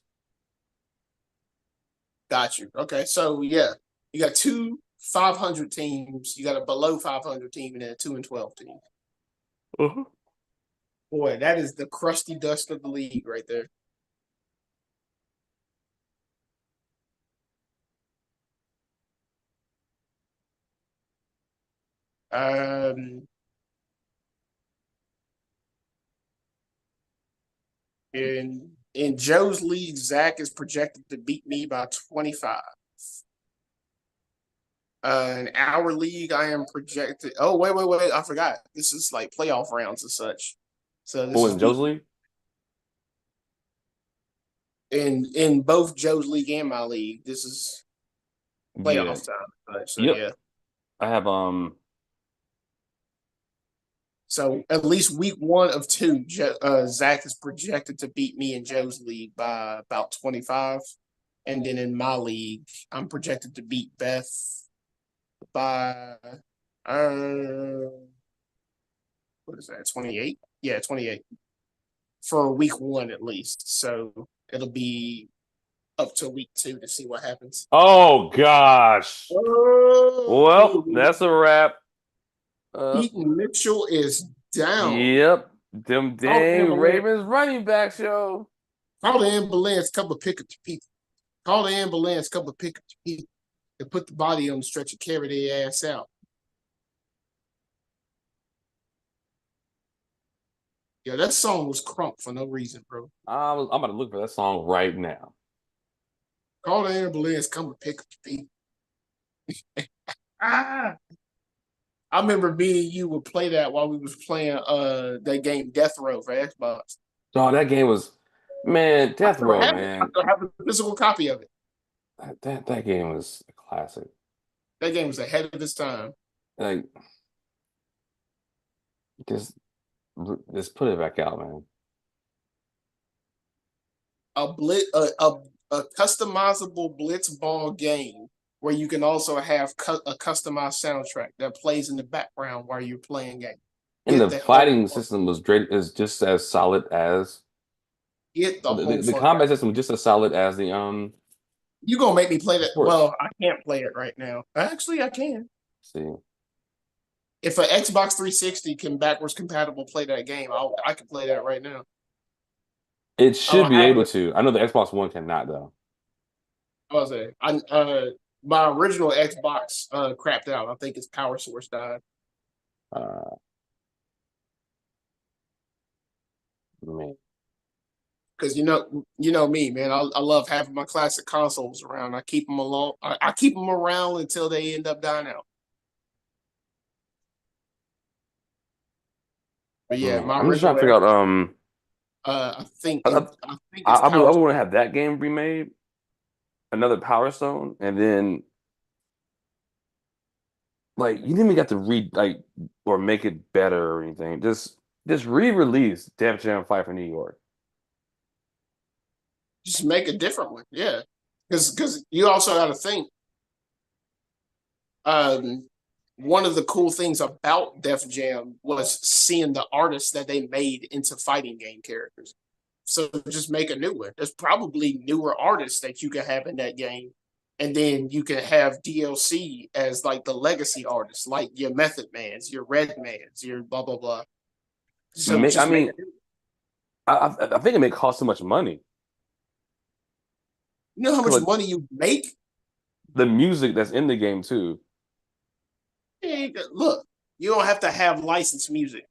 got you. Okay, so yeah, you got two 500 teams. You got a below 500 team and then a 2-12 team. Uh-huh. Boy, that is the crusty dust of the league right there. Um, in Joe's league, Zach is projected to beat me by 25. In our league, I am projected. Oh, wait! I forgot. This is like playoff rounds and such. So Who this was is in week Joe's league? in both Joe's league and my league. This is Yeah. playoff time. So Yep. yeah. I have So at least week one of two, Zach is projected to beat me in Joe's league by about 25. And then in my league, I'm projected to beat Beth by uh what is that, 28? Yeah, 28. For week one at least. So it'll be up to week two to see what happens. oh gosh. Well, Oh, that's a wrap. Keaton Mitchell is down. Yep. Them Call the dang ambulance. Ravens running backs, yo. Call the ambulance. Come and pick up the people. Call the ambulance. Come and pick up the people. And put the body on the stretcher, carry their ass out. Yeah, that song was crunk for no reason, bro. I'm about to look for that song right now. Call the ambulance. Come and pick up the people. Ah, I remember me and you would play that while we was playing that game Death Row for Xbox. Oh, that game was, man, I Death still Row, have it. I man. still have a physical copy of it. That game was a classic. That game was ahead of its time. Like, just just put it back out, man. A customizable blitzball game where you can also have a customized soundtrack that plays in the background while you're playing game. And Get the the hell fighting system was great, is just as solid as get the the, the, whole the fuck out. combat system was just as solid as You gonna make me play the that? sports. Well, I can't play it right now. Actually, I can. See, If an Xbox 360 can backwards compatible play that game, I can play that right now. it I should don't be have able it. to. I know the Xbox One cannot though. I was say my original Xbox crapped out. I think its power source died. Uh, man. Because you know me, man. I love having my classic consoles around. I keep them along. I keep them around until they end up dying out. But yeah, Man, my I'm just trying original to figure out. I think I I think it's power. would want to have that game remade. another Power Stone, and then like you didn't even got to read like or make it better or anything. Just re-release Def Jam Fight for New York. Just make a different one. Yeah. Because you also got to think, um, one of the cool things about Def Jam was seeing the artists that they made into fighting game characters. So just make a new one. There's probably newer artists that you can have in that game. And then you can have DLC as like the legacy artists, like your Method Mans, your Red Mans, your blah blah blah. So I just make mean, a new one. I think it may cost too much money You know how much because money you make? the music that's in the game too. Hey, look, you don't have to have licensed music.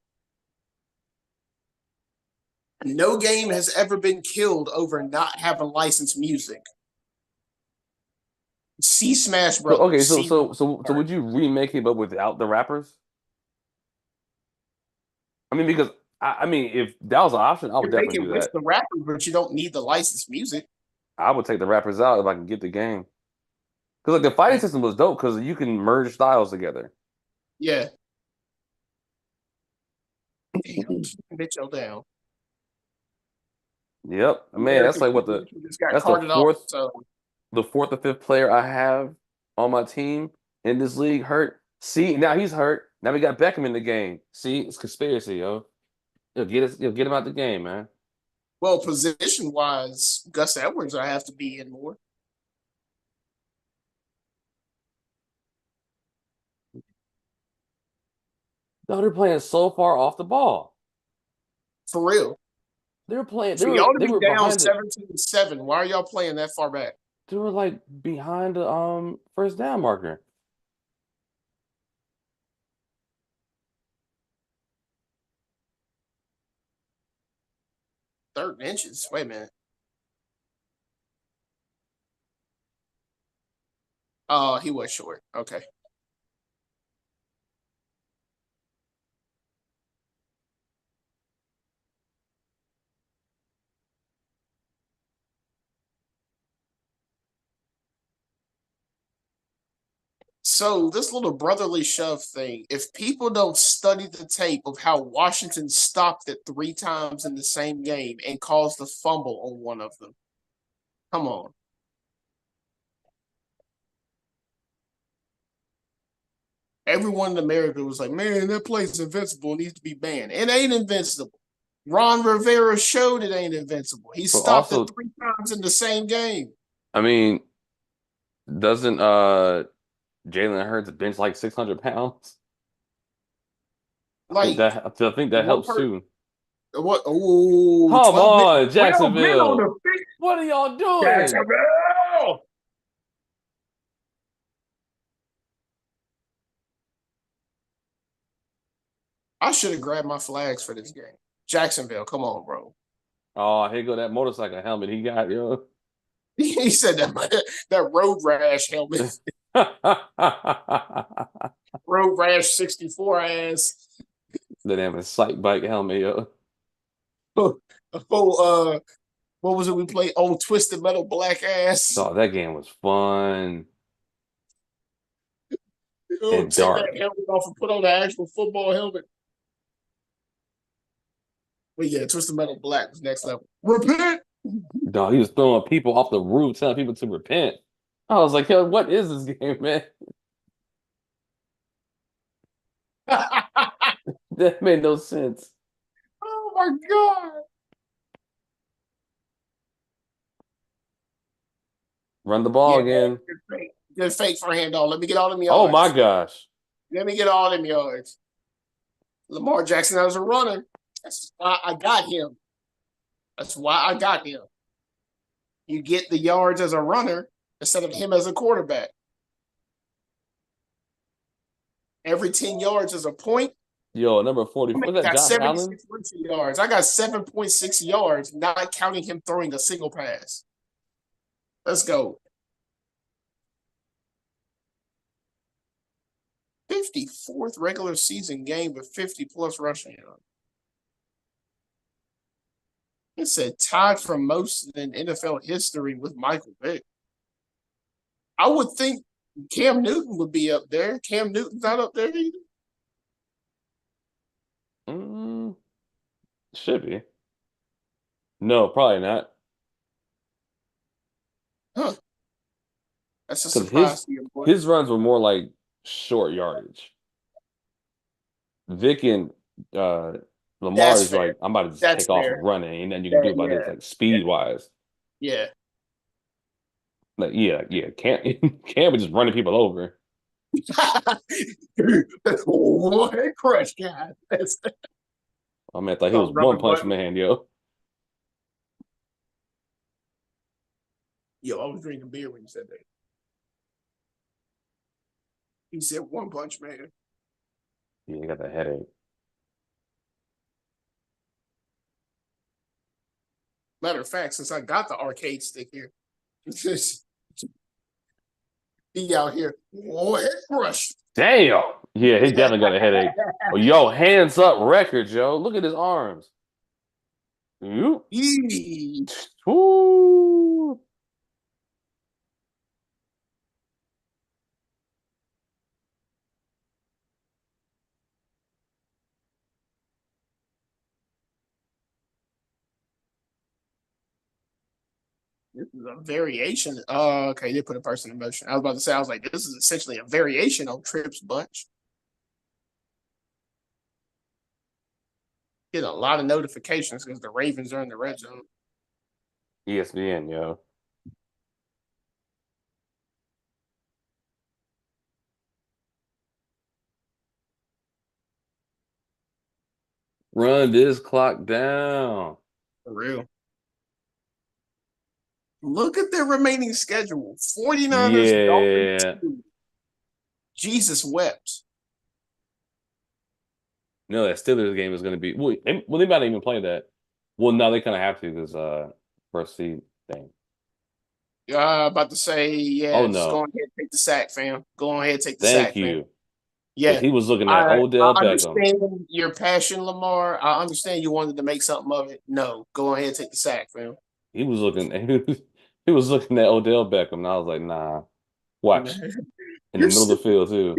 No game has ever been killed over not having licensed music. See Smash So Brothers. okay, See, so would you remake it but without the rappers? I mean, because I mean, if that was an option, I you would can make definitely it do with that. the rappers, but you don't need the licensed music. I would take the rappers out if I can get the game. Because like the fighting system was dope because you can merge styles together. Yeah. Damn, Mitchell down. Yep, man, that's American like what football just got that's the carted off. fourth So the fourth or fifth player I have on my team in this league hurt. See, now he's hurt. Now we got Beckham in the game. See, it's conspiracy, yo. You'll get him out the game, man. well, position wise, Gus Edwards I have to be in more. No, they're playing so far off the ball. For real. They were playing. For y'all to They be were down behind the. 17-7, why are y'all playing that far back? They were like behind the first down marker. Third inches. Wait a minute. Oh, he was short. Okay. So this little brotherly shove thing, if people don't study the tape of how Washington stopped it 3 times in the same game and caused a fumble on one of them, come on. Everyone in America was like, man, that place invincible, needs to be banned. It ain't invincible. Ron Rivera showed it ain't invincible. He But stopped it also, 3 times in the same game. I mean, doesn't Jalen Hurts bench like 600 pounds? Like, I think that one helps per too. what? Oh, Come 12 men. on, 12 men on Jacksonville. the field. What are y'all doing? Jacksonville. I should have grabbed my flags for this game. Jacksonville, come on, bro. Oh, here go that motorcycle helmet he got, yo. He said that road rash helmet, road rash 64 ass. The damn sight bike helmet, yo. Oh, what was it we played? Oh, Twisted Metal Black ass. Oh, that game was fun Oh, and take that dark. helmet off and put on the actual football helmet. But yeah, Twisted Metal Black was next level. Repent. Dog, he was throwing people off the roof, telling people to repent. I was like, yo, what is this game, man? Oh That made no sense. my god. Run the ball Yeah, again. good fake. Good fake for handoff. Let me get all them Oh my yards. gosh. Let me get all them yards. Lamar Jackson as a runner. That's why I got him. That's why I got him. You get the yards as a runner instead of him as a quarterback. Every 10 yards is a point. Yo, number 40. I Was that got Josh Allen? 76 rushing yards. I got 7.6 yards, not counting him throwing a single pass. Let's go. 54th regular season game with 50 plus rushing yards. It said tied for most in NFL history with Michael Vick. I would think Cam Newton would be up there. Cam Newton's not up there either. Mm, should be. No, probably not. Huh. That's a Because surprise to your boy. his runs were more like short yardage. Vic and uh, Lamar That's is fair. like, I'm about to just That's take off fair. and running, and then you can do That about this, yeah. like speed wise. Yeah. Like, yeah, can't be just running people over. What crush, God. That's I mean, I thought he was called one rubber punch button. man, yo. Yo, I was drinking beer when you said that. He said one punch man. Yeah, you got that headache. Matter of fact, since I got the arcade stick here, he out here. Oh, head crush. Damn. Yeah, he definitely got a headache. Oh, yo, hands up record, yo. Look at his arms. You. Yee. Woo. This is a variation. Okay, they put a person in motion. I was about to say, I was like, this is essentially a variation on Trips Bunch. Get a lot of notifications because the Ravens are in the red zone. ESPN, yo. Run this clock down. For real. Look at their remaining schedule. 49ers, Dolphins, Yeah. 2. Jesus wept. No, that Steelers game is going to be. Well, they might not even play that. Well, no, they kind of have to because first seed thing. About to say, Oh yeah, just go no, ahead and take the sack, fam. Go ahead and take the thank sack, fam. you. Because Yeah. he was looking at I Odell Beckham. understand your passion, Lamar. I understand you wanted to make something of it. No, go ahead and take the sack, fam. He was looking. He was looking at Odell Beckham, and I was like, nah. Watch in the You're middle of so, the field too.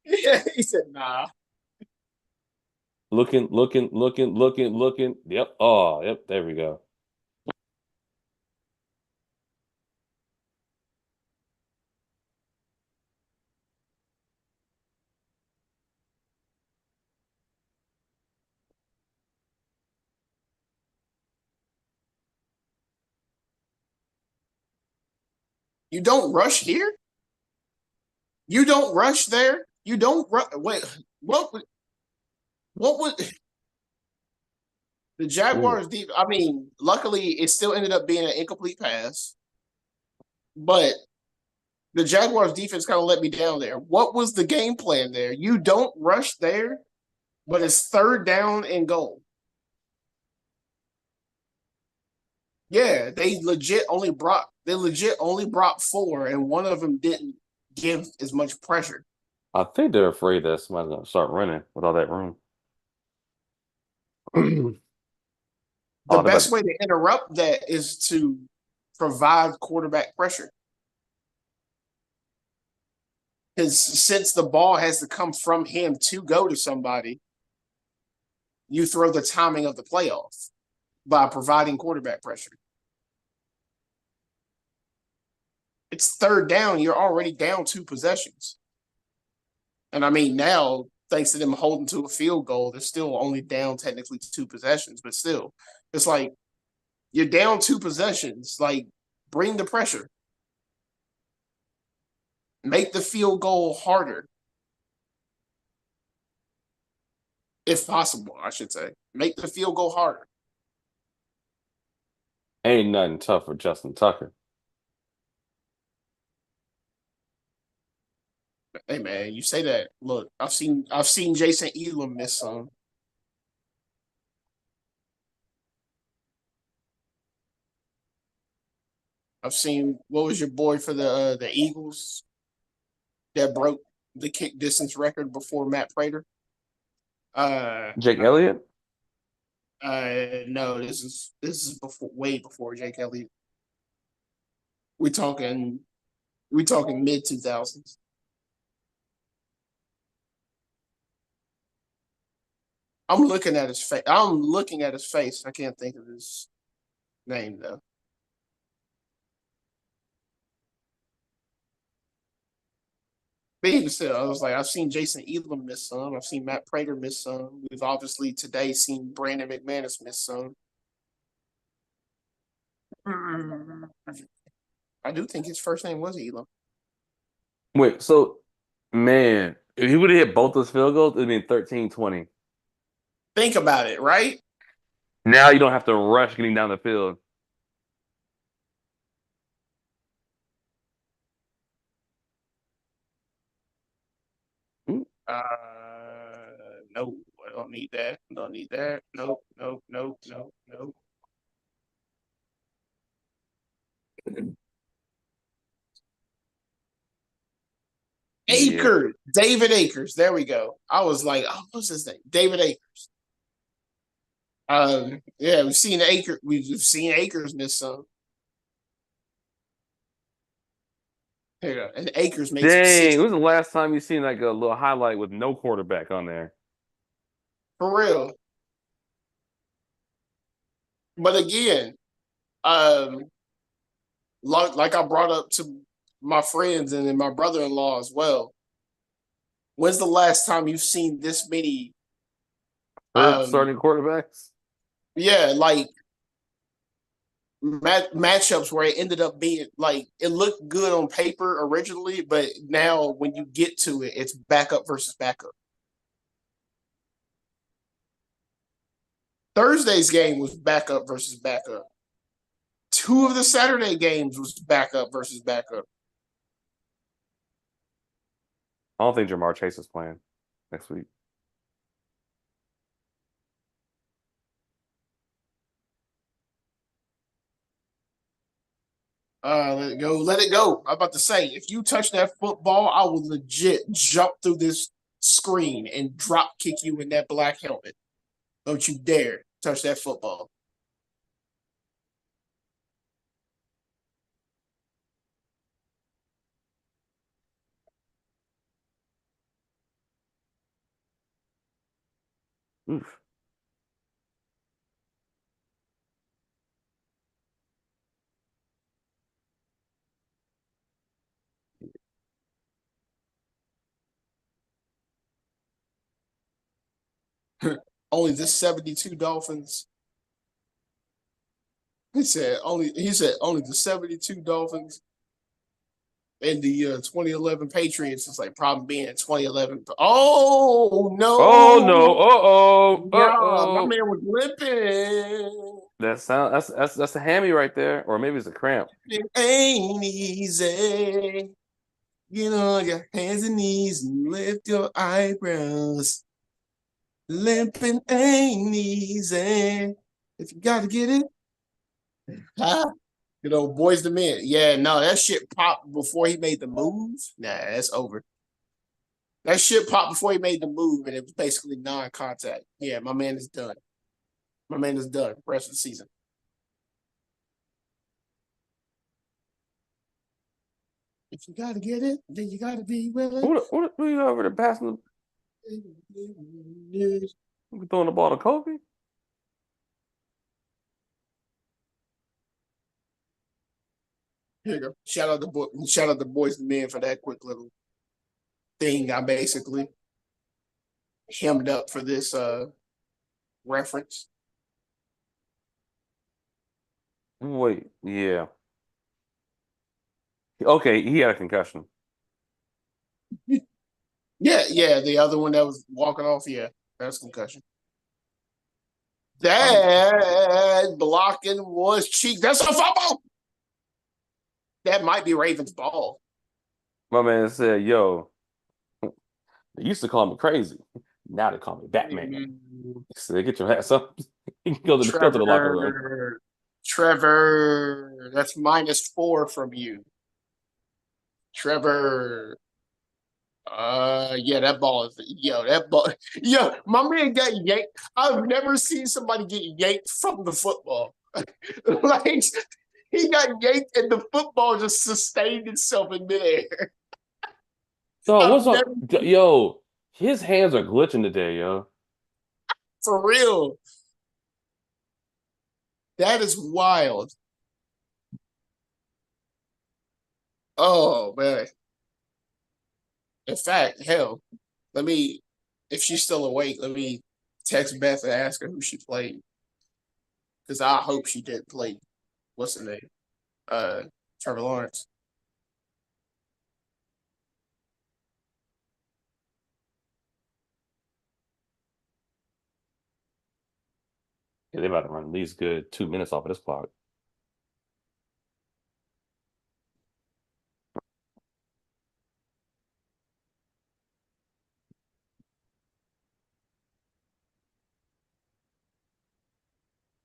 yeah, he said, nah. Looking. Yep. Oh, yep. There we go. You don't rush here? You don't rush there? You don't wait, what would the Ooh, Jaguars deep? I mean, luckily it still ended up being an incomplete pass, but the Jaguars defense kind of let me down there. What was the game plan there? You don't rush there, but it's third down and goal. Yeah, they legit only brought 4, and one of them didn't give as much pressure. I think they're afraid that somebody's gonna start running with all that room. The Oh, they're best about way to interrupt that is to provide quarterback pressure. Because since the ball has to come from him to go to somebody, you throw the timing of the playoff by providing quarterback pressure. It's third down. You're already down 2 possessions. And I mean, now, thanks to them holding to a field goal, they're still only down technically 2 possessions, but still, it's like you're down 2 possessions. Like, bring the pressure, make the field goal harder, if possible, I should say. Make the field goal harder. ain't nothing tough for Justin Tucker. Hey man, you say that. Look, I've seen Jason Elam miss some. I've seen what was your boy for the Eagles that broke the kick distance record before Matt Prater? Uh, Jake uh, Elliott? no, this is before way before Jake Elliott. We're talking. We talking mid 2000s. I'm looking at his face. I'm looking at his face. I can't think of his name though. But even still, I was like, I've seen Jason Elam miss some. I've seen Matt Prater miss some. We've obviously today seen Brandon McManus miss some. I do think his first name was Elam. Wait, so man, if he would have hit both those field goals, it'd been 13-20. Think about it, right? Now you don't have to rush getting down the field. Mm, No, I don't need that. Don't need that. Nope, nope, nope, nope, nope. Yeah. Akers, David Akers. There we go. I was like, oh, what's his name? David Akers. Yeah, we've seen Akers. We've seen Akers miss some. Here you go. And Akers makes it Dang, when 60 was the last time you seen like a little highlight with no quarterback on there? for real. But again, um, like I brought up to my friends and then my brother-in-law as well. When's the last time you've seen this many? Hurt starting Um, quarterbacks? yeah, like matchups where it ended up being like it looked good on paper originally, but now when you get to it, it's backup versus backup. Thursday's game was backup versus backup. Two of the Saturday games was backup versus backup. I don't think Jamar Chase is playing next week. Let it go. Let it go. I'm about to say, if you touch that football, I will legit jump through this screen and drop kick you in that black helmet. Don't you dare touch that football. Oof. Only the 72 Dolphins. He said only the 72 Dolphins and the 2011 Patriots. It's like problem being 2011. Oh Oh no. no. Uh-oh. Yeah, my Uh-oh. man was limping. That's a hammy right there. Or maybe it's a cramp. It ain't easy. Get on your hands and knees and lift your eyebrows. Limping ain't easy. If you gotta get it, huh? Boys to men. Yeah, no, that shit popped before he made the move. Nah, that's over. That shit popped before he made the move, and it was basically non-contact. Yeah, my man is done. My man is done. Rest of the season. If you gotta get it, then you gotta be willing. What are you over there passing throwing the ball to Kobe? Here you go. Shout out the boys and men for that quick little thing. I basically hemmed up for this reference. Wait, yeah. Okay, he had a concussion. Yeah, the other one that was walking off, yeah, that's concussion. Um, That blocking was cheek. That's a fumble. That might be Ravens ball. my man said, "Yo, they used to call me crazy. Now they call me Batman." He said, "Get your ass up. You can go to the locker room." Trevor, that's -4 from you. Trevor, yeah, that ball is that ball. Yo, my man got yanked. I've never seen somebody get yanked from the football. Like He got yanked and the football just sustained itself in midair. Dog, I've what's up? never Yo, his hands are glitching today, yo. for real. That is wild. Oh man. In fact, hell, let me if she's still awake, let me text Beth and ask her who she played. Because I hope she did play what's the name? Uh Trevor Lawrence. Yeah, they about to run at least good 2 minutes off of this clock.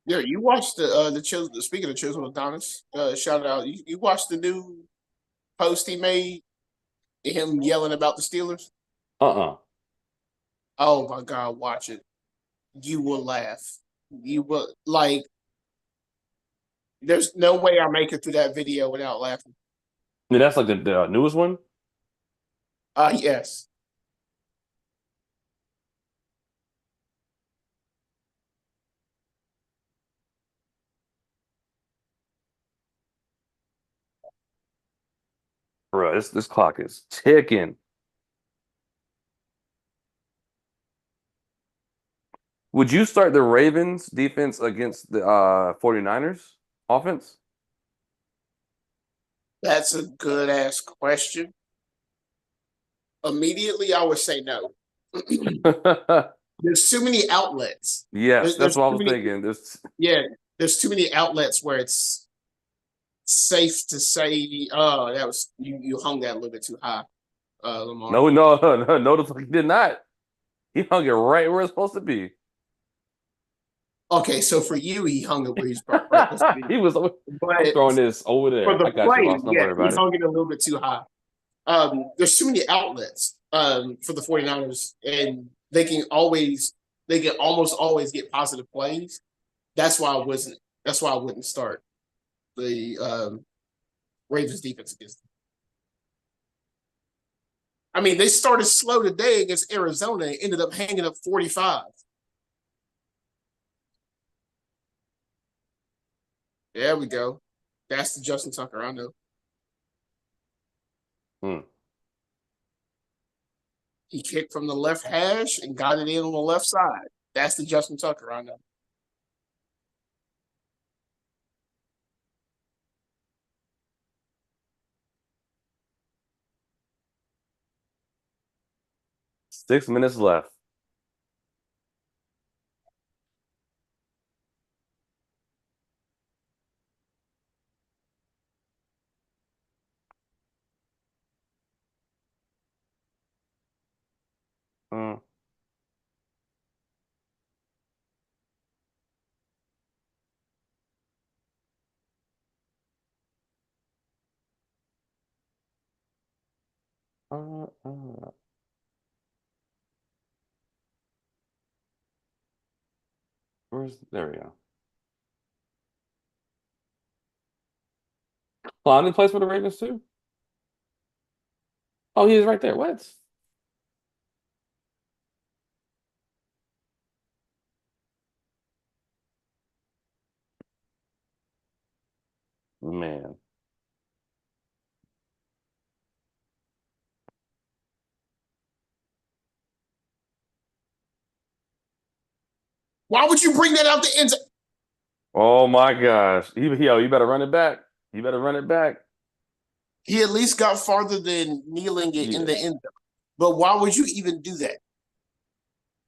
Yeah, you watched the children. Speaking of children, Adonis, shout out. You watched the new post he made, him yelling about the Steelers. Uh-uh. Oh my God, watch it. You will laugh. You will like. There's no way I make it through that video without laughing. Yeah, that's like the newest one. Yes. Bro, this clock is ticking. Would you start the Ravens defense against the 49ers offense? That's a good ass question. Immediately, I would say no. There's too many outlets. Yes, that's There's what I too was many. thinking. This Yeah, there's too many outlets where it's safe to say, "Oh, that was you. You hung that a little bit too high, Lamar." no, no, no, no, the fuck he did not. He hung it right where it's supposed to be. Okay, so for you, he hung it where he's supposed to be. He was, I'm But throwing this over for there. the I got you, play, boss. Don't yeah, worry he about it. hung it a little bit too high. There's too many outlets for the 49ers, and they can almost always get positive plays. That's why I wasn't. That's why I wouldn't start the Ravens defense against them. I mean, they started slow today against Arizona and ended up hanging up 45. There we go. That's the Justin Tucker I know. Hmm. He kicked from the left hash and got it in on the left side. That's the Justin Tucker I know. 6 minutes left. Hmm. Uh, uh, there we go. Lonnie plays for the Ravens too. Oh, he is right there. What? Man. Why would you bring that out the end zone? Oh my gosh. Yo, you better run it back. You better run it back. He at least got farther than kneeling it in Yeah. the end zone. But why would you even do that?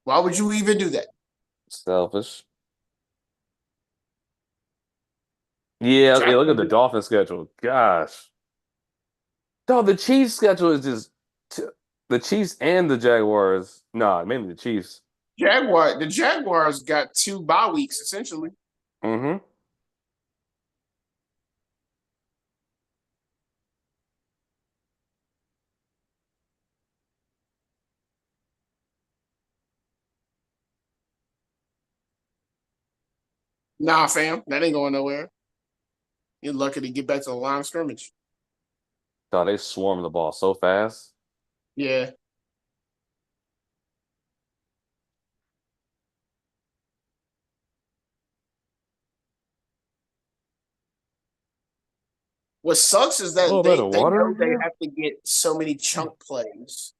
Why would you even do that? Selfish. Yeah, yeah, look at the Jacksonville, Dolphins schedule. Gosh. No, the Chiefs schedule is just the Chiefs and the Jaguars. Nah, mainly the Chiefs. The Jaguars got 2 bye weeks essentially. Mm-hmm. Nah, fam, that ain't going nowhere. You're lucky to get back to the line of scrimmage. God, they swarm the ball so fast. Yeah. What sucks is A that little bit of they know water they here. have to get so many chunk plays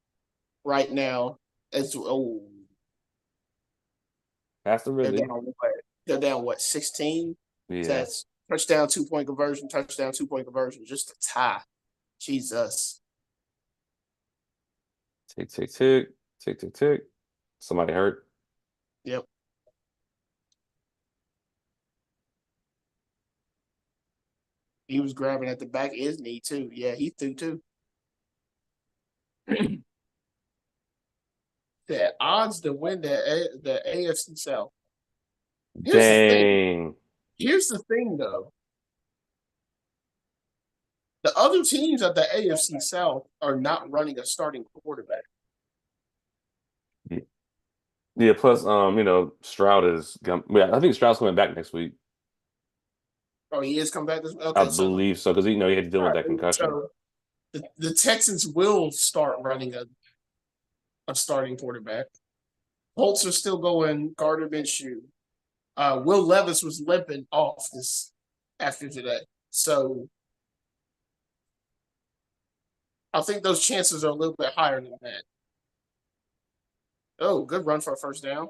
right now. As That's the they're Ridley. down what? They're down what, 16? So Yeah. that's touchdown, 2-point conversion, touchdown, 2-point conversion, just a tie. Jesus. Tick, tick, tick. Tick, tick, tick. Somebody hurt. Yep. He was grabbing at the back of his knee too. Yeah, he threw too. The odds to win the AFC South. Here's the thing. Dang. Here's the thing though. The other teams at the AFC South are not running a starting quarterback. Yeah, plus Stroud is yeah, I think Stroud's coming back next week. Oh, he is coming back this I okay, so believe so, because he had to deal all with right, that concussion. so the Texans will start running a starting quarterback. Colts are still going Gardner Minshew. Will Levis was limping off this after today. So I think those chances are a little bit higher than that. Oh, good run for a first down.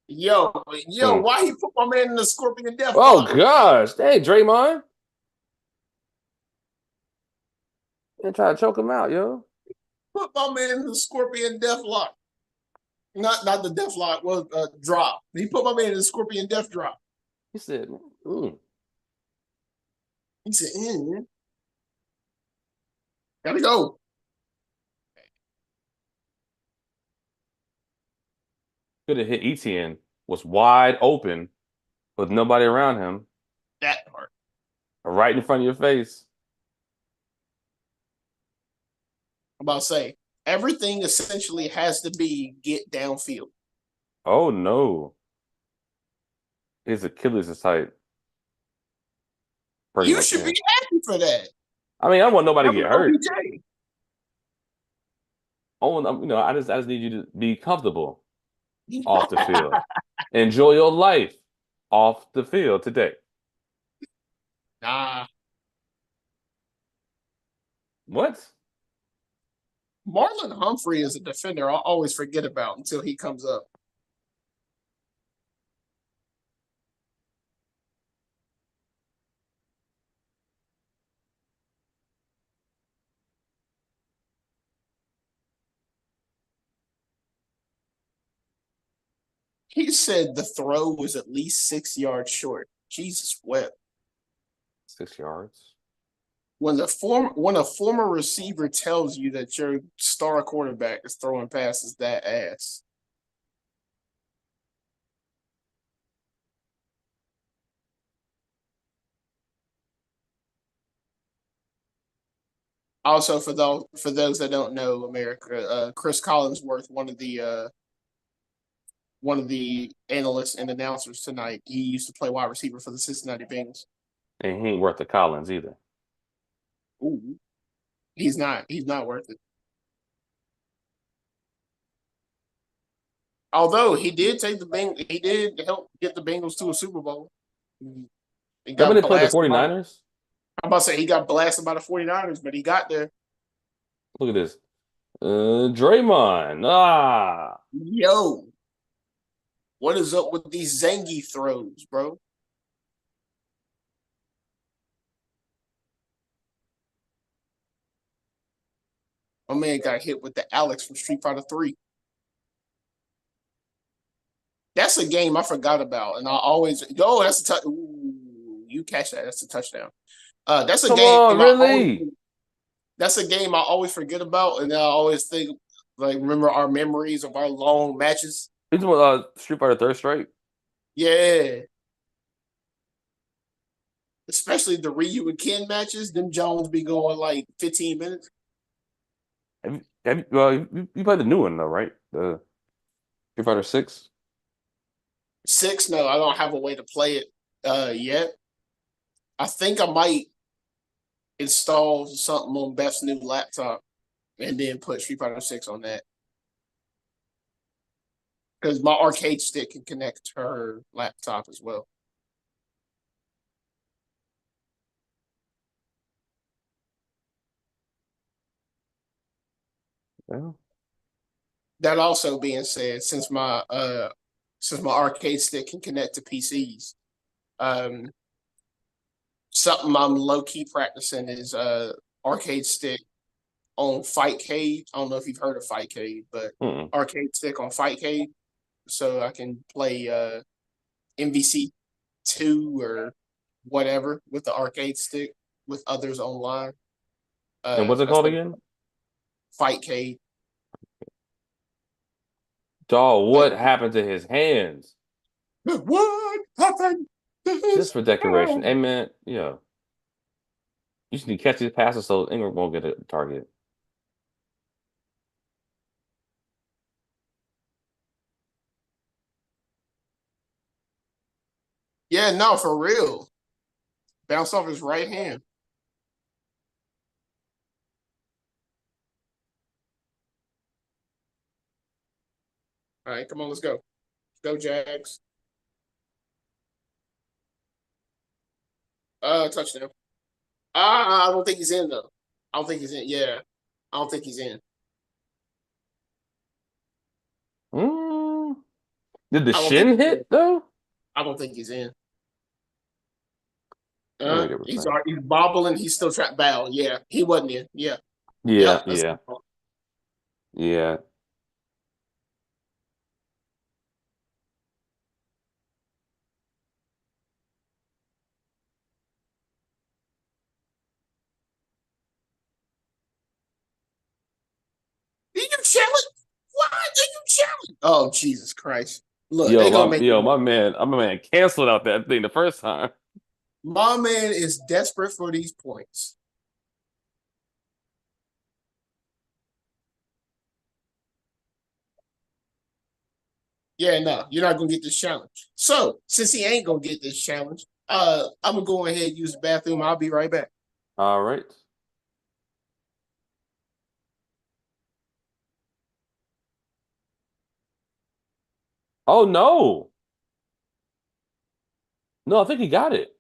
Yo, Hmm. why he put my man in the Scorpion Death Oh Lock? gosh. Hey, Draymond. And try to choke him out, yo. Put my man in the Scorpion Death Lock. Not the Death Lock, well, drop. He put my man in the Scorpion Death Drop. He said, He said, gotta go. could have hit ETN, was wide open with nobody around him, That part. right in front of your face. I'm about to say, everything essentially has to be get downfield. Oh no. His Achilles is tight. Pretty You much. should Yeah. be happy for that. I mean, I don't want nobody That to get was hurt. OBJ. I just need you to be comfortable off the field. Enjoy your life off the field today. Nah. What? Marlon Humphrey is a defender I'll always forget about until he comes up. He said the throw was at least 6 yards short. Jesus wept. 6 yards. When a former receiver tells you that your star quarterback is throwing passes that ass. Also, for those that don't know, America, Chris Collinsworth, one of the analysts and announcers tonight, he used to play wide receiver for the Cincinnati Bengals. And he ain't worth the Collins either. Ooh, he's not. He's not worth it. Although he did he did help get the Bengals to a Super Bowl. He Remember got they played the blasted. 49ers? I'm about to say he got blasted by the 49ers, but he got there. Look at this. Draymond. Ah. Yo, what is up with these Zangy throws, bro? My man got hit with the Alex from Street Fighter 3. That's a game I forgot about, and I always that's a touch. You catch that? That's a touchdown. That's a Come game on, really? That's a game I always forget about, and I always think remember our memories of our long matches. He's Street Fighter Third Strike. Yeah, especially the Ryu and Ken matches. Them Jones be going like 15 minutes. You played the new one though, right? The Street Fighter 6. 6, no, I don't have a way to play it yet. I think I might install something on Beth's new laptop and then put Street Fighter 6 on that. Because my arcade stick can connect to her laptop as well. Well, That also being said, since my arcade stick can connect to PCs, um, something I'm low key practicing is arcade stick on Fightcade. I don't know if you've heard of Fightcade, but mm. arcade stick on Fightcade, so I can play MVC 2 or whatever with the arcade stick with others online. And what's it That's called what again? Fightcade. Dog, But what happened to his hands? what happened to Just his for decoration. Hey hand? man, yeah. You just need to catch these passes so Ingram won't get a target. Yeah, no, for real. Bounce off his right hand. All right, come on, let's go. Go, Jags. Touchdown. I don't think he's in though. I don't think he's in. Yeah, I don't think he's in. Mm. Did the I don't think shin he's in. hit though? I don't think he's in. Let me get a thing. He's bobbling. He's still trying to bow. Yeah, he wasn't in. Yeah. Yeah, Yep. That's yeah, yeah. Are you challenge? Why are you challenge? Oh, Jesus Christ. Look, they gonna make My man, my man canceled out that thing the first time. my man is desperate for these points. Yeah, no, you're not gonna get this challenge. So, since he ain't gonna get this challenge, I'm gonna go ahead and use the bathroom. I'll be right back. All right. Oh no. No, I think he got it.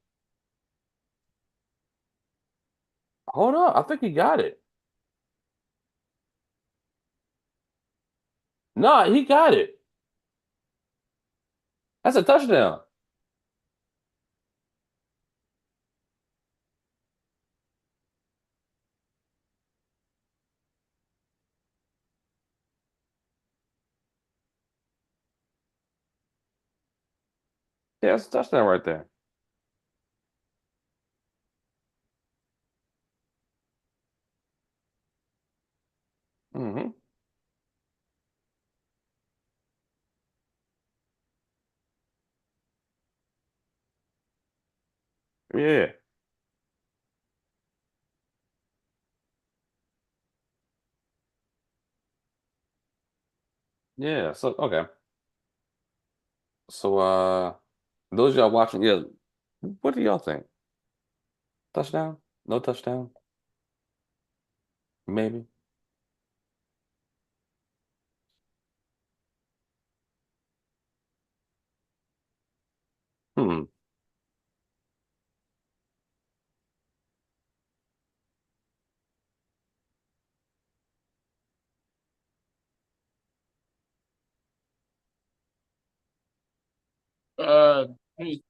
Hold on. I think he got it. No, he got it. That's a touchdown. Yeah, that's a touchdown right there. Hmm. Yeah. Yeah. So okay. So those y'all watching, yeah, what do y'all think? Touchdown? No touchdown? Maybe. Hmm. Hey,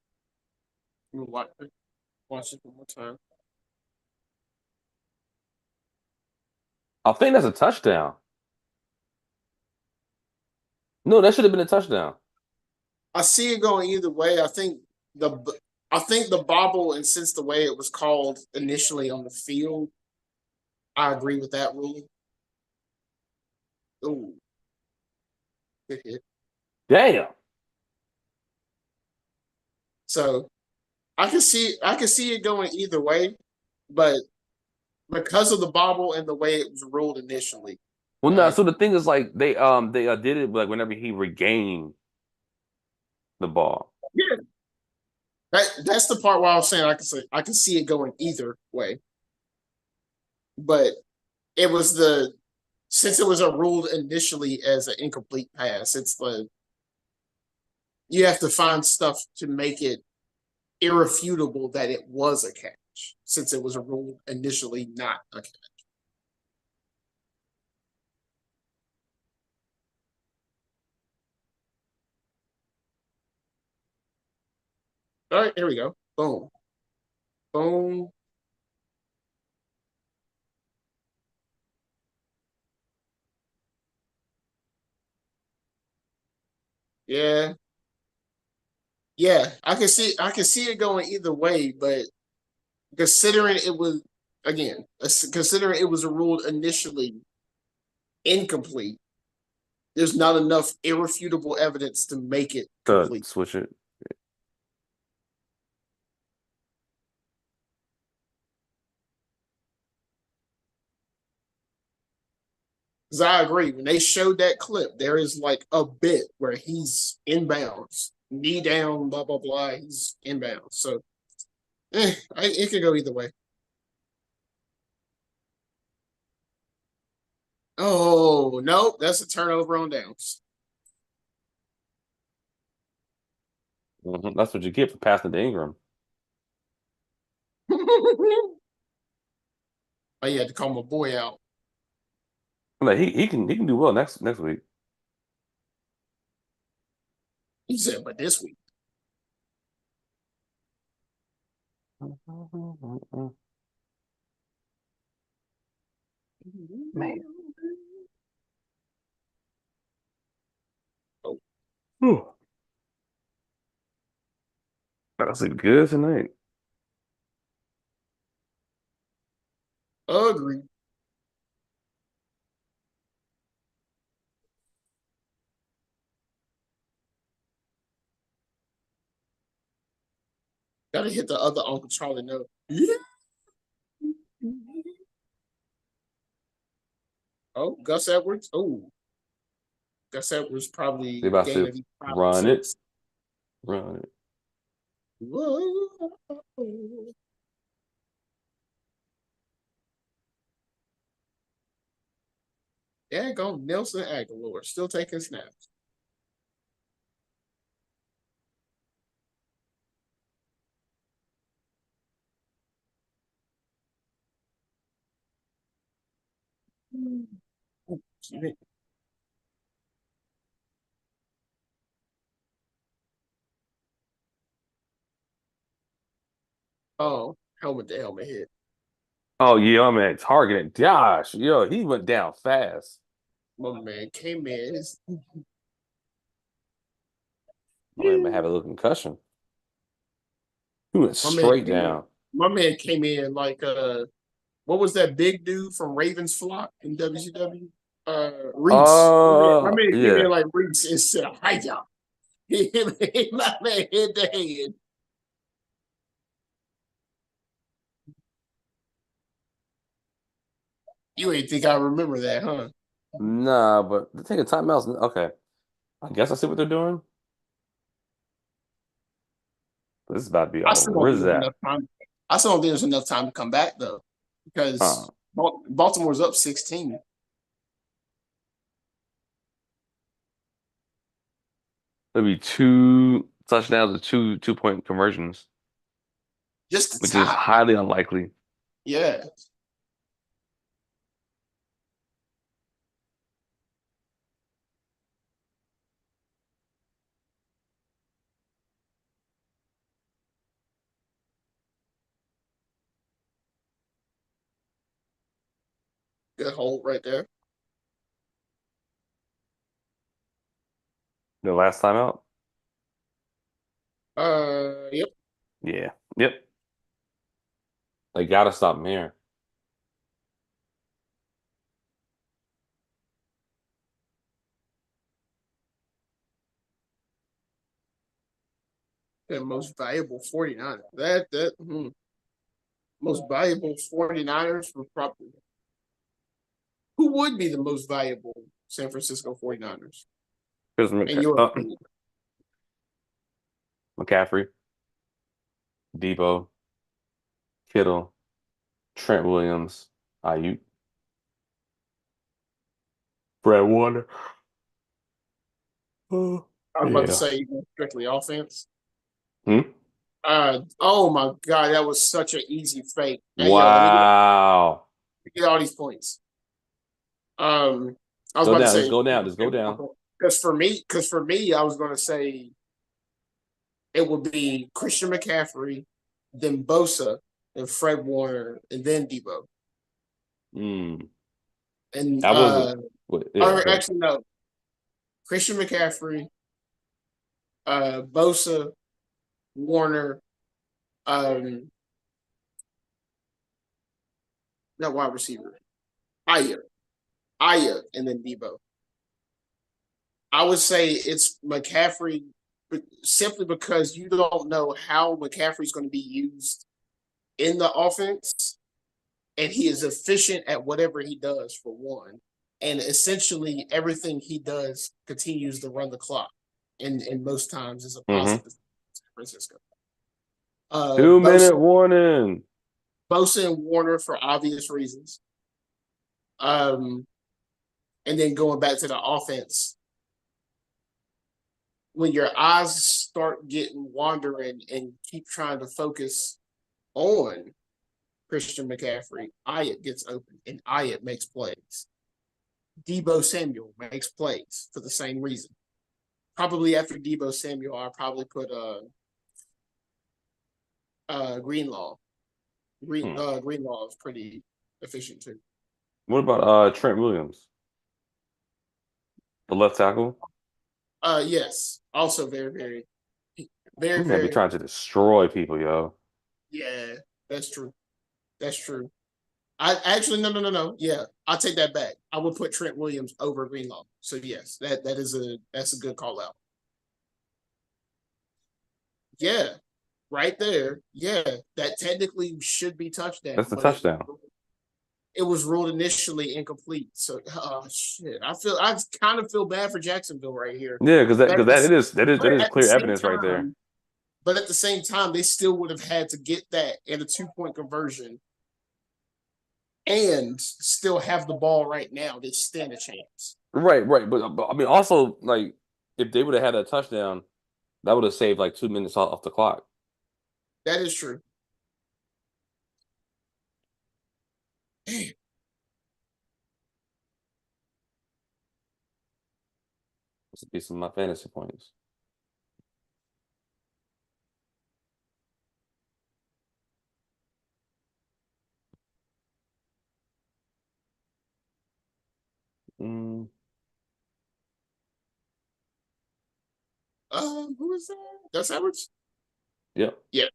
watch it one more time. I think that's a touchdown. No, that should have been a touchdown. I see it going either way. the I think the bobble, and since the way it was called initially on the field, I agree with that ruling. Ooh, good hit. Damn. So I can see it going either way, but because of the bobble and the way it was ruled initially, Well, no, uh, so the thing is like they did it like whenever he regained the ball. yeah, that's the part where I was saying I can see it going either way. but it was the since it was a ruled initially as an incomplete pass, it's the you have to find stuff to make it irrefutable that it was a catch, since it was a ruled initially not a catch. All right, here we go. Boom. Boom. Yeah. Yeah. I can see it going either way, but considering it was again, considering it was a ruled initially incomplete, there's not enough irrefutable evidence to make it To complete. switch it. Because I agree, when they showed that clip, there is like a bit where he's inbounds, knee down, blah blah blah. He's inbounds, so it could go either way. Oh no, that's a turnover on downs. That's what you get for passing to Ingram. Oh, you had to call my boy out. Like he can do well next week. He said, but this week. Man. Oh, Whew. That's good tonight. agree. Gotta hit the other Uncle Charlie note. Yeah. Oh, Gus Edwards. Oh, Gus Edwards They probably about gain to of 5 or run it, 6. run it. Whoa. Yeah, go Nelson Aguilar, still taking snaps. Oh, oh, helmet to helmet hit. Oh yeah, I'm at targeting. Gosh, yo, he went down fast. My man came in. I might have a little concussion. He went My man straight came in. down. My man came in like what was that big dude from Ravens Flock in WCW? Reese. My man came in Yeah. like Reese and said, "Hiya." My man hit the head. You ain't think I remember that, huh? Nah, but they're taking timeouts. Okay. I guess I see what they're doing. This is about to be I over. still don't Where's think there's that? enough time. I still don't think there's enough time to come back though, Huh. because Baltimore's up 16. There'll be two touchdowns and two-point conversions, Just to which is tie. highly unlikely. Yeah. Good hold right there. The last time out? Yep. Yeah. Yep. They gotta stop him here. The most valuable 49. Most valuable 49ers were probably who would be the most valuable San Francisco 49ers Here's in your opinion? McCaffrey, Debo, Kittle, Trent Williams, Ayuk, Fred Warner. Oh, I was about to yeah. say strictly offense. Hmm? Oh my god, that was such an easy fake. Hey yo, Wow. let me get all these points. I was Go about to down. Just say go down. Just go down. because for me, I was going to say it would be Christian McCaffrey, then Bosa, and Fred Warner, and then Debo. Mm. And I wasn't. Yeah. or actually no, Christian McCaffrey, Bosa, Warner, um, not wide receiver, Aya, and then Debo. I would say it's McCaffrey simply because you don't know how McCaffrey's going to be used in the offense, and he is efficient at whatever he does for one. And essentially, everything he does continues to run the clock, and most times is a Mm-hmm. positive. San Francisco. 2 minute warning. Bosa and Warner for obvious reasons. Um, and then going back to the offense, when your eyes start getting wandering and keep trying to focus on Christian McCaffrey, Hyatt gets open and Hyatt makes plays. Debo Samuel makes plays for the same reason. Probably after Debo Samuel, I'll probably put Greenlaw. Hmm. Greenlaw is pretty efficient too. What about Trent Williams, the left tackle? Yes. Also very, He might be very trying to destroy people, yo. yeah, that's true. That's true. I actually no. Yeah, I'll take that back. I would put Trent Williams over Greenlaw. So yes, that's a good call out. Yeah, right there. Yeah, that technically should be touchdown, That's the but touchdown. it was ruled initially incomplete. So oh shit, I kind of feel bad for Jacksonville right here. Yeah, because that But because at the, that is at the clear same evidence right there. time, they still would have had to get that in a 2 point conversion and still have the ball right now. They stand a chance. Right. But I mean, also like if they would have had a touchdown, that would have saved like 2 minutes off the clock. That is true. This would be some of my fantasy points. Mm, Who is that? Gus Edwards? yep. Yeah.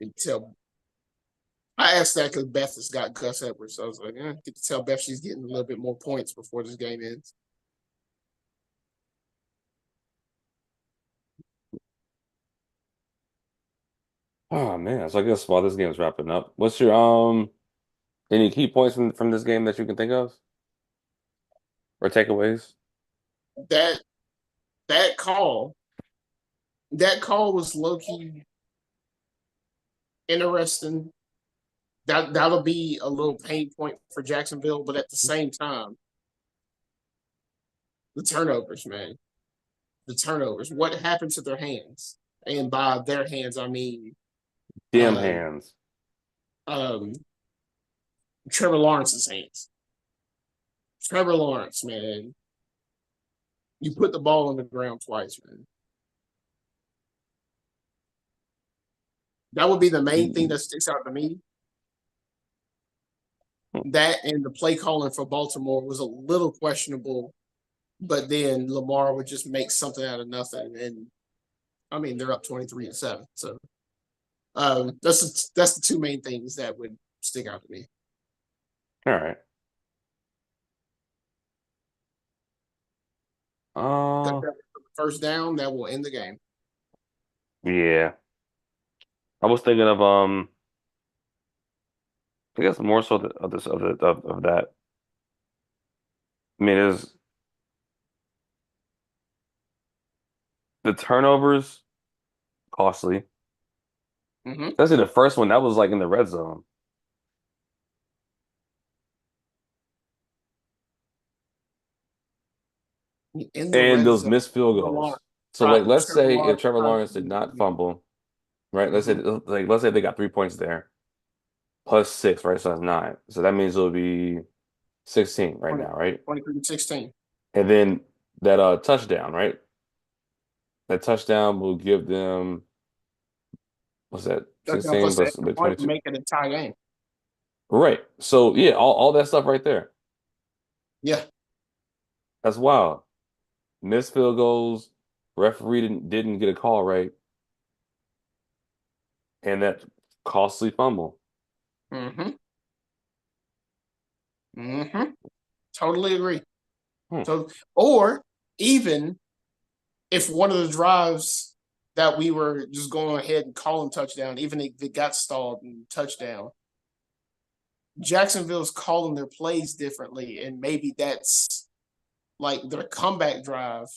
You can tell. I asked that because Beth has got Gus Edwards. So I was like, get to tell Beth she's getting a little bit more points before this game ends. Oh man, so I guess while this game's wrapping up, what's your any key points from this game that you can think of or takeaways? That that call, that call was low key interesting. That'll be a little pain point for Jacksonville, but at the same time, the turnovers, man, the turnovers. What happened to their hands? And by their hands, I mean Damn uh, hands. um, Trevor Lawrence's hands. Trevor Lawrence, man, you put the ball on the ground twice, man. That would be the main thing that sticks out to me. That and the play calling for Baltimore was a little questionable, but then Lamar would just make something out of nothing. And I mean, they're up 23-7. So that's the two main things that would stick out to me. All right. Uh, First down, that will end the game. yeah. I was thinking of I guess more so of this of that. I mean, is the turnovers costly? Mm-hmm. Especially the first one, that was like in the red zone. In the And red those zone. missed field Trevor Lawrence goals. So like let's Trevor say if Lawrence Trevor tried Lawrence did not to. fumble, right? Mm-hmm. Let's say they got 3 points there, plus six, right? So that's nine. So that means it'll be 16 right 20, now, right? 23-16. And then that touchdown, right? That touchdown will give them what's that? Touchdown 16 plus the plus extra the point to 22. make it a tie game. Right. So yeah, all that stuff right there. Yeah. That's wild. Missed field goals, referee didn't get a call right, and that costly fumble. Mm-hmm. Mm-hmm. Totally agree. Hmm. So, or even if one of the drives that we were just going ahead and calling touchdown, even if it got stalled and touchdown, Jacksonville's calling their plays differently, and maybe that's like their comeback drive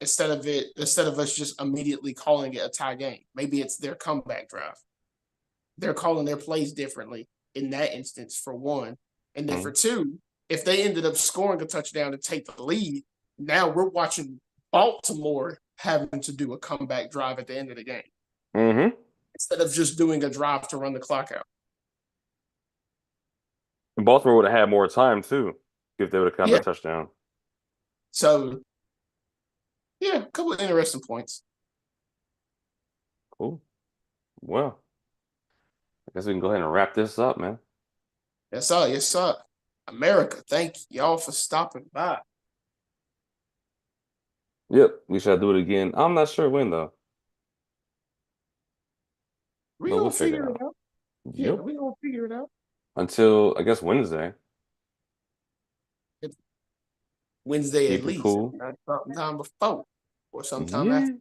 instead of us just immediately calling it a tie game. Maybe it's their comeback drive. They're calling their plays differently in that instance, for one. And then for Hmm. two, if they ended up scoring a touchdown to take the lead, now we're watching Baltimore having to do a comeback drive at the end of the game Mm-hmm. instead of just doing a drive to run the clock out. And Baltimore would have had more time too if they would have caught Yeah. that touchdown. So, yeah, a couple of interesting points. Cool. Well, I guess we can go ahead and wrap this up, man. Yes, sir. Yes, sir. America, thank y'all for stopping by. Yep, we should do it again. I'm not sure when though, We but we'll gonna figure figure it it out. out. Yeah, Yep. we gonna figure it out. Until I guess Wednesday. It's Wednesday at Keep it least, if cool. not sometime before or sometime after.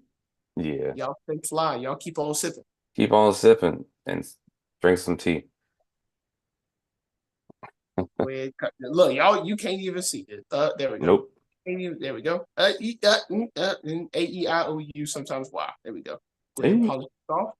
Yeah. Yeah. Y'all stay fly. Y'all keep on sipping. Keep on sipping and drink some tea. Look, y'all, you can't even see it. There we go. Nope. There we go. A-E-I-O-U, sometimes Y. There we go. Go ahead and Hey. polish it off.